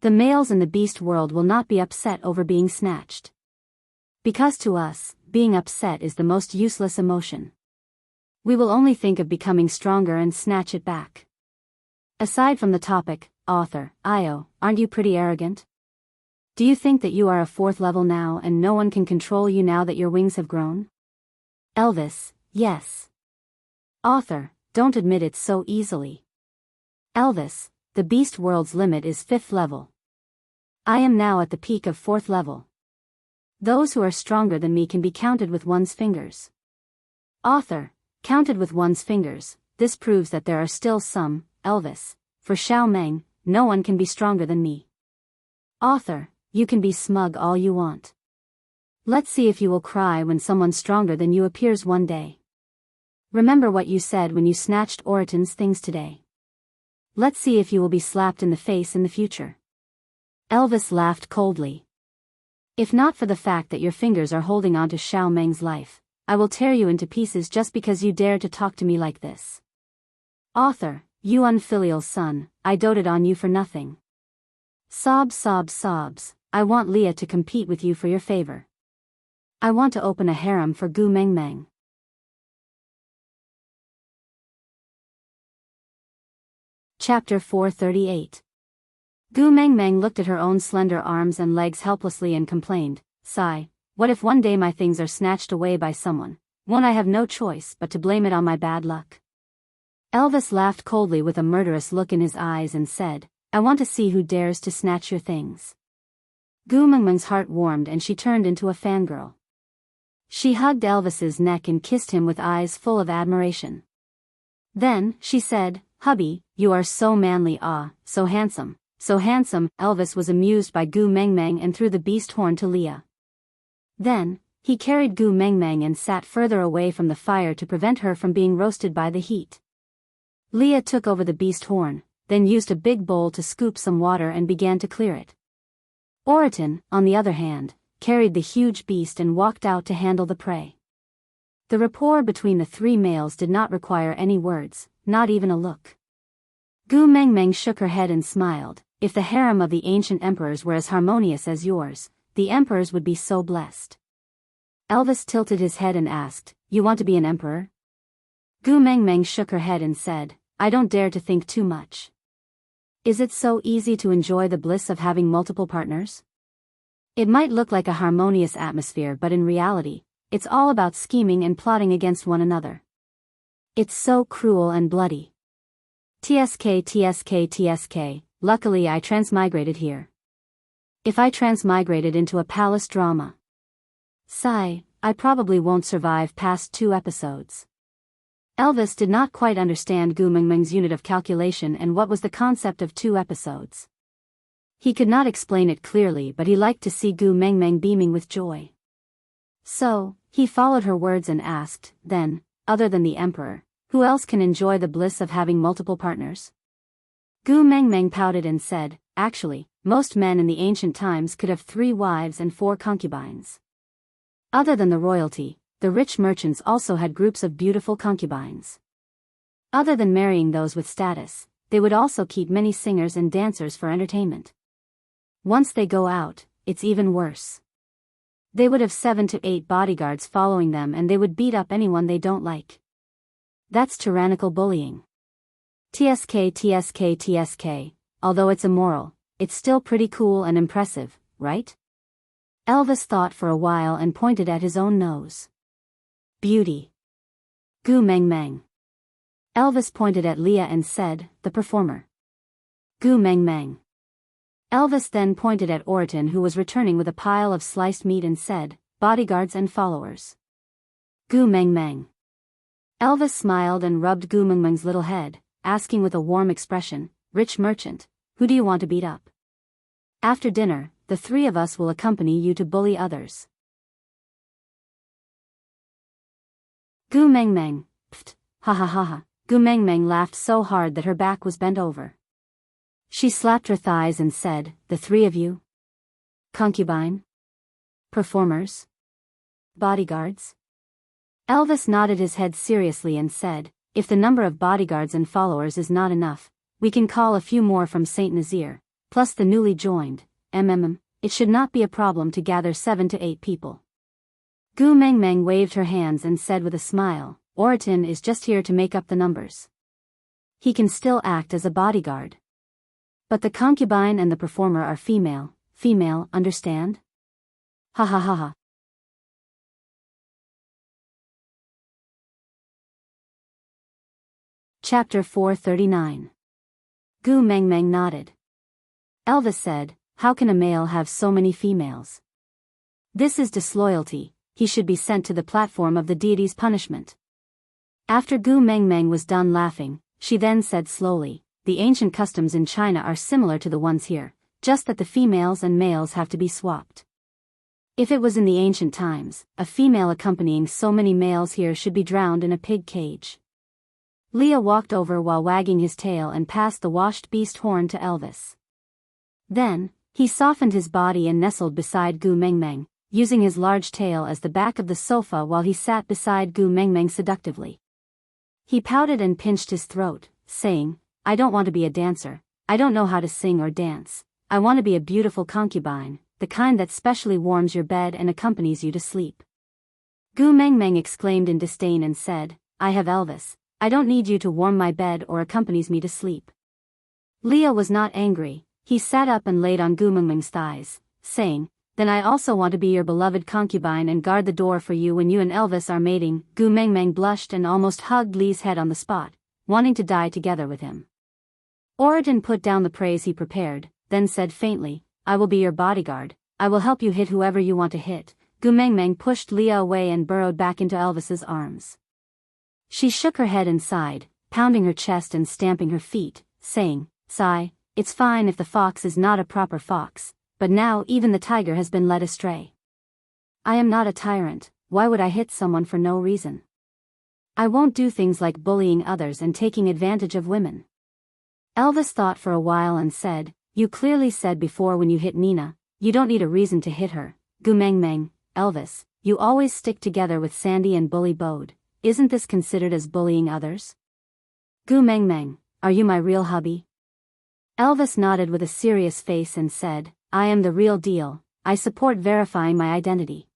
"The males in the beast world will not be upset over being snatched. Because to us, being upset is the most useless emotion. We will only think of becoming stronger and snatch it back." Aside from the topic, author, Io, aren't you pretty arrogant? Do you think that you are a 4th level now and no one can control you now that your wings have grown? Elvis, yes. Author, don't admit it so easily. Elvis, the beast world's limit is 5th level. I am now at the peak of 4th level. Those who are stronger than me can be counted with one's fingers. Author, counted with one's fingers, this proves that there are still some. Elvis, for Xiao Meng, no one can be stronger than me. Author, you can be smug all you want. Let's see if you will cry when someone stronger than you appears one day. Remember what you said when you snatched Oriton's things today. Let's see if you will be slapped in the face in the future." Elvis laughed coldly. "If not for the fact that your fingers are holding on to Xiao Meng's life, I will tear you into pieces just because you dare to talk to me like this. Author, you unfilial son, I doted on you for nothing. Sobs, sobs, sobs, I want Leah to compete with you for your favor. I want to open a harem for Gu Mengmeng." Chapter 438. Gu Mengmeng looked at her own slender arms and legs helplessly and complained, "Sigh, what if one day my things are snatched away by someone? Won't I have no choice but to blame it on my bad luck?" Elvis laughed coldly with a murderous look in his eyes and said, "I want to see who dares to snatch your things." Gu Mengmeng's heart warmed and she turned into a fangirl. She hugged Elvis's neck and kissed him with eyes full of admiration. Then, she said, "Hubby, you are so manly, so handsome, so handsome." Elvis was amused by Gu Mengmeng and threw the beast horn to Leah. Then, he carried Gu Mengmeng and sat further away from the fire to prevent her from being roasted by the heat. Leah took over the beast horn, then used a big bowl to scoop some water and began to clear it. Oriton, on the other hand, carried the huge beast and walked out to handle the prey. The rapport between the 3 males did not require any words, not even a look. Gu Mengmeng shook her head and smiled. "If the harem of the ancient emperors were as harmonious as yours, the emperors would be so blessed." Elvis tilted his head and asked, "You want to be an emperor?" Gu Mengmeng shook her head and said, "I don't dare to think too much. Is it so easy to enjoy the bliss of having multiple partners? It might look like a harmonious atmosphere, but in reality, it's all about scheming and plotting against one another. It's so cruel and bloody. TSK, TSK, TSK, luckily I transmigrated here. If I transmigrated into a palace drama, sigh, I probably won't survive past 2 episodes." Elvis did not quite understand Gu Mengmeng's unit of calculation and what was the concept of 2 episodes. He could not explain it clearly, but he liked to see Gu Mengmeng beaming with joy. So, he followed her words and asked, "Then, other than the emperor, who else can enjoy the bliss of having multiple partners?" Gu Mengmeng pouted and said, "Actually, most men in the ancient times could have 3 wives and 4 concubines. Other than the royalty, the rich merchants also had groups of beautiful concubines. Other than marrying those with status, they would also keep many singers and dancers for entertainment. Once they go out, it's even worse. They would have 7 to 8 bodyguards following them, and they would beat up anyone they don't like. That's tyrannical bullying. TSK, although it's immoral, it's still pretty cool and impressive, right? Elvis thought for a while and pointed at his own nose. Beauty. Gu Meng Meng. Elvis pointed at Leah and said, the performer. Gu Meng Meng. Elvis then pointed at Orton, who was returning with a pile of sliced meat, and said, bodyguards and followers. Gu Meng Meng. Elvis smiled and rubbed Gu Meng Meng's little head, asking with a warm expression, rich merchant, who do you want to beat up? After dinner, the 3 of us will accompany you to bully others. Gu Meng Meng, pft, ha ha ha ha. Gu Meng Meng laughed so hard that her back was bent over. She slapped her thighs and said, the 3 of you? Concubine? Performers? Bodyguards? Elvis nodded his head seriously and said, if the number of bodyguards and followers is not enough, we can call a few more from Saint Nazaire, plus the newly joined, it should not be a problem to gather 7 to 8 people. Gu Meng Meng waved her hands and said with a smile, Orton is just here to make up the numbers. He can still act as a bodyguard. But the concubine and the performer are female, understand? Ha ha ha ha. Chapter 439. Gu Meng Meng nodded. Elvis said, how can a male have so many females? This is disloyalty, he should be sent to the platform of the deity's punishment. After Gu Meng Meng was done laughing, she then said slowly, the ancient customs in China are similar to the ones here, just that the females and males have to be swapped. If it was in the ancient times, a female accompanying so many males here should be drowned in a pig cage. Leah walked over while wagging his tail and passed the washed beast horn to Elvis. Then, he softened his body and nestled beside Gu Meng Meng, using his large tail as the back of the sofa while he sat beside Gu Meng Meng seductively. He pouted and pinched his throat, saying, I don't want to be a dancer, I don't know how to sing or dance, I want to be a beautiful concubine, the kind that specially warms your bed and accompanies you to sleep. Gu Meng Meng exclaimed in disdain and said, I have Elvis, I don't need you to warm my bed or accompanies me to sleep. Leah was not angry, he sat up and laid on Gu Meng Meng's thighs, saying, then I also want to be your beloved concubine and guard the door for you when you and Elvis are mating. Gu Meng Meng blushed and almost hugged Lee's head on the spot, wanting to die together with him. Orton put down the praise he prepared, then said faintly, I will be your bodyguard, I will help you hit whoever you want to hit. Gu Meng Meng pushed Leah away and burrowed back into Elvis's arms. She shook her head and sighed, pounding her chest and stamping her feet, saying, sigh, it's fine if the fox is not a proper fox, but now even the tiger has been led astray. I am not a tyrant, why would I hit someone for no reason? I won't do things like bullying others and taking advantage of women. Elvis thought for a while and said, you clearly said before when you hit Nina, you don't need a reason to hit her. Gu Meng Meng, Elvis, you always stick together with Sandy and Bully Bode, isn't this considered as bullying others? Gu Meng Meng, are you my real hubby? Elvis nodded with a serious face and said, I am the real deal, I support verifying my identity.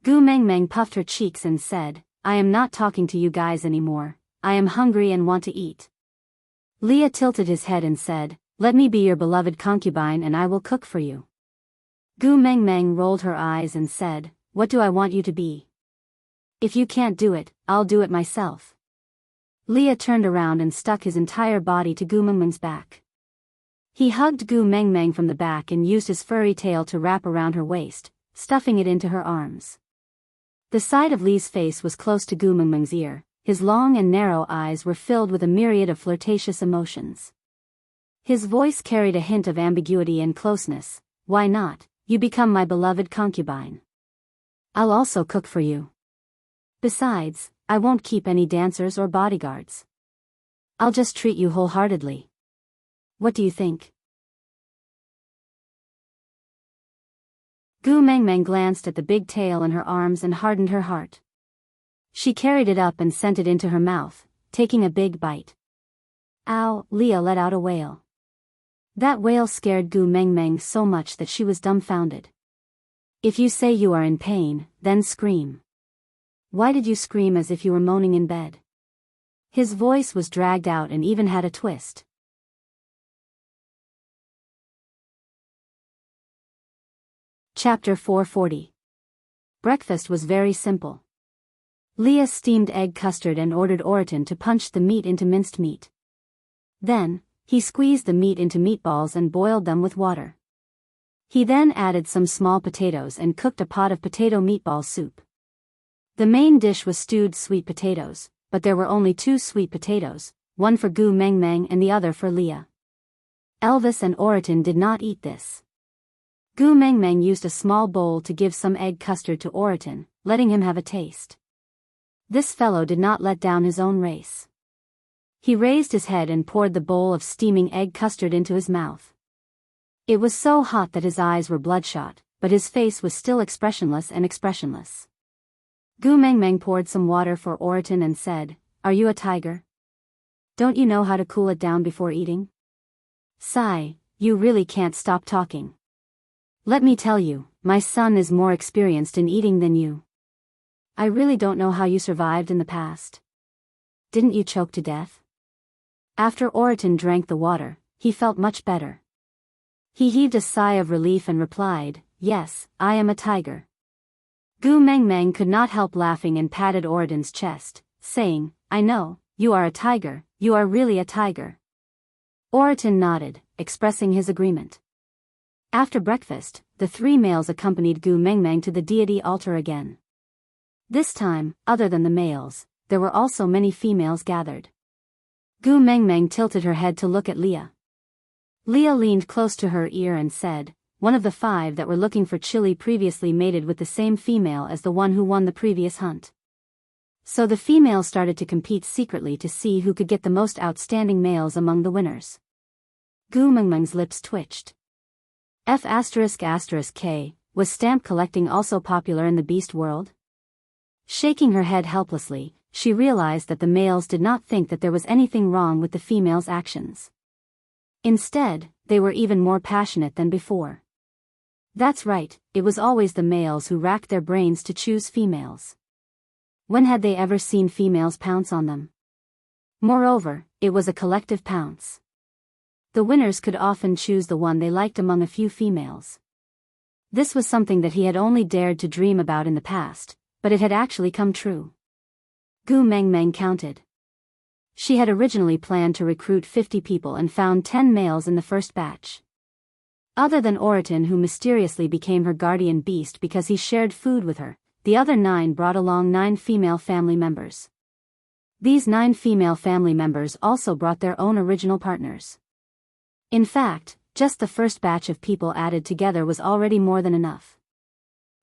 Gu Meng Meng puffed her cheeks and said, I am not talking to you guys anymore, I am hungry and want to eat. Leah tilted his head and said, let me be your beloved concubine and I will cook for you. Gu Meng Meng rolled her eyes and said, what do I want you to be? If you can't do it, I'll do it myself. Leah turned around and stuck his entire body to Gu Meng Meng's back. He hugged Gu Meng Meng from the back and used his furry tail to wrap around her waist, stuffing it into her arms. The side of Lee's face was close to Gu Meng Meng's ear, his long and narrow eyes were filled with a myriad of flirtatious emotions. His voice carried a hint of ambiguity and closeness, why not, you become my beloved concubine. I'll also cook for you. Besides, I won't keep any dancers or bodyguards. I'll just treat you wholeheartedly. What do you think? Gu Meng Meng glanced at the big tail in her arms and hardened her heart. She carried it up and sent it into her mouth, taking a big bite. Ow, Leah let out a wail. That wail scared Gu Mengmeng so much that she was dumbfounded. If you say you are in pain, then scream. Why did you scream as if you were moaning in bed? His voice was dragged out and even had a twist. Chapter 440. Breakfast was very simple. Leah steamed egg custard and ordered Oriton to punch the meat into minced meat. Then, he squeezed the meat into meatballs and boiled them with water. He then added some small potatoes and cooked a pot of potato meatball soup. The main dish was stewed sweet potatoes, but there were only 2 sweet potatoes, one for Gu Mengmeng and the other for Leah. Elvis and Oriton did not eat this. Gu Mengmeng used a small bowl to give some egg custard to Oriton, letting him have a taste. This fellow did not let down his own race. He raised his head and poured the bowl of steaming egg custard into his mouth. It was so hot that his eyes were bloodshot, but his face was still expressionless and expressionless. Gu Mengmeng poured some water for Oriton and said, "Are you a tiger? Don't you know how to cool it down before eating? Sigh, you really can't stop talking. Let me tell you, my son is more experienced in eating than you. I really don't know how you survived in the past. Didn't you choke to death?" After Oriton drank the water, he felt much better. He heaved a sigh of relief and replied, "Yes, I am a tiger." Gu Mengmeng could not help laughing and patted Oriton's chest, saying, "I know, you are a tiger, you are really a tiger." Oriton nodded, expressing his agreement. After breakfast, the 3 males accompanied Gu Mengmeng to the deity altar again. This time, other than the males, there were also many females gathered. Gu Mengmeng tilted her head to look at Leah. Leah leaned close to her ear and said, "One of the 5 that were looking for chili previously mated with the same female as the one who won the previous hunt. So the females started to compete secretly to see who could get the most outstanding males among the winners." Gu Mengmeng's lips twitched. F***K, was stamp collecting also popular in the beast world? Shaking her head helplessly, she realized that the males did not think that there was anything wrong with the females' actions. Instead, they were even more passionate than before. That's right, it was always the males who racked their brains to choose females. When had they ever seen females pounce on them? Moreover, it was a collective pounce. The winners could often choose the one they liked among a few females. This was something that he had only dared to dream about in the past, but it had actually come true. Gu Mengmeng counted. She had originally planned to recruit 50 people and found 10 males in the first batch. Other than Oriton, who mysteriously became her guardian beast because he shared food with her, the other 9 brought along 9 female family members. These 9 female family members also brought their own original partners. In fact, just the first batch of people added together was already more than enough.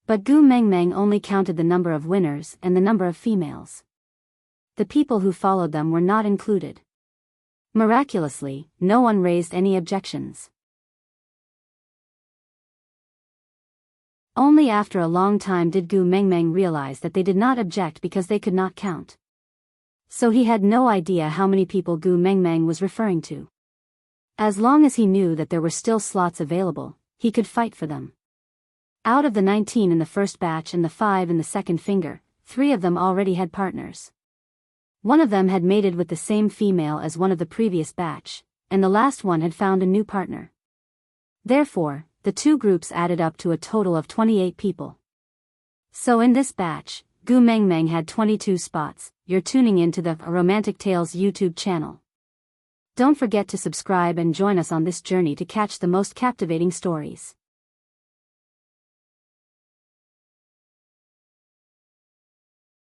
But Gu Mengmeng only counted the number of winners and the number of females. The people who followed them were not included. Miraculously, no one raised any objections. Only after a long time did Gu Mengmeng realize that they did not object because they could not count. So he had no idea how many people Gu Mengmeng was referring to. As long as he knew that there were still slots available, he could fight for them. Out of the 19 in the first batch and the 5 in the second finger, 3 of them already had partners. One of them had mated with the same female as one of the previous batch, and the last one had found a new partner. Therefore, the 2 groups added up to a total of 28 people. So in this batch, Gu Mengmeng had 22 spots. You're tuning into the Romantic Tales YouTube channel. Don't forget to subscribe and join us on this journey to catch the most captivating stories.